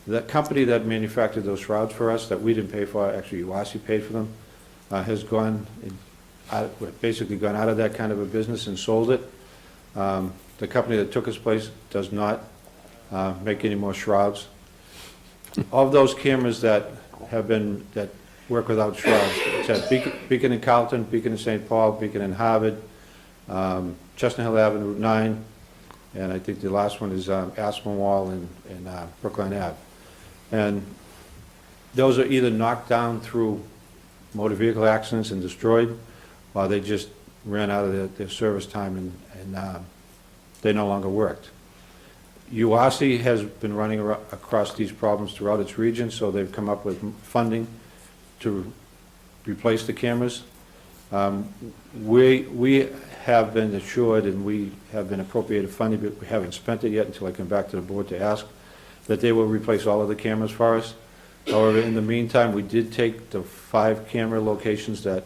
That company that manufactured those shrouds for us, that we didn't pay for, actually UASI paid for them, has basically gone out of that kind of a business and sold it. The company that took its place does not make any more shrouds. Of those cameras that work without shrouds, it's at Beacon in Carlton, Beacon in St. Paul, Beacon in Harvard, Chestnut Hill Avenue, Route 9, and I think the last one is Aspinwall and Brookline Ave. And those are either knocked down through motor vehicle accidents and destroyed, or they just ran out of their service time and they no longer worked. UASI has been running across these problems throughout its region, so they've come up with funding to replace the cameras. We have been assured, and we have been appropriated funding, but we haven't spent it yet until I come back to the board to ask, that they will replace all of the cameras for us. However, in the meantime, we did take the 5 camera locations that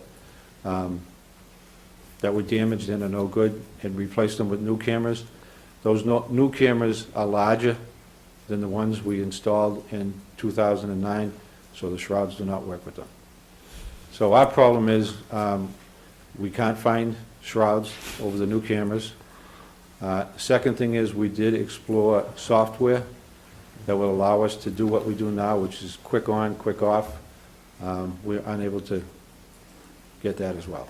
were damaged and are no good and replace them with new cameras. Those new cameras are larger than the ones we installed in 2009, so the shrouds do not work with them. So our problem is we can't find shrouds over the new cameras. Second thing is we did explore software that will allow us to do what we do now, which is quick on, quick off. We're unable to get that as well.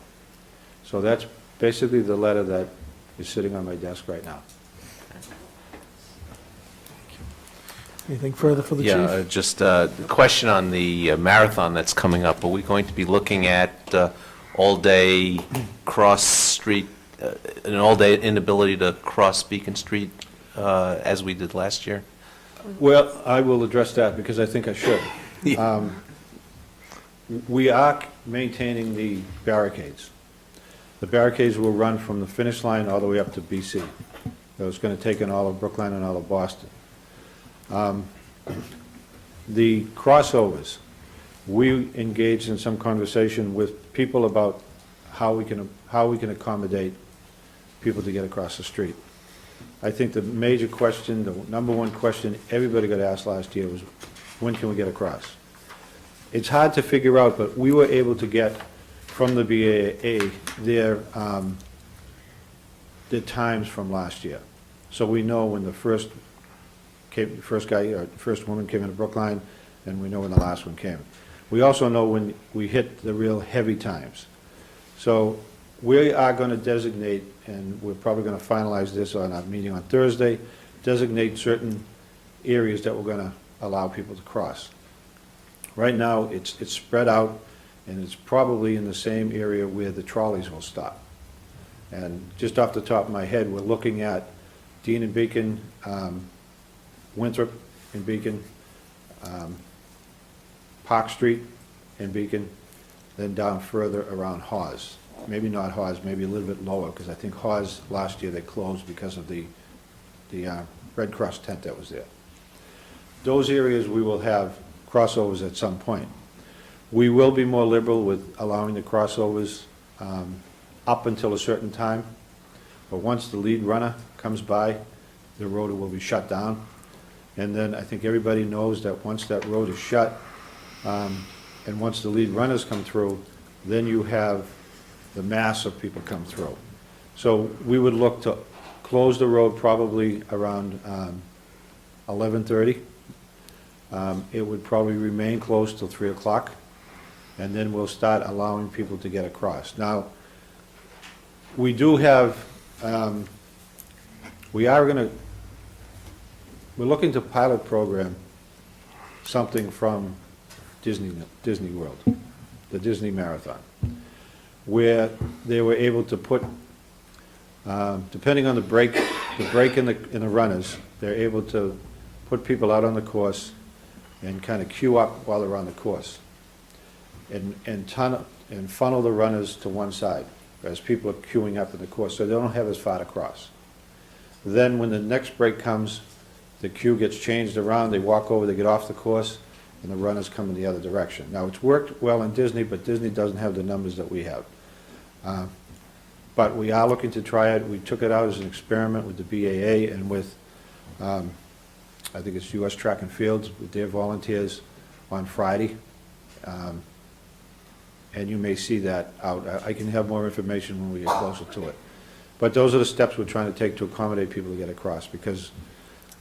So that's basically the letter that is sitting on my desk right now. Anything further for the chief? Yeah, just a question on the marathon that's coming up. Are we going to be looking at all-day cross-street, an all-day inability to cross Beacon Street as we did last year? Well, I will address that because I think I should. We are maintaining the barricades. The barricades will run from the finish line all the way up to BC. So it's going to take in all of Brookline and all of Boston. The crossovers, we engaged in some conversation with people about how we can accommodate people to get across the street. I think the major question, the number one question everybody got asked last year was, when can we get across? It's hard to figure out, but we were able to get from the BAA their times from last year. So we know when the first woman came into Brookline, and we know when the last one came. We also know when we hit the real heavy times. So we are going to designate, and we're probably going to finalize this on our meeting on Thursday, designate certain areas that we're going to allow people to cross. Right now, it's spread out, and it's probably in the same area where the trolleys will stop. And just off the top of my head, we're looking at Dean and Beacon, Winthrop and Beacon, Park Street and Beacon, then down further around Hawes. Maybe not Hawes, maybe a little bit lower, because I think Hawes, last year, they closed because of the Red Cross tent that was there. Those areas, we will have crossovers at some point. We will be more liberal with allowing the crossovers up until a certain time, but once the lead runner comes by, the road will be shut down. And then I think everybody knows that once that road is shut, and once the lead runners come through, then you have the mass of people come through. So we would look to close the road probably around 11:30. It would probably remain closed till 3 o'clock, and then we'll start allowing people to get across. Now, we do have, we're looking to pilot program something from Disney World, the Disney Marathon, where they were able to put, depending on the break in the runners, they're able to put people out on the course and kind of queue up while they're on the course, and funnel the runners to one side as people are queuing up in the course, so they don't have as far to cross. Then when the next break comes, the queue gets changed around, they walk over, they get off the course, and the runners come in the other direction. Now, it's worked well in Disney, but Disney doesn't have the numbers that we have. But we are looking to try it. We took it out as an experiment with the BAA and with, I think it's U.S. Track and Fields, with their volunteers on Friday. And you may see that out. I can have more information when we get closer to it. But those are the steps we're trying to take to accommodate people to get across, because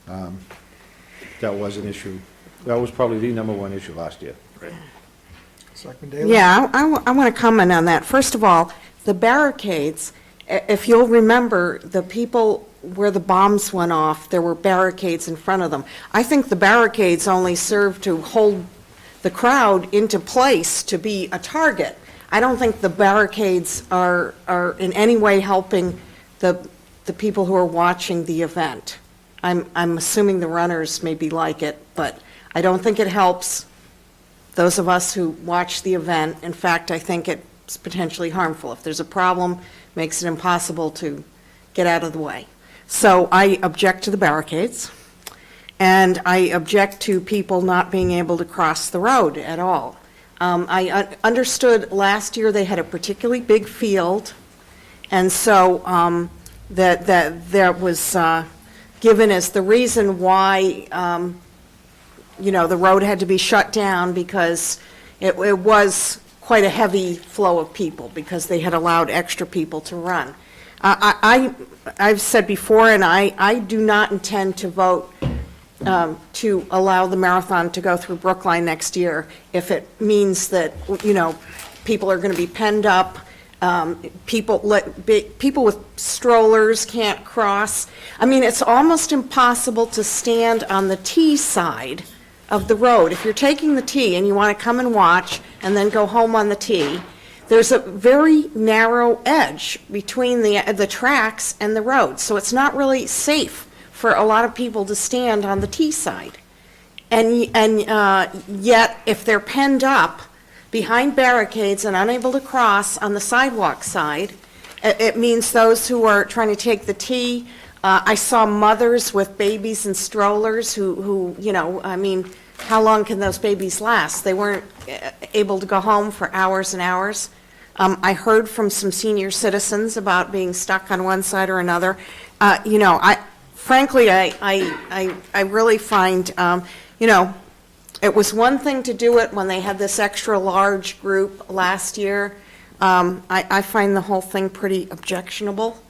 that was an issue. That was probably the number one issue last year. Selectman Daley? Yeah, I want to comment on that. First of all, the barricades, if you'll remember, the people where the bombs went off, there were barricades in front of them. I think the barricades only serve to hold the crowd into place to be a target. I don't think the barricades are in any way helping the people who are watching the event. I'm assuming the runners maybe like it, but I don't think it helps those of us who watch the event. In fact, I think it's potentially harmful. If there's a problem, it makes it impossible to get out of the way. So I object to the barricades, and I object to people not being able to cross the road at all. I understood last year they had a particularly big field, and so that was given as the reason why the road had to be shut down, because it was quite a heavy flow of people, because they had allowed extra people to run. I've said before, and I do not intend to vote to allow the marathon to go through Brookline next year if it means that, people are going to be penned up, people with strollers can't cross. I mean, it's almost impossible to stand on the T side of the road. If you're taking the T and you want to come and watch and then go home on the T, there's a very narrow edge between the tracks and the road, so it's not really safe for a lot of people to stand on the T side. And yet, if they're penned up behind barricades and unable to cross on the sidewalk side, it means those who are trying to take the T. I saw mothers with babies and strollers who I mean, how long can those babies last? They weren't able to go home for hours and hours. I heard from some senior citizens about being stuck on one side or another. frankly, I really find, it was one thing to do it when they had this extra large group last year. I find the whole thing pretty objectionable.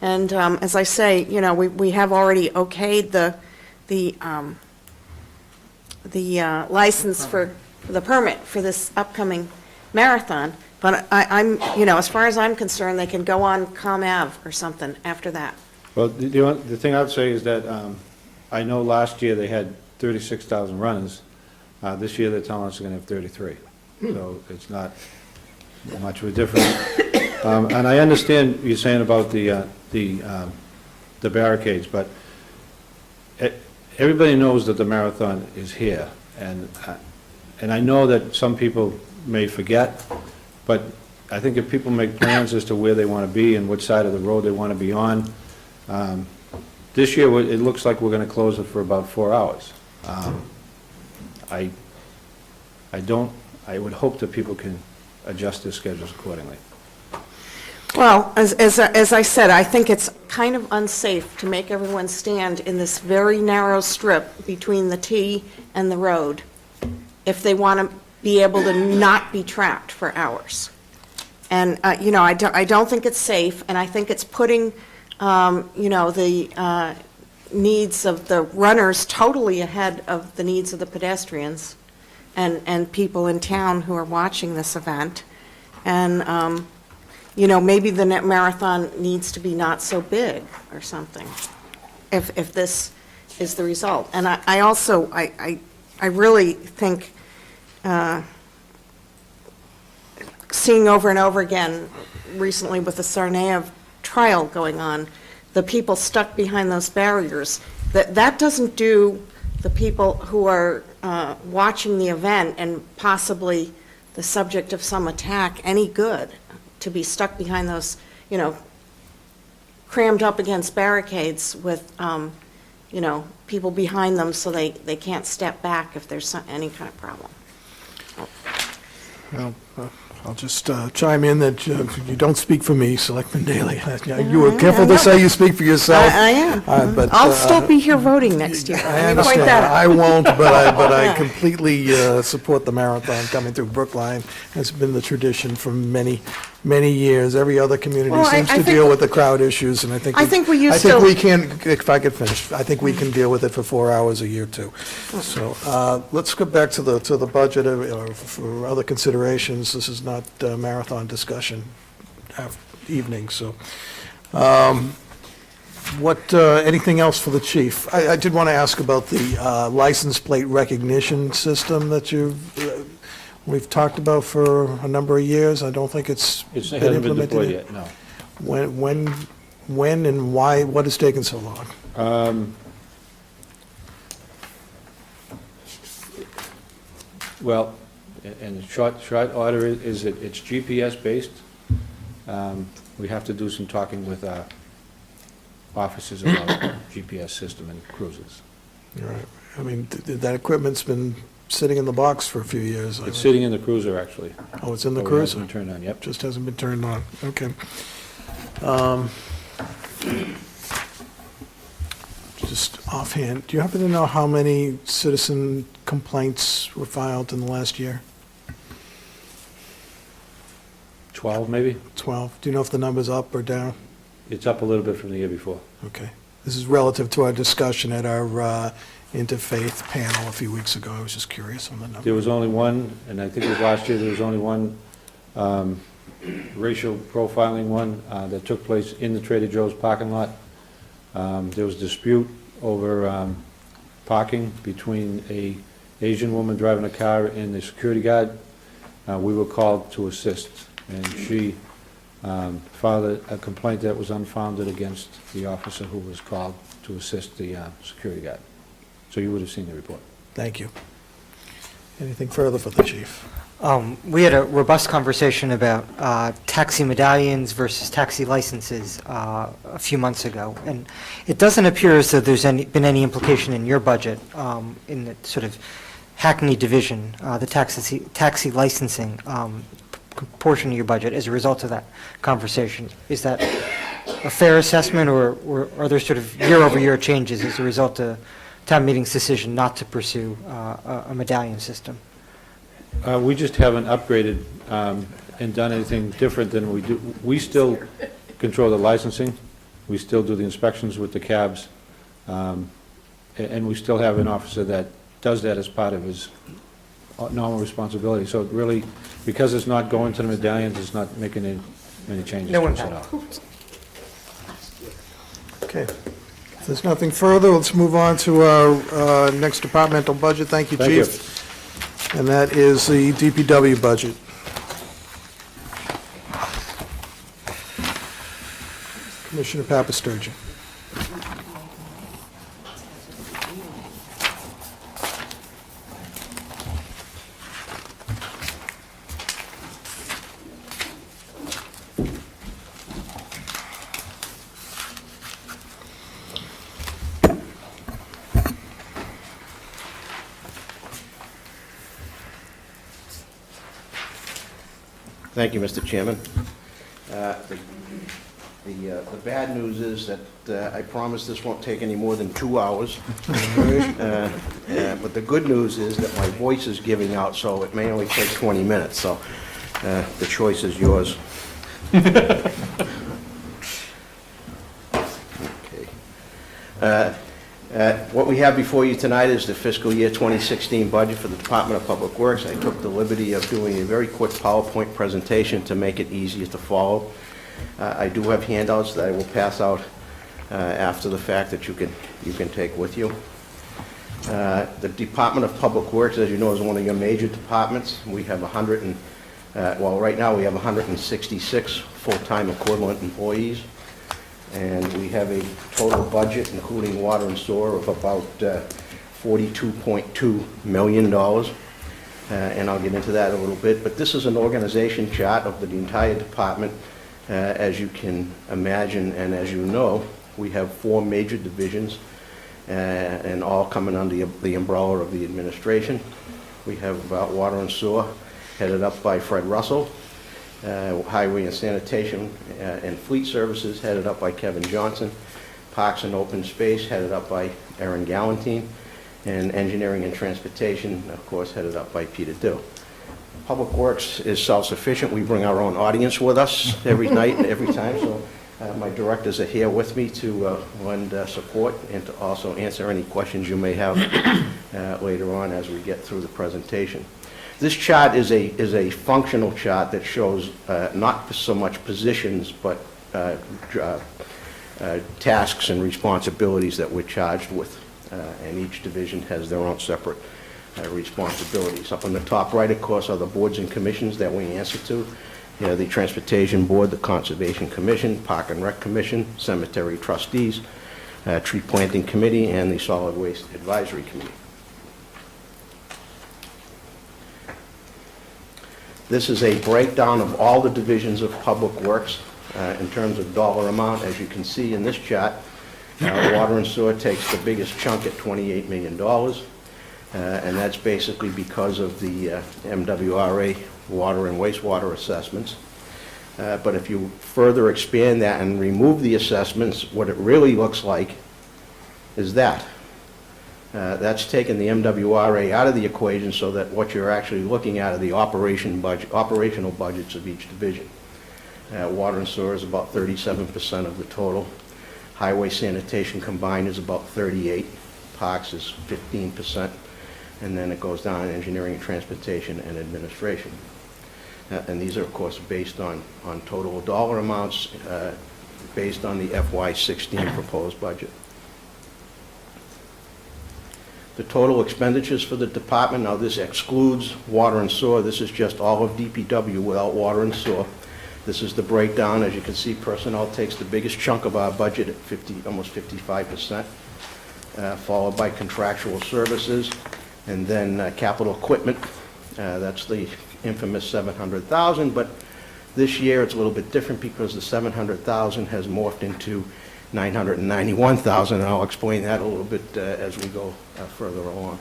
And as I say, we have already okayed the license for the permit for this upcoming marathon. But I'm, as far as I'm concerned, they can go on Com Ave or something after that. Well, the thing I'd say is that I know last year they had 36,000 runners. This year they're telling us they're going to have 33. So it's not much of a difference. And I understand you're saying about the barricades, but everybody knows that the marathon is here. And I know that some people may forget, but I think if people make plans as to where they want to be and which side of the road they want to be on, this year it looks like we're going to close it for about 4 hours. I would hope that people can adjust their schedules accordingly. Well, as I said, I think it's kind of unsafe to make everyone stand in this very narrow strip between the T and the road if they want to be able to not be trapped for hours. And, I don't think it's safe, and I think it's putting, the needs of the runners totally ahead of the needs of the pedestrians and people in town who are watching this event. And, maybe the net marathon needs to be not so big or something, if this is the result. And I also really think, seeing over and over again recently with the Sarnaev trial going on, the people stuck behind those barriers, that doesn't do the people who are watching the event and possibly the subject of some attack any good, to be stuck behind those, crammed up against barricades with, people behind them so they can't step back if there's any kind of problem. Well, I'll just chime in that you don't speak for me, Selectman Daley. You were careful to say you speak for yourself. I am. But I'll still be here voting next year. I Let me point understand. that out. I won't, but I completely support the marathon coming through Brookline. It's been the tradition for many, many years. Every other community Well, seems I to think deal with the crowd issues, and I think we used to. we can, if I could finish, I think we can deal with it for 4 hours a year, too. So let's go back to the budget or for other considerations. This is not marathon discussion evening, so. Anything else for the chief? I did want to ask about the license plate recognition system that we've talked about for a number of years. I don't think it's It been hasn't been implemented deployed yet. yet, no. When and why, what has taken so long? Well, in short order is it's GPS-based. We have to do some talking with our officers about GPS system and cruises. All right. I mean, that equipment's been sitting in the box for a few years. It's sitting in the cruiser, actually. Oh, it's in the But it cruiser? hasn't been turned on, yep. Just hasn't been turned on, okay. Just offhand, do you happen to know how many citizen complaints were filed in the last year? 12, maybe? 12. Do you know if the number's up or down? It's up a little bit from the year before. Okay. This is relative to our discussion at our interfaith panel a few weeks ago. I was just curious on the number. There was only one, and I think it was last year, there was only one racial profiling one that took place in the Trader Joe's parking lot. There was dispute over parking between a Asian woman driving a car and the security guard. We were called to assist, and she filed a complaint that was unfounded against the officer who was called to assist the security guard. So you would have seen the report. Thank you. Anything further for the chief? We had a robust conversation about taxi medallions versus taxi licenses a few months ago, and it doesn't appear as though there's been any implication in your budget in the sort of Hackney division, the taxi licensing portion of your budget as a result of that conversation. Is that a fair assessment, or are there sort of year-over-year changes as a result of town meeting's decision not to pursue a medallion system? We just haven't upgraded and done anything different than we do. We still control the licensing, we still do the inspections with the cabs, and we still have an officer that does that as part of his normal responsibility. So it really, because it's not going to the medallions, it's not making any changes No to us at impact. all. Okay. If there's nothing further, let's move on to our next departmental budget. Thank you, Thank you. Chief. And that is the DPW budget. Commissioner Papasturgeon. Thank you, Mr. Chairman. The bad news is that I promise this won't take any more than 2 hours. But the good news is that my voice is giving out, so it may only take 20 minutes, so the choice is yours. Okay. What we have before you tonight is the fiscal year 2016 budget for the Department of Public Works. I took the liberty of doing a very quick PowerPoint presentation to make it easier to follow. I do have handouts that I will pass out after the fact that you can take with you. The Department of Public Works, as you know, is one of your major departments. We have right now we have 166 full-time equivalent employees. And we have a total budget, including water and sewer, of about $42.2 million. And I'll get into that a little bit. But this is an organization chart of the entire department. As you can imagine, and as you know, we have 4 major divisions, and all coming under the umbrella of the administration. We have water and sewer, headed up by Fred Russell. Highway and Sanitation and Fleet Services, headed up by Kevin Johnson. Parks and Open Space, headed up by Aaron Galantine. And Engineering and Transportation, of course, headed up by Peter Dill. Public Works is self-sufficient. We bring our own audience with us every night and every time, so my directors are here with me to lend support and to also answer any questions you may have later on as we get through the presentation. This chart is a functional chart that shows not so much positions, but tasks and responsibilities that we're charged with, and each division has their own separate responsibilities. Up on the top right, of course, are the boards and commissions that we answer to. You know, the Transportation Board, the Conservation Commission, Park and Rec Commission, Cemetery Trustees, Tree Planting Committee, and the Solid Waste Advisory Committee. This is a breakdown of all the divisions of Public Works in terms of dollar amount. As you can see in this chart, water and sewer takes the biggest chunk at $28 million. And that's basically because of the MWRA water and wastewater assessments. But if you further expand that and remove the assessments, what it really looks like is that. That's taken the MWRA out of the equation so that what you're actually looking at are the operational budgets of each division. Water and sewer is about 37% of the total. Highway sanitation combined is about 38%. Parks is 15%. And then it goes down engineering, transportation, and administration. And these are, of course, based on total dollar amounts based on the FY16 proposed budget. The total expenditures for the department, now this excludes water and sewer. This is just all of DPW without water and sewer. This is the breakdown. As you can see, personnel takes the biggest chunk of our budget at almost 55%, followed by contractual services, and then capital equipment. That's the infamous $700,000, but this year it's a little bit different because the $700,000 has morphed into $991,000, and I'll explain that a little bit as we go further along.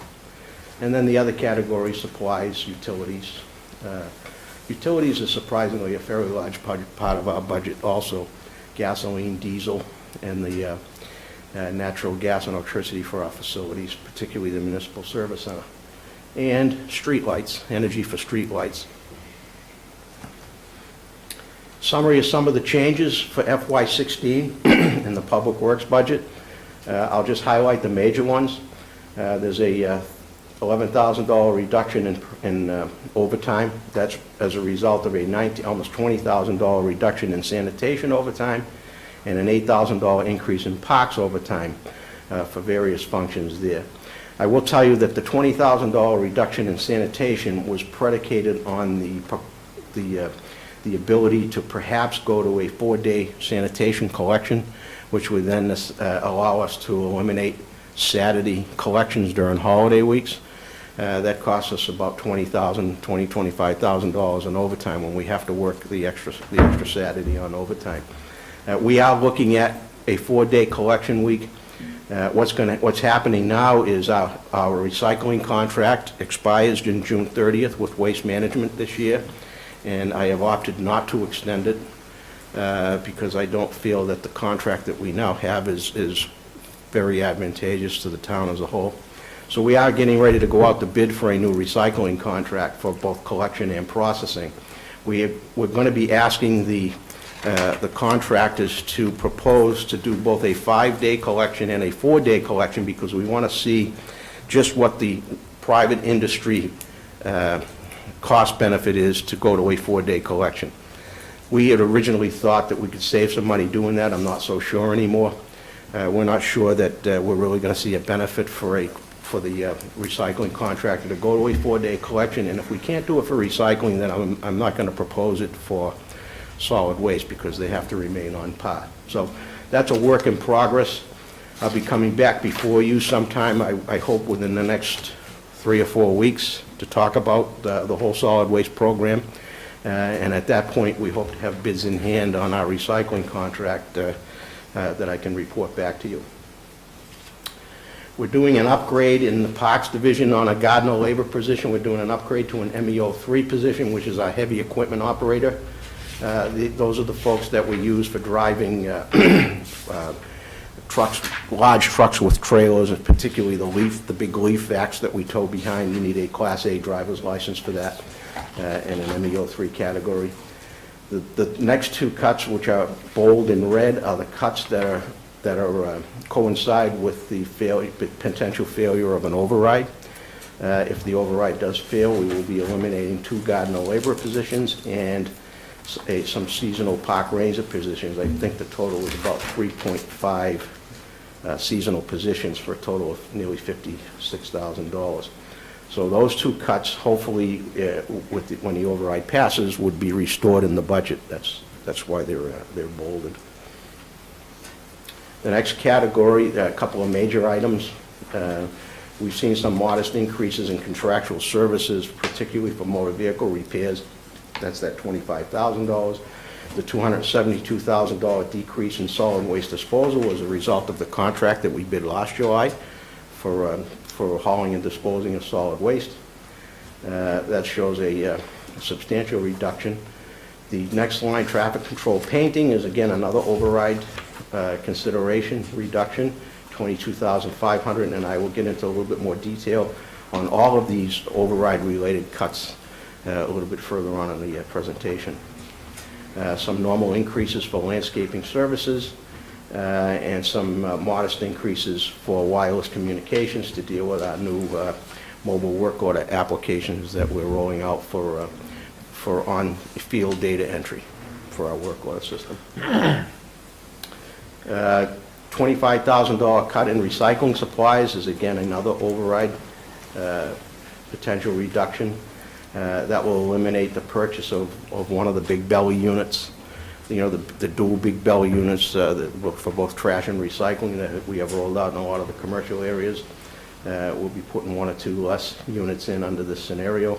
And then the other category, supplies, utilities. Utilities is surprisingly a fairly large part of our budget also, gasoline, diesel, and the natural gas and electricity for our facilities, particularly the municipal service center. And streetlights, energy for streetlights. Summary of some of the changes for FY16 in the Public Works budget. I'll just highlight the major ones. There's a $11,000 reduction in overtime. That's as a result of a almost $20,000 reduction in sanitation overtime and an $8,000 increase in parks overtime for various functions there. I will tell you that the $20,000 reduction in sanitation was predicated on the ability to perhaps go to a 4-day sanitation collection, which would then allow us to eliminate Saturday collections during holiday weeks. That costs us about $25,000 in overtime when we have to work the extra Saturday on overtime. We are looking at a 4-day collection week. What's happening now is our recycling contract expires in June 30th with Waste Management this year, and I have opted not to extend it because I don't feel that the contract that we now have is very advantageous to the town as a whole. So we are getting ready to go out to bid for a new recycling contract for both collection and processing. We're going to be asking the contractors to propose to do both a 5-day collection and a 4-day collection because we want to see just what the private industry cost benefit is to go to a 4-day collection. We had originally thought that we could save some money doing that. I'm not so sure anymore. We're not sure that we're really going to see a benefit for the recycling contractor to go to a 4-day collection, and if we can't do it for recycling, then I'm not going to propose it for solid waste because they have to remain on par. So that's a work in progress. I'll be coming back before you sometime, I hope within the next 3 or 4 weeks, to talk about the whole solid waste program. And at that point, we hope to have bids in hand on our recycling contract that I can report back to you. We're doing an upgrade in the Parks Division on a gardener labor position. We're doing an upgrade to an MEO3 position, which is our heavy equipment operator. Those are the folks that we use for driving trucks, large trucks with trailers, and particularly the big leaf vacs that we tow behind. You need a Class A driver's license for that in an MEO3 category. The next 2 cuts, which are bold in red, are the cuts that coincide with the potential failure of an override. If the override does fail, we will be eliminating 2 gardener labor positions and some seasonal park ranger positions. I think the total is about 3.5 seasonal positions for a total of nearly $56,000. So those 2 cuts, hopefully, when the override passes, would be restored in the budget. That's why they're bolded. The next category, a couple of major items. We've seen some modest increases in contractual services, particularly for motor vehicle repairs. That's that $25,000. The $272,000 decrease in solid waste disposal was a result of the contract that we bid last July for hauling and disposing of solid waste. That shows a substantial reduction. The next line, traffic control painting, is again another override consideration reduction, $22,500, and I will get into a little bit more detail on all of these override-related cuts a little bit further on in the presentation. Some normal increases for landscaping services and some modest increases for wireless communications to deal with our new mobile work order applications that we're rolling out for on-field data entry for our work order system. $25,000 cut in recycling supplies is again another override potential reduction. That will eliminate the purchase of one of the big belly units, the dual big belly units for both trash and recycling that we have rolled out in a lot of the commercial areas. We'll be putting 1 or 2 less units in under this scenario.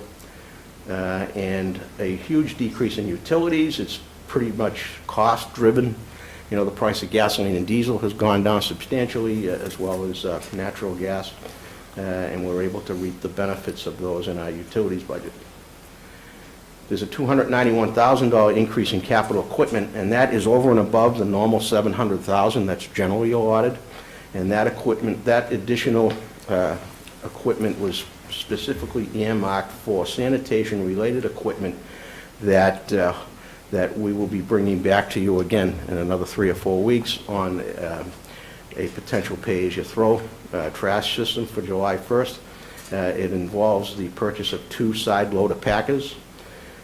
And a huge decrease in utilities. It's pretty much cost-driven. The price of gasoline and diesel has gone down substantially, as well as natural gas. And we're able to reap the benefits of those in our utilities budget. There's a $291,000 increase in capital equipment, and that is over and above the normal $700,000 that's generally allotted. And that equipment, that additional equipment was specifically earmarked for sanitation-related equipment that we will be bringing back to you again in another 3 or 4 weeks on a potential pay-as-you-throw trash system for July 1st. It involves the purchase of 2 side loader packers,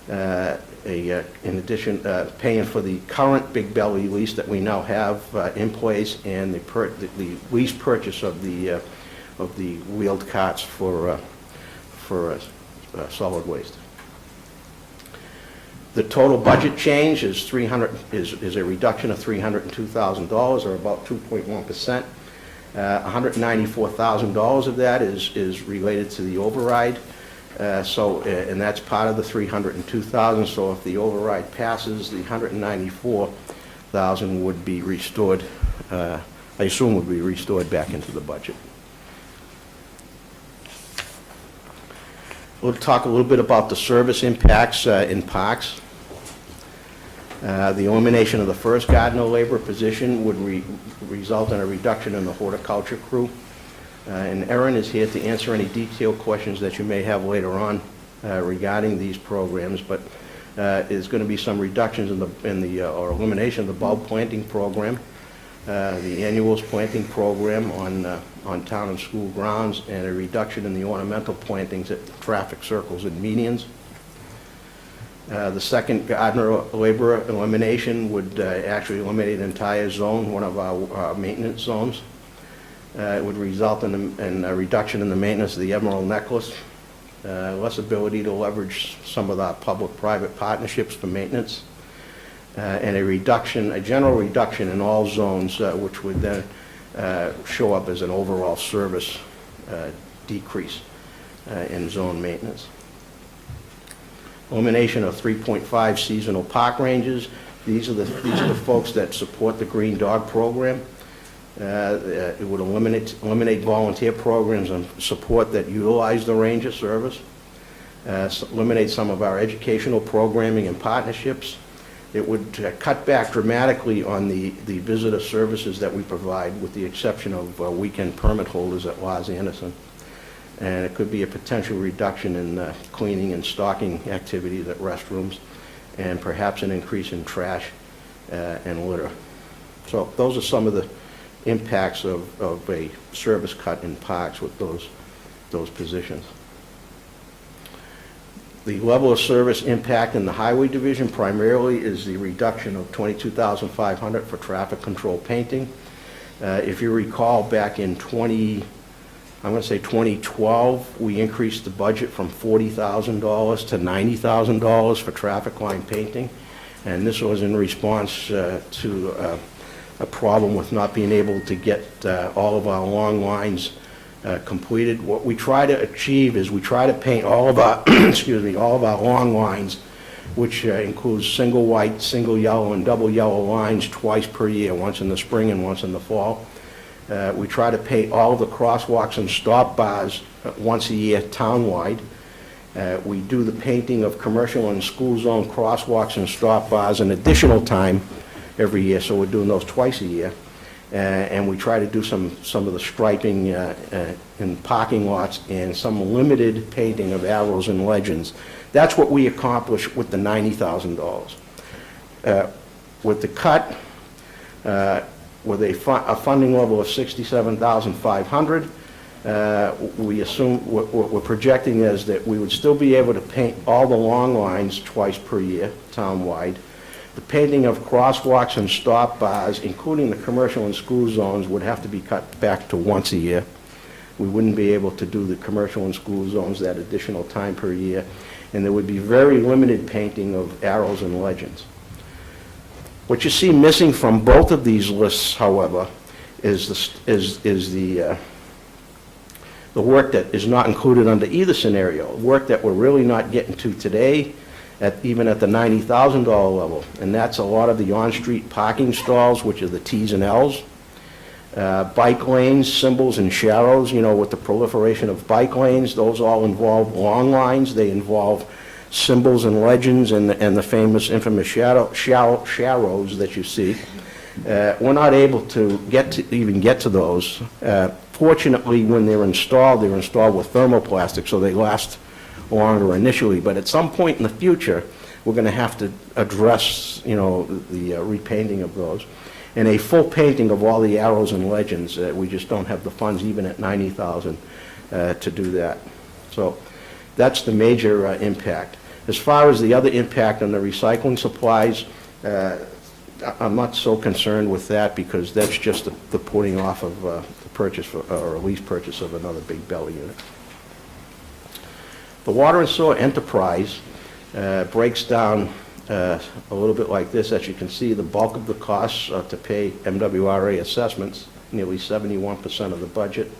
in addition, paying for the current Big Belly lease that we now have in place, and the lease purchase of the wheeled carts for solid waste. The total budget change is a reduction of $302,000, or about 2.1%. $194,000 of that is related to the override. And that's part of the $302,000. So if the override passes, the $194,000 would be restored. I assume would be restored back into the budget. We'll talk a little bit about the service impacts in parks. The elimination of the first gardener labor position would result in a reduction in the horticulture crew. And Erin is here to answer any detailed questions that you may have later on regarding these programs, but there's going to be some reductions or elimination of the bulb planting program, the annuals planting program on town and school grounds, and a reduction in the ornamental plantings at traffic circles and medians. The second gardener labor elimination would actually eliminate an entire zone, one of our maintenance zones. It would result in a reduction in the maintenance of the Emerald Necklace, less ability to leverage some of the public-private partnerships for maintenance, and a general reduction in all zones, which would then show up as an overall service decrease in zone maintenance. Elimination of 3.5 seasonal park rangers. These are the folks that support the Green Dog program. It would eliminate volunteer programs and support that utilize the ranger service. Eliminate some of our educational programming and partnerships. It would cut back dramatically on the visitor services that we provide, with the exception of weekend permit holders at Los Anderson. And it could be a potential reduction in cleaning and stocking activities at restrooms, and perhaps an increase in trash and litter. So those are some of the impacts of a service cut in parks with those positions. The level of service impact in the highway division primarily is the reduction of $22,500 for traffic control painting. If you recall, back in 2012, we increased the budget from $40,000 to $90,000 for traffic line painting, and this was in response to a problem with not being able to get all of our long lines completed. What we try to achieve is we try to paint all of our all of our long lines, which includes single white, single yellow, and double yellow lines twice per year, once in the spring and once in the fall. We try to paint all of the crosswalks and stop bars once a year townwide. We do the painting of commercial and school zone crosswalks and stop bars an additional time every year, so we're doing those twice a year. And we try to do some of the striping in parking lots and some limited painting of arrows and legends. That's what we accomplished with the $90,000. With the cut, with a funding level of $67,500, we assume what we're projecting is that we would still be able to paint all the long lines twice per year townwide. The painting of crosswalks and stop bars, including the commercial and school zones, would have to be cut back to once a year. We wouldn't be able to do the commercial and school zones that additional time per year, and there would be very limited painting of arrows and legends. What you see missing from both of these lists, however, is the work that is not included under either scenario, work that we're really not getting to today, even at the $90,000 level, and that's a lot of the on-street parking stalls, which are the T's and L's, bike lanes, symbols, and sharrows. With the proliferation of bike lanes, those all involve long lines. They involve symbols and legends and the famous infamous sharrows that you see. We're not able to even get to those. Fortunately, when they're installed with thermoplastic, so they last longer initially. But at some point in the future, we're going to have to address, the repainting of those. And a full painting of all the arrows and legends, we just don't have the funds, even at $90,000, to do that. So that's the major impact. As far as the other impact on the recycling supplies, I'm not so concerned with that because that's just the putting off of the purchase or lease purchase of another big belly unit. The water and sewer enterprise breaks down a little bit like this. As you can see, the bulk of the costs to pay MWRA assessments, nearly 71% of the budget.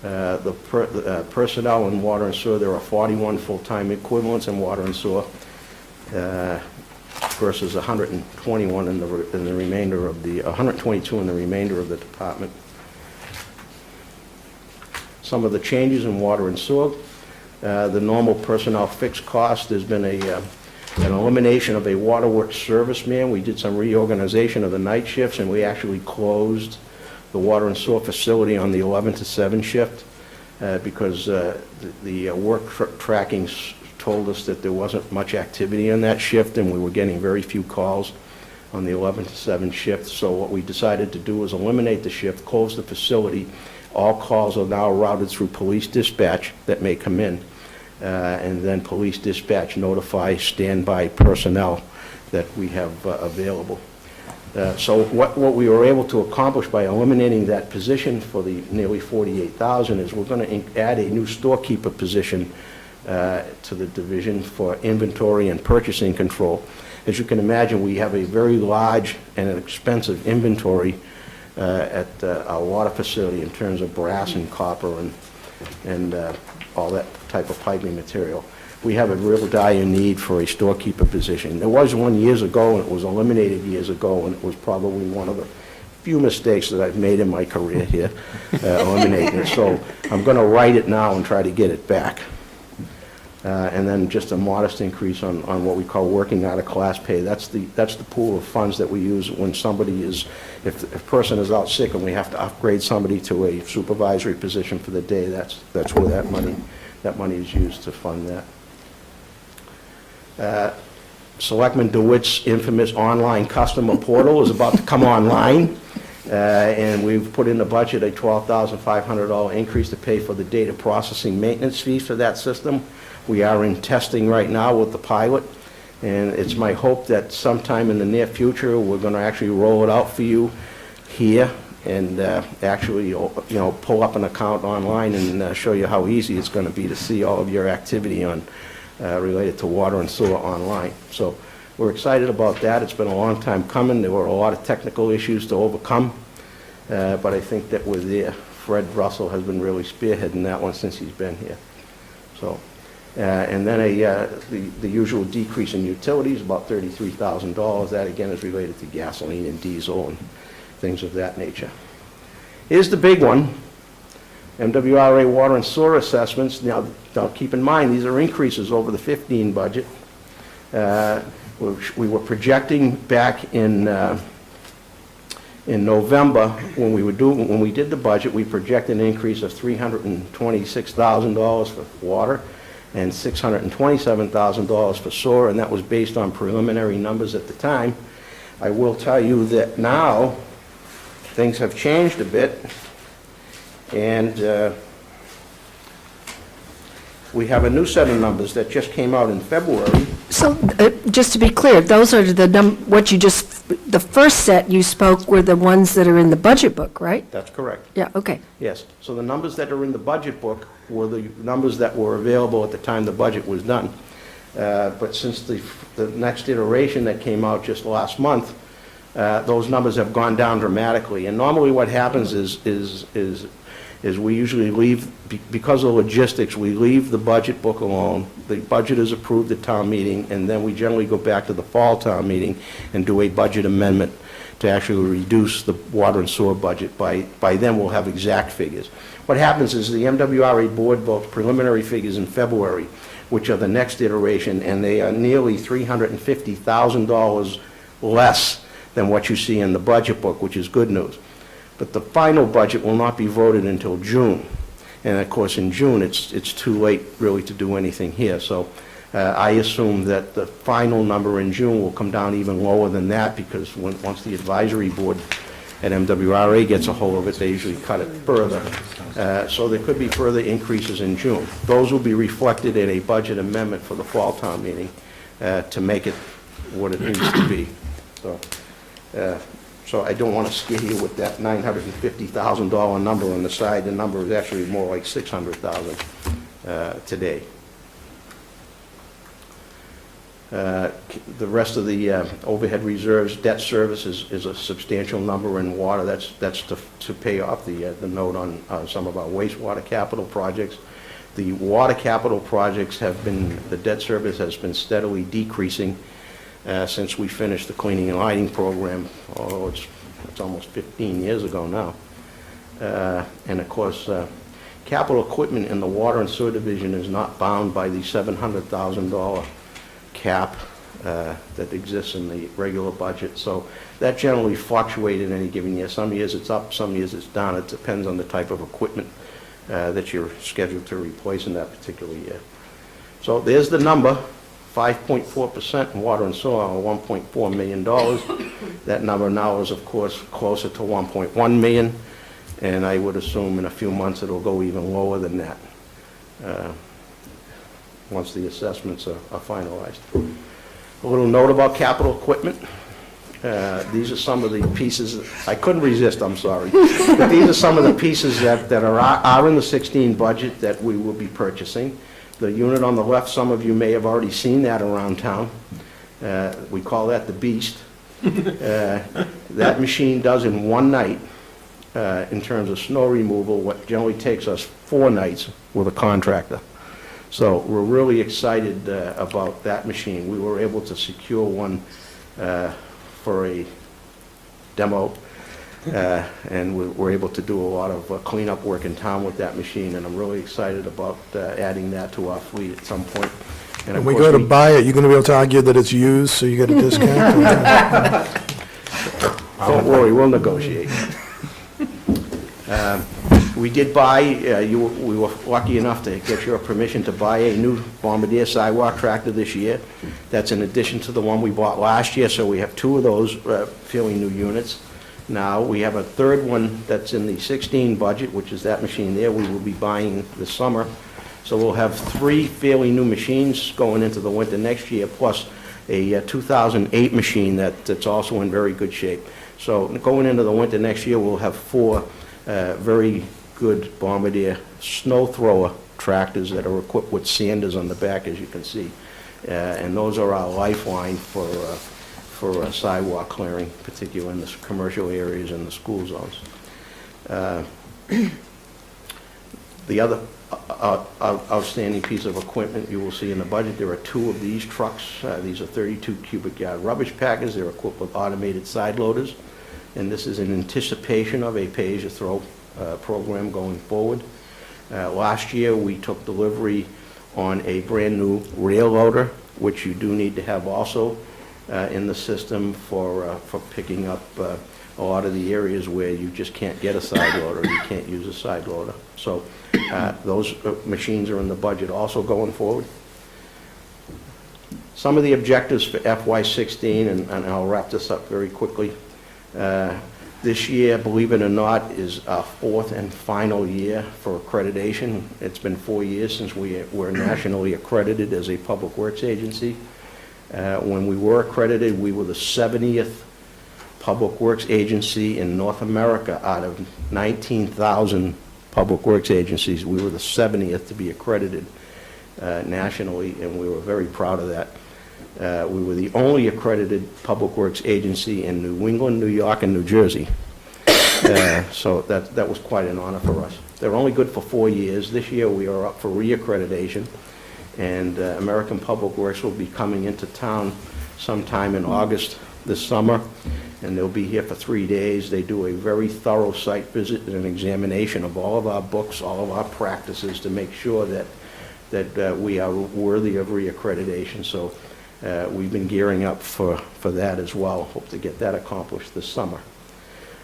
The personnel in water and sewer, there are 41 full-time equivalents in water and sewer versus 121 in the remainder of the 122 in the remainder of the department. Some of the changes in water and sewer, the normal personnel fixed cost. There's been an elimination of a waterworks serviceman. We did some reorganization of the night shifts, and we actually closed the water and sewer facility on the 11 to 7 shift because the work tracking told us that there wasn't much activity in that shift, and we were getting very few calls on the 11 to 7 shift. So what we decided to do was eliminate the shift, close the facility. All calls are now routed through police dispatch that may come in, and then police dispatch notify standby personnel that we have available. So what we were able to accomplish by eliminating that position for the nearly $48,000 is we're going to add a new storekeeper position to the division for inventory and purchasing control. As you can imagine, we have a very large and an expensive inventory at our water facility in terms of brass and copper and all that type of piping material. We have a real dire need for a storekeeper position. There was one years ago, and it was eliminated years ago, and it was probably one of the few mistakes that I've made in my career here, eliminating it. So I'm going to write it now and try to get it back. And then just a modest increase on what we call working out of class pay. That's the pool of funds that we use when somebody is, if a person is out sick and we have to upgrade somebody to a supervisory position for the day, that's where that money is used to fund that. Selectman DeWitt's infamous online customer portal is about to come online, and we've put in the budget a $12,500 increase to pay for the data processing maintenance fees for that system. We are in testing right now with the pilot, and it's my hope that sometime in the near future, we're going to actually roll it out for you here and actually, pull up an account online and show you how easy it's going to be to see all of your activity on related to water and sewer online. So we're excited about that. It's been a long time coming. There were a lot of technical issues to overcome, but I think that we're there. Fred Russell has been really spearheading that one since he's been here. So. And then the usual decrease in utilities, about $33,000. That, again, is related to gasoline and diesel and things of that nature. Here's the big one, MWRA water and sewer assessments. Now, keep in mind, these are increases over the 15 budget. We were projecting back in November, when we did the budget, we projected an increase of $326,000 for water and $627,000 for sewer, and that was based on preliminary numbers at the time. I will tell you that now things have changed a bit, and we have a new set of numbers that just came out in February. So, just to be clear, those are the first set you spoke were the ones that are in the budget book, right? That's correct. Yeah, okay. Yes. So the numbers that are in the budget book were the numbers that were available at the time the budget was done. But since the next iteration that came out just last month, those numbers have gone down dramatically. And normally what happens is we usually leave, because of logistics, we leave the budget book alone. The budget is approved at town meeting, and then we generally go back to the fall town meeting and do a budget amendment to actually reduce the water and sewer budget. By then, we'll have exact figures. What happens is the MWRA board votes preliminary figures in February. which are the next iteration, and they are nearly $350,000 less than what you see in the budget book, which is good news. But the final budget will not be voted until June. And of course, in June, it's too late really to do anything here. So I assume that the final number in June will come down even lower than that, because once the advisory board at MWRA gets a hold of it, they usually cut it further. So there could be further increases in June. Those will be reflected in a budget amendment for the fall town meeting to make it what it needs to be. So I don't want to scare you with that $950,000 number on the side. The number is actually more like $600,000 today. The rest of the overhead reserves, debt service is a substantial number in water. That's to pay off the note on some of our wastewater capital projects. The water capital projects the debt service has been steadily decreasing since we finished the cleaning and lighting program. Oh, it's almost 15 years ago now. And of course, capital equipment in the water and sewer division is not bound by the $700,000 cap that exists in the regular budget. So that generally fluctuates in any given year. Some years it's up, some years it's down. It depends on the type of equipment that you're scheduled to replace in that particular year. So there's the number, 5.4% in water and sewer, or $1.4 million. That number now is, of course, closer to 1.1 million, and I would assume in a few months it'll go even lower than that once the assessments are finalized. A little note about capital equipment. These are some of the pieces, I couldn't resist, I'm sorry. But these are some of the pieces that are in the 16 budget that we will be purchasing. The unit on the left, some of you may have already seen that around town. We call that the Beast. That machine does in one night, in terms of snow removal, what generally takes us 4 nights with a contractor. So we're really excited about that machine. We were able to secure one for a demo, and we're able to do a lot of cleanup work in town with that machine, and I'm really excited about adding that to our fleet at some point. And When of we course, go to buy it, you're going to be able to argue that it's used, so you get a discount? Don't worry, we'll negotiate. We did buy, we were lucky enough to get your permission to buy a new Bombardier sidewalk tractor this year. That's in addition to the one we bought last year, so we have 2 of those fairly new units. Now, we have a third one that's in the 16 budget, which is that machine there we will be buying this summer. So we'll have 3 fairly new machines going into the winter next year, plus a 2008 machine that's also in very good shape. So going into the winter next year, we'll have 4 very good Bombardier snow thrower tractors that are equipped with sanders on the back, as you can see. And those are our lifeline for sidewalk clearing, particularly in the commercial areas and the school zones. The other outstanding piece of equipment you will see in the budget, there are 2 of these trucks. These are 32 cubic yard rubbish packers. They're equipped with automated side loaders, and this is in anticipation of a pay-as-you-throw program going forward. Last year, we took delivery on a brand-new rail loader, which you do need to have also in the system for picking up a lot of the areas where you just can't get a side loader, you can't use a side loader. So those machines are in the budget also going forward. Some of the objectives for FY16, and I'll wrap this up very quickly. This year, believe it or not, is our 4th and final year for accreditation. It's been 4 years since we were nationally accredited as a public works agency. When we were accredited, we were the 70th public works agency in North America out of 19,000 public works agencies. We were the 70th to be accredited nationally, and we were very proud of that. We were the only accredited public works agency in New England, New York, and New Jersey. So that was quite an honor for us. They're only good for 4 years. This year we are up for reaccreditation, and American Public Works will be coming into town sometime in August this summer, and they'll be here for 3 days. They do a very thorough site visit and an examination of all of our books, all of our practices, to make sure that that we are worthy of reaccreditation. So we've been gearing up for that as well. Hope to get that accomplished this summer.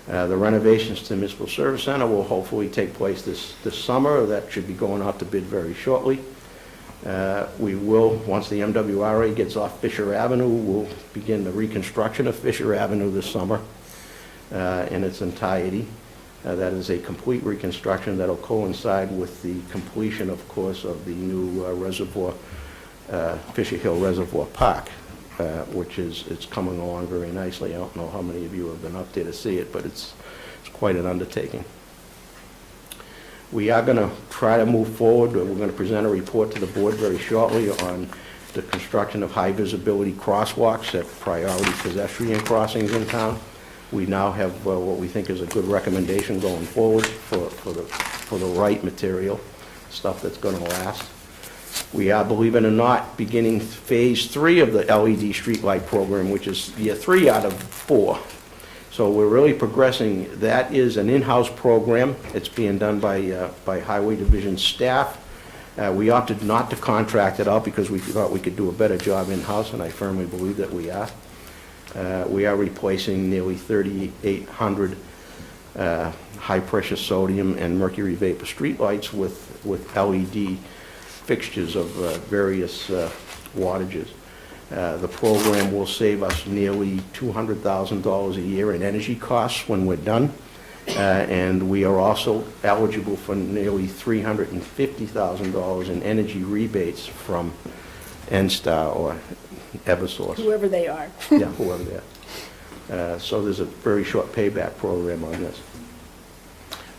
The renovations to the Municipal Service Center will hopefully take place this summer. That should be going out to bid very shortly. We will, once the MWRA gets off Fisher Avenue, we'll begin the reconstruction of Fisher Avenue this summer in its entirety. That is a complete reconstruction that'll coincide with the completion, of course, of the new reservoir, Fisher Hill Reservoir Park, which it's coming along very nicely. I don't know how many of you have been up there to see it, but it's quite an undertaking. We are going to try to move forward. We're going to present a report to the board very shortly on the construction of high visibility crosswalks at priority pedestrian crossings in town. We now have what we think is a good recommendation going forward for the right material, stuff that's going to last. We are, believe it or not, beginning phase 3 of the LED streetlight program, which is year 3 out of 4. So we're really progressing. That is an in-house program. It's being done by Highway Division staff. We opted not to contract it out because we thought we could do a better job in-house, and I firmly believe that we are. We are replacing nearly 3,800 high-pressure sodium and mercury vapor streetlights with LED fixtures of various wattages. The program will save us nearly $200,000 a year in energy costs when we're done, and we are also eligible for nearly $350,000 in energy rebates from NSTAR or Eversource. Whoever they are. Yeah, whoever they are. So there's a very short payback program on this.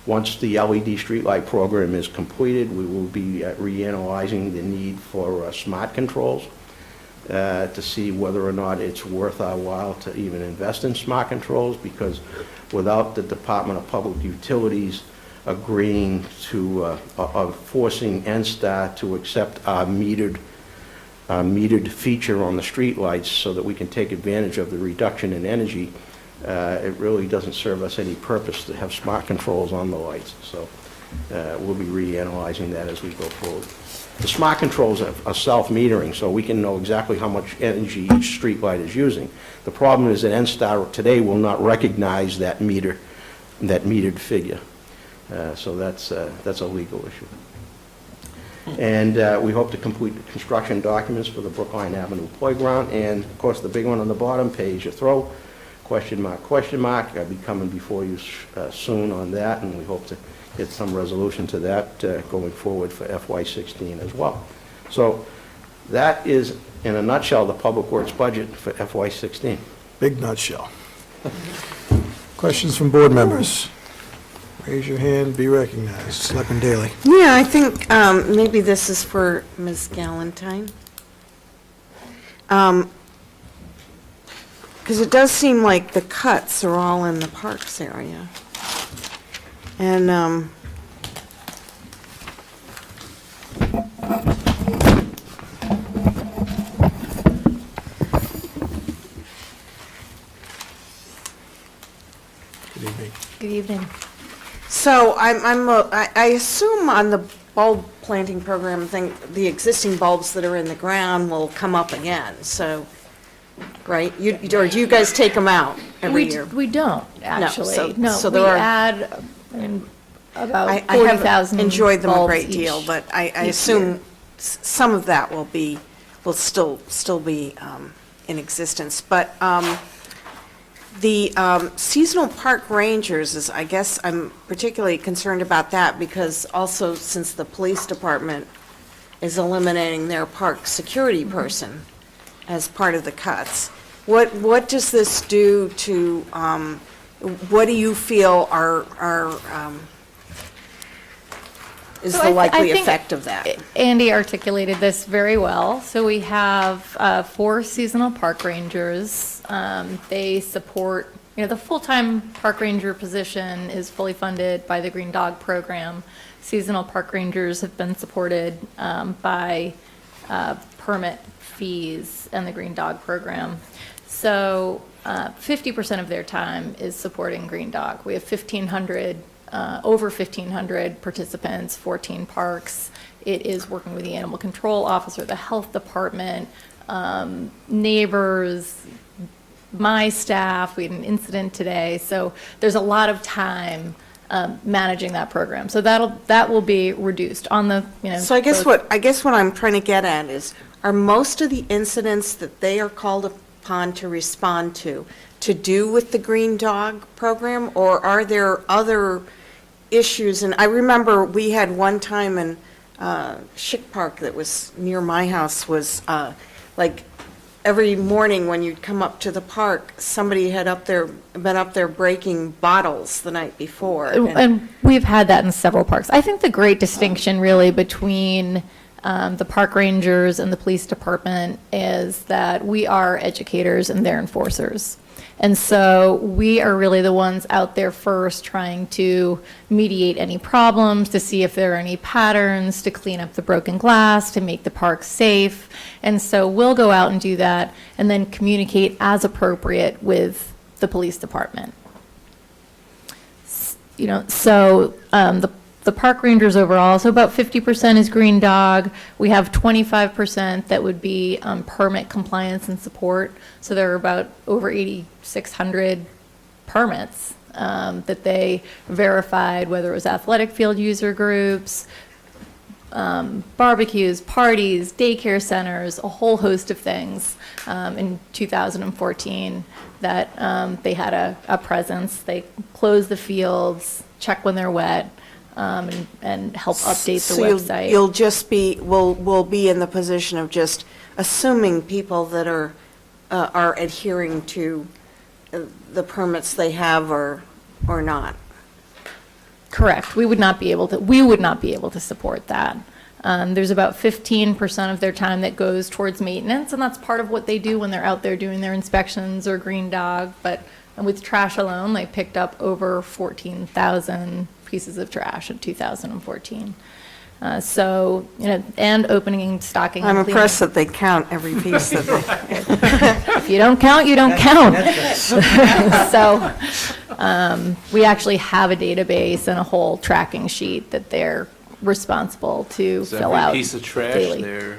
Once the LED streetlight program is completed, we will be reanalyzing the need for smart controls to see whether or not it's worth our while to even invest in smart controls, because without the Department of Public Utilities agreeing to, of forcing NSTAR to accept our metered feature on the streetlights so that we can take advantage of the reduction in energy, it really doesn't serve us any purpose to have smart controls on the lights. So we'll be reanalyzing that as we go forward. The smart controls are self-metering, so we can know exactly how much energy each streetlight is using. The problem is that NSTAR today will not recognize that metered figure. So that's a legal issue. And we hope to complete the construction documents for the Brookline Avenue Playground. And, of course, the big one on the bottom, pay-as-you-throw, question mark, question mark. I'll be coming before you soon on that, and we hope to get some resolution to that going forward for FY16 as well. So that is, in a nutshell, the Public Works budget for FY16. Big nutshell. Questions from board members? Raise your hand, be recognized. Selectman Daley. Yeah, I think maybe this is for Ms. Galantine. Because it does seem like the cuts are all in the parks area. And Good evening. Good evening. so I assume on the bulb planting program thing, the existing bulbs that are in the ground will come up again, so, right? Or do you guys take them out every year? We don't, actually. No, so we there are- add about I 40,000 haven't enjoyed them a bulbs great deal, each- but I each assume year. some of that will still be in existence. But the seasonal park rangers is, I guess, I'm particularly concerned about that, because also since the police department is eliminating their park security person as part of the cuts, what does this do to, what do you feel is So the I likely think effect of that? Andy articulated this very well. So we have 4 seasonal park rangers. They support, the full-time park ranger position is fully funded by the Green Dog Program. Seasonal park rangers have been supported by permit fees and the Green Dog Program. So 50% of their time is supporting Green Dog. We have 1,500 over 1,500 participants, 14 parks. It is working with the animal control officer, the health department, neighbors, my staff. We had an incident today, so there's a lot of time managing that program. So that will be reduced on the, So I guess what I'm trying to get at is, are most of the incidents that they are called upon to respond to do with the Green Dog program, or are there other issues? And I remember we had one time in Schick Park that was near my house, was like every morning when you'd come up to the park, somebody had been up there breaking bottles the night before. And we've had that in several parks. I think the great distinction really between the park rangers and the police department is that we are educators and they're enforcers. And so we are really the ones out there first trying to mediate any problems, to see if there are any patterns, to clean up the broken glass, to make the park safe. And so we'll go out and do that and then communicate as appropriate with the police department. So the park rangers overall, so about 50% is Green Dog. We have 25% that would be permit compliance and support. So there are about over 8,600 permits that they verified, whether it was athletic field user groups, barbecues, parties, daycare centers, a whole host of things in 2014 that they had a presence. They close the fields, check when they're wet, and help update the website. You'll just we'll be in the position of just assuming people that are adhering to the permits they have or not. Correct. We would not be able to support that. There's about 15% of their time that goes towards maintenance, and that's part of what they do when they're out there doing their inspections or Green Dog. But with trash alone, they picked up over 14,000 pieces of trash in 2014. So, and opening and stocking. I'm impressed that they count every piece that they. If you don't count, you don't count. So, we actually have a database and a whole tracking sheet that they're responsible to So fill out every piece of trash, daily. they're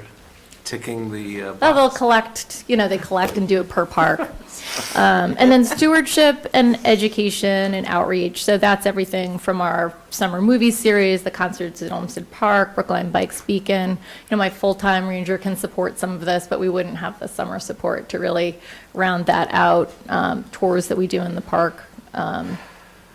ticking the Oh, box. they'll collect, they collect and do it per park. And then stewardship and education and outreach. So that's everything from our summer movie series, the concerts at Olmsted Park, Brookline Bikes Beacon. My full-time ranger can support some of this, but we wouldn't have the summer support to really round that out. Tours that we do in the park,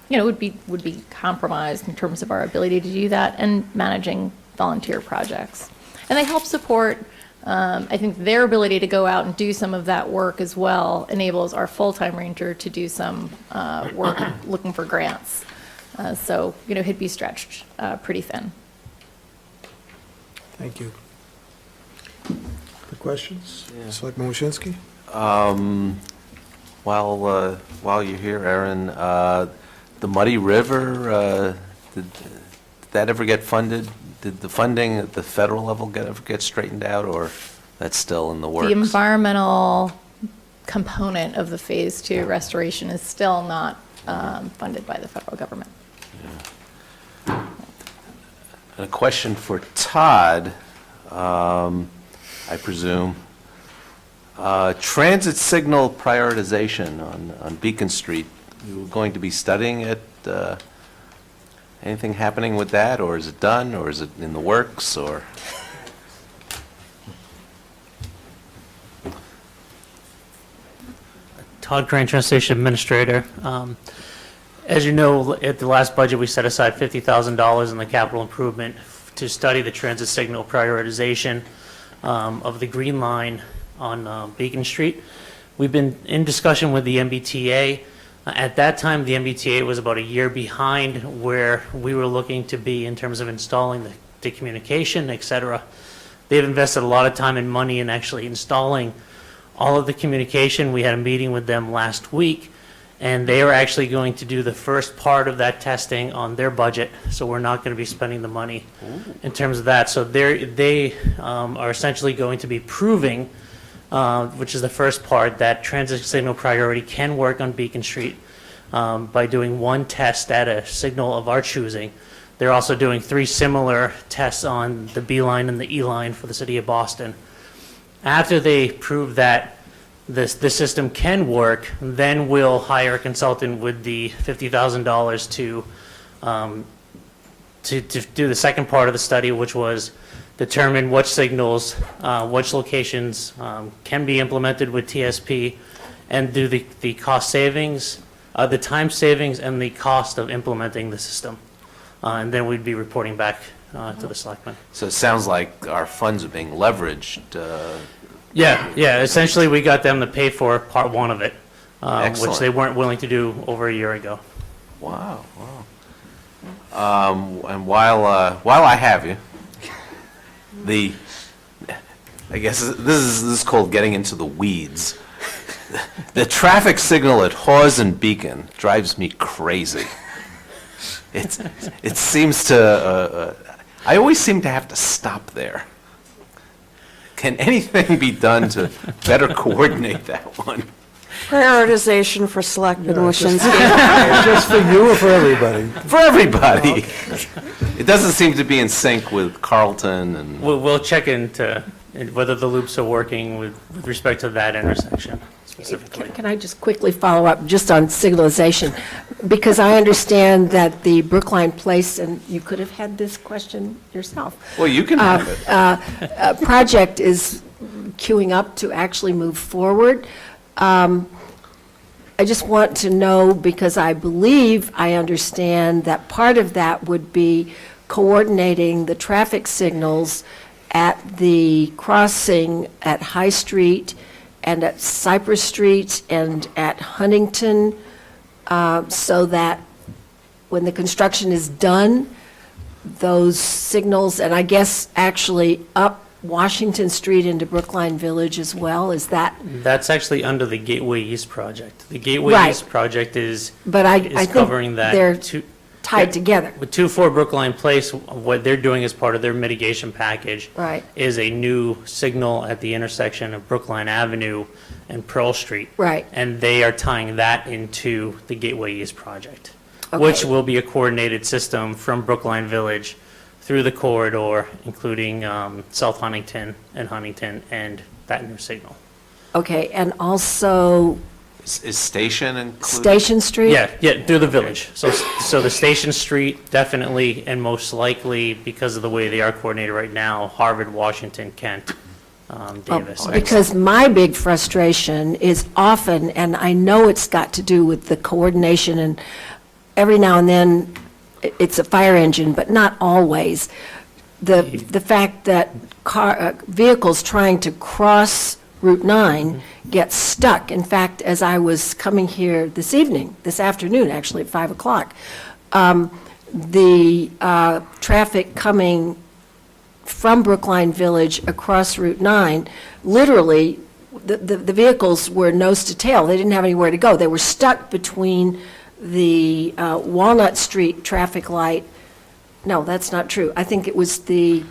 would be compromised in terms of our ability to do that, and managing volunteer projects. And they help support, I think their ability to go out and do some of that work as well enables our full-time ranger to do some work looking for grants. So, he'd be stretched pretty thin. Thank you. Other questions? Selectman Waschinsky? While you're here, Aaron, the Muddy River, did that ever get funded? Did the funding at the federal level ever get straightened out, or that's still in the works? The environmental component of the Phase 2 restoration is still not funded by the federal government. And a question for Todd, I presume. Transit signal prioritization on Beacon Street. You were going to be studying it. Anything happening with that, or is it done, or is it in the works, or? Todd Crane, Transit Station Administrator. As you know, at the last budget, we set aside $50,000 in the capital improvement to study the transit signal prioritization of the Green Line on Beacon Street. We've been in discussion with the MBTA. At that time, the MBTA was about a year behind where we were looking to be in terms of installing the communication, et cetera. They've invested a lot of time and money in actually installing all of the communication. We had a meeting with them last week, and they are actually going to do the first part of that testing on their budget, so we're not going to be spending the money in terms of that. So they are essentially going to be proving, which is the first part, that transit signal priority can work on Beacon Street. by doing one test at a signal of our choosing. They're also doing 3 similar tests on the B line and the E line for the city of Boston. After they prove that the system can work, then we'll hire a consultant with the $50,000 to do the second part of the study, which was determine which signals, which locations can be implemented with TSP, and do the cost savings, the time savings, and the cost of implementing the system. And then we'd be reporting back to the selectmen. So it sounds like our funds are being leveraged. Yeah, essentially, we got them to pay for part 1 of it, which Excellent. they weren't willing to do over a year ago. Wow. And while I have you, I guess this is called getting into the weeds. The traffic signal at Hawes and Beacon drives me crazy. It seems to, I always seem to have to stop there. Can anything be done to better coordinate that one? Prioritization for Selectmen Wishenski. Just for you or for everybody? For everybody. It doesn't seem to be in sync with Carlton and... We'll check into whether the loops are working with respect to that intersection specifically. Can I just quickly follow up just on signalization? Because I understand that the Brookline Place, and you could have had this question yourself. Well, you can have it. Project is queuing up to actually move forward. I just want to know, because I believe I understand that part of that would be coordinating the traffic signals at the crossing at High Street and at Cypress Street and at Huntington, so that when the construction is done, those signals, and I guess actually up Washington Street into Brookline Village as well, is that? That's actually under the Gateway East project. The Gateway Right. East project is But I think covering that. they're two- tied together. With 24 Brookline Place, what they're doing as part of their mitigation package Right. is a new signal at the intersection of Brookline Avenue and Pearl Street. Right. And they are tying that into the Gateway East project, Okay. which will be a coordinated system from Brookline Village through the corridor, including South Huntington and that new signal. Okay, and also Is Station included? Station Street? Yeah, through the village. So the Station Street, definitely, and most likely, because of the way they are coordinated right now, Harvard, Washington, Kent, Davis. Because my big frustration is often, and I know it's got to do with the coordination, and every now and then, it's a fire engine, but not always. The fact that vehicles trying to cross Route 9 get stuck. In fact, as I was coming here this afternoon, actually, at 5 o'clock, the traffic coming from Brookline Village across Route 9, literally, the vehicles were nose to tail. They didn't have anywhere to go. They were stuck between the Walnut Street traffic light. No, that's not true. I think it was the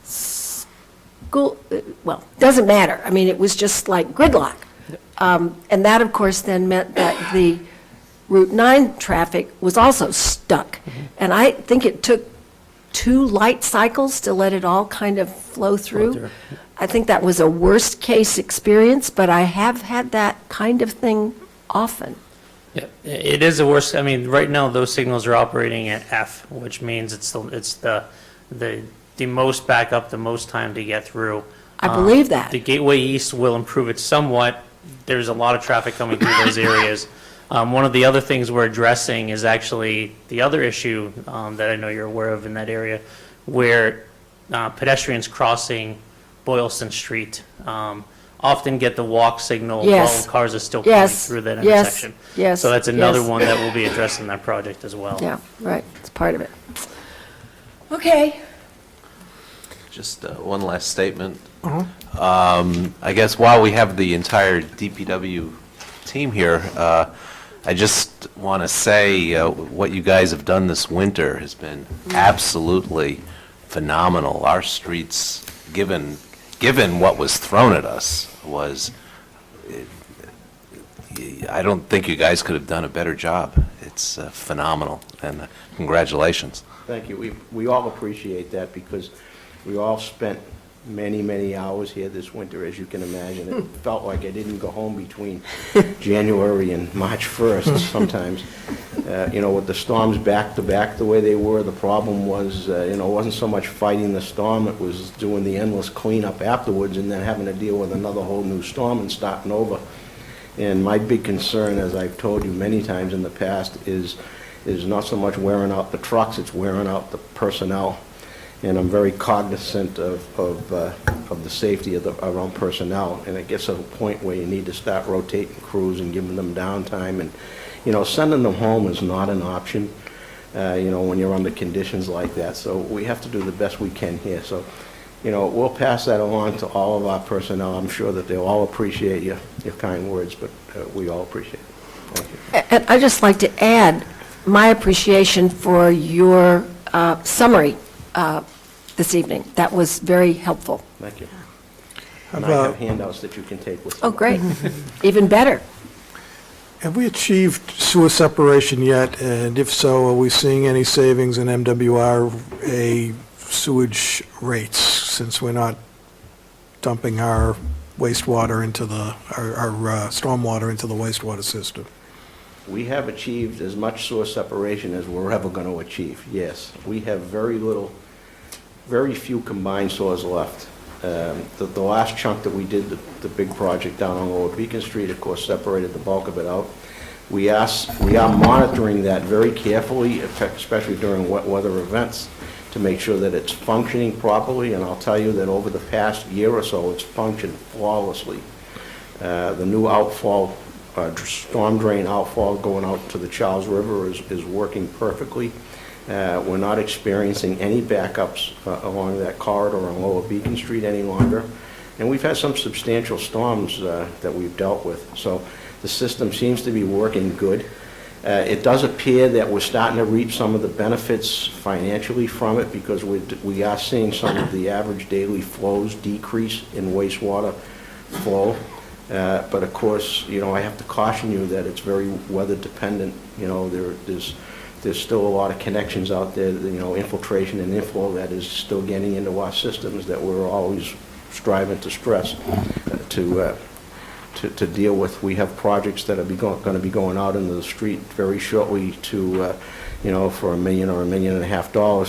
school, well, doesn't matter. I mean, it was just like gridlock. And that, of course, then meant that the Route 9 traffic was also stuck. And I think it took 2 light cycles to let it all kind of flow through. I think that was a worst-case experience, but I have had that kind of thing often. Yeah, it is the worst. I mean, right now, those signals are operating at F, which means it's the most backup, the most time to get through. I believe that. The Gateway East will improve it somewhat. There's a lot of traffic coming through those areas. One of the other things we're addressing is actually the other issue that I know you're aware of in that area, where pedestrians crossing Boylston Street often get the walk signal Yes. while cars are still coming Yes. through that Yes. intersection. Yes. So that's another Yes. one that will be addressed in that project as well. Yeah, right, it's part of it. Okay. Just one last statement. I guess while we have the entire DPW team here, I just want to say what you guys have done this winter has been absolutely phenomenal. Our streets, given what was thrown at us, was I don't think you guys could have done a better job. It's phenomenal, and congratulations. Thank you. We all appreciate that because we all spent many, many hours here this winter, as you can imagine. It felt like I didn't go home between January and March 1st sometimes. With the storms back to back the way they were, the problem was, it wasn't so much fighting the storm, it was doing the endless cleanup afterwards and then having to deal with another whole new storm and starting over. And my big concern, as I've told you many times in the past, is not so much wearing out the trucks, it's wearing out the personnel. And I'm very cognizant of the safety of our own personnel. And it gets to a point where you need to start rotating crews and giving them downtime. And, sending them home is not an option, when you're under conditions like that. So we have to do the best we can here. So, we'll pass that along to all of our personnel. I'm sure that they'll all appreciate your kind words, but we all appreciate it. Thank you. And I'd just like to add my appreciation for your summary this evening. That was very helpful. Thank you. And I have handouts that you can take with you. Oh, great. Even better. Have we achieved sewer separation yet? And if so, are we seeing any savings in MWRA sewage rates, since we're not dumping our wastewater into our stormwater into the wastewater system? We have achieved as much sewer separation as we're ever going to achieve, yes. We have very few combined sewers left. The last chunk that we did, the big project down on Lower Beacon Street, of course, separated the bulk of it out. We are monitoring that very carefully, especially during wet weather events, to make sure that it's functioning properly, and I'll tell you that over the past year or so, it's functioned flawlessly. The new outfall, storm drain outfall going out to the Charles River is working perfectly. We're not experiencing any backups along that corridor on Lower Beacon Street any longer. And we've had some substantial storms that we've dealt with. So the system seems to be working good. It does appear that we're starting to reap some of the benefits financially from it because we are seeing some of the average daily flows decrease in wastewater flow. But of course, I have to caution you that it's very weather dependent. There's still a lot of connections out there, infiltration and inflow that is still getting into our systems that we're always striving to stress to deal with. We have projects that are going to be going out into the street very shortly to, for $1 million or $1.5 million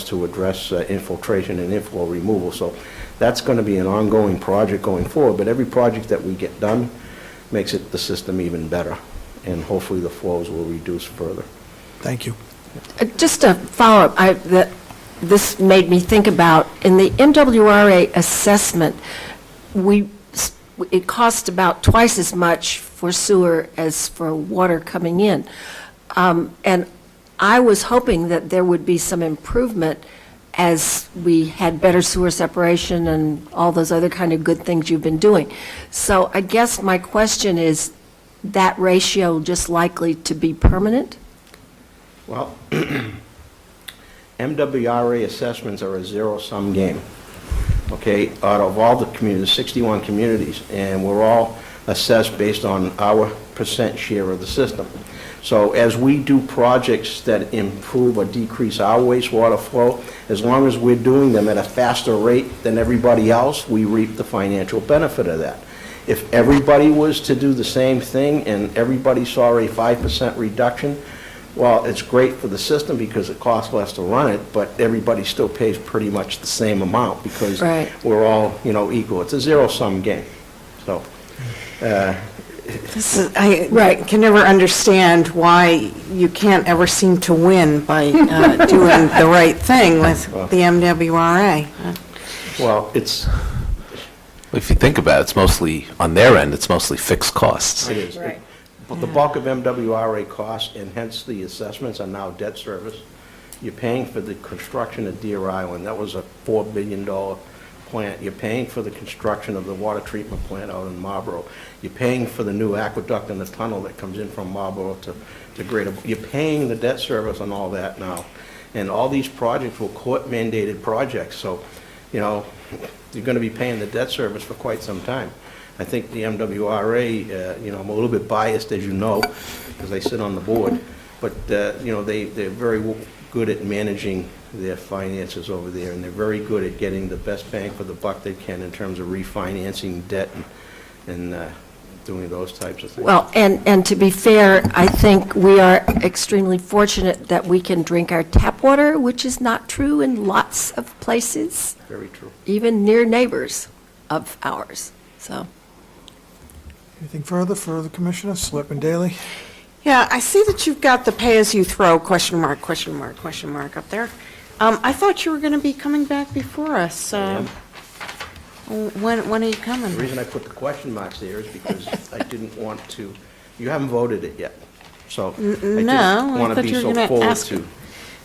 to address infiltration and inflow removal. So that's going to be an ongoing project going forward, but every project that we get done makes the system even better, and hopefully the flows will reduce further. Thank you. Just a follow-up, this made me think about, in the MWRA assessment, it cost about twice as much for sewer as for water coming in. And I was hoping that there would be some improvement as we had better sewer separation and all those other kind of good things you've been doing. So I guess my question is, that ratio just likely to be permanent? Well, MWRA assessments are a zero-sum game, okay? Out of all the communities, 61 communities, and we're all assessed based on our percent share of the system. So as we do projects that improve or decrease our wastewater flow, as long as we're doing them at a faster rate than everybody else, we reap the financial benefit of that. If everybody was to do the same thing and everybody saw a 5% reduction, well, it's great for the system because it costs less to run it, but everybody still pays pretty much the same amount because we're all, equal. It's a zero-sum game. So, I can never understand why you can't ever seem to win by doing the right thing with the MWRA. Well, if you think about it, it's mostly, on their end, it's mostly fixed costs. It is. Right. But the bulk of MWRA costs, and hence the assessments, are now debt service. You're paying for the construction of Deer Island. That was a $4 billion plant. You're paying for the construction of the water treatment plant out in Marlboro. You're paying for the new aqueduct and the tunnel that comes in from Marlboro to Greater. You're paying the debt service on all that now. And all these projects were court-mandated projects, so, you're going to be paying the debt service for quite some time. I think the MWRA, you know, I'm a little bit biased, as you know, because I sit on the board, but, you know, they're very good at managing their finances over there, and they're very good at getting the best bang for the buck they can in terms of refinancing debt and doing those types of things. Well, and to be fair, I think we are extremely fortunate that we can drink our tap water, which is not true in lots of places, Very true. even near neighbors of ours, so. Anything further for the Commissioner? Selectman Daley? Yeah, I see that you've got the pay-as-you-throw question mark up there. I thought you were going to be coming back before us. When are you coming? The reason I put the question marks there is because I didn't want to, you haven't voted it yet, so I No, didn't I want to thought be you were so gonna forward ask- to.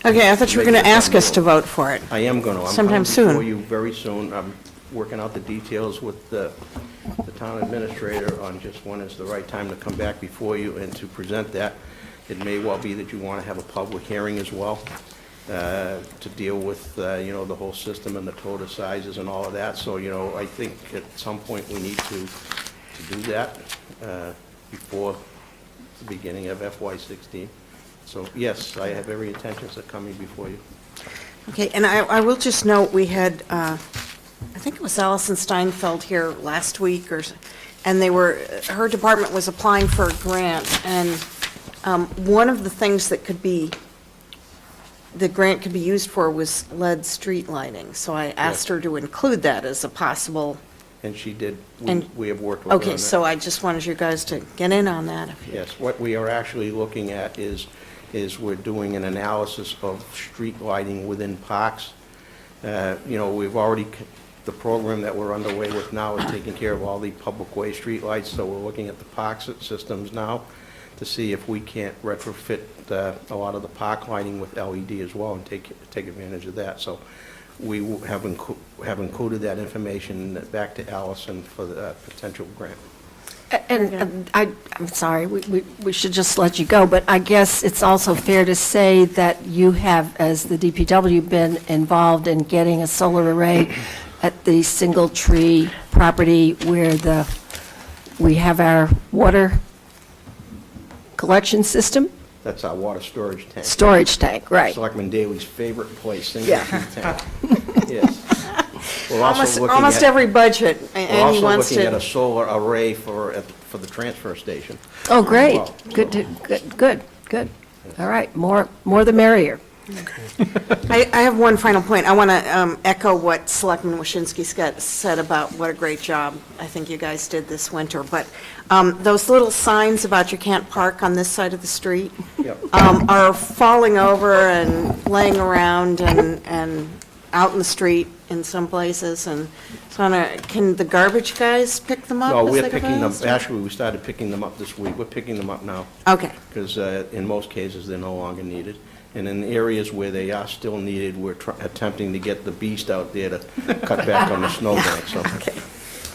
Okay, I thought you were going to ask us to vote for it. I am going to. Sometime I'm soon. coming before you very soon. I'm working out the details with the town administrator on just when is the right time to come back before you and to present that. It may well be that you want to have a public hearing as well, to deal with, you know, the whole system and the total sizes and all of that. So, you know, I think at some point we need to do that before the beginning of FY16. So, yes, I have every intention of coming before you. Okay, and I will just note, we had, I think it was Allison Steinfeld here last week, and her department was applying for a grant, and one of the things that the grant could be used for was lead street lighting, so I asked her to include that as a possible. And she did. And- We have worked with her on that. Okay, so I just wanted you guys to get in on that. Yes, what we are actually looking at is we're doing an analysis of street lighting within parks. You know, we've already, the program that we're underway with now is taking care of all the public way street lights, so we're looking at the park systems now to see if we can't retrofit a lot of the park lighting with LED as well and take advantage of that. So we have included that information back to Allison for the potential grant. And I'm sorry, we should just let you go, but I guess it's also fair to say that you have, as the DPW, been involved in getting a solar array at the Single Tree property where we have our water collection system? That's our water storage tank. Storage tank, right. Selectman Daley's favorite place, single Yeah. tree tank. Yes. We're also looking Almost at- every budget, We're and he also wants looking at to. a solar array for the transfer station. Oh, great. Well, Good. All right, more the merrier. I have one final point. I want to echo what Selectman Waschinsky said about what a great job I think you guys did this winter. But those little signs about you can't park on this side of the street Yep. are falling over and laying around and out in the street in some places. And so can the garbage guys pick them up? No, as we're they go picking them, past? actually, we started picking them up this week. We're picking them up now. Okay. Because in most cases, they're no longer needed. And in areas where they are still needed, we're attempting to get the beast out there to cut back on the snowbank, so. Okay.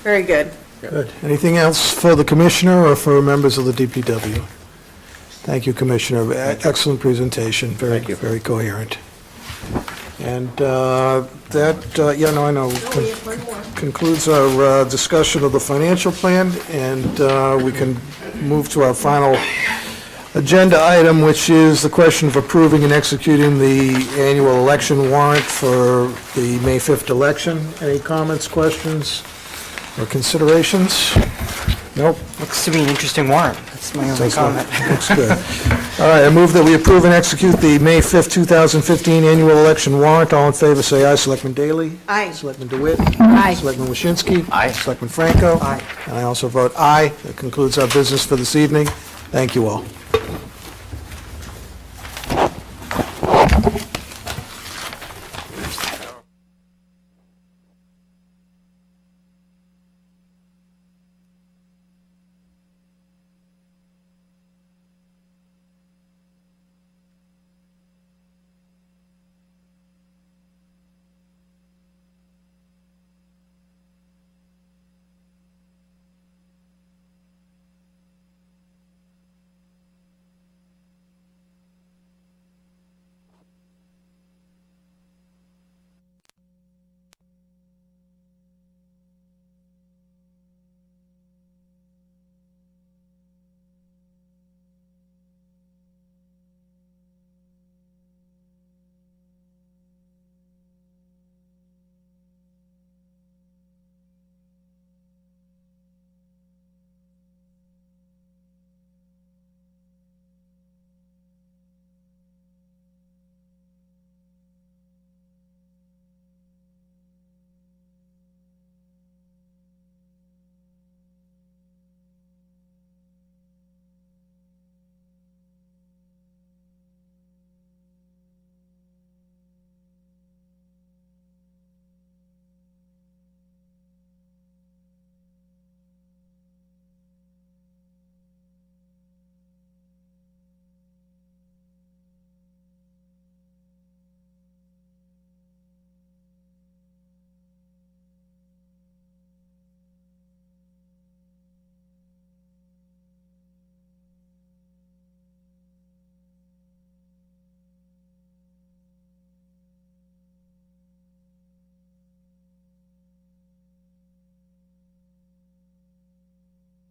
Very good. Good. Anything else for the Commissioner or for members of the DPW? Thank you, Commissioner. Excellent presentation, very coherent. And concludes our discussion of the financial plan, and we can move to our final agenda item, which is the question of approving and executing the annual election warrant for the May 5th election. Any comments, questions, or considerations? Nope. Looks to be an interesting warrant. That's my only comment. Looks good. All right, I move that we approve and execute the May 5th, 2015 annual election warrant. All in favor, say aye. Selectman Daley? Aye. Selectman DeWitt? Aye. Selectman Waschinsky? Aye. Selectman Franco? Aye. And I also vote aye. That concludes our business for this evening. Thank you all.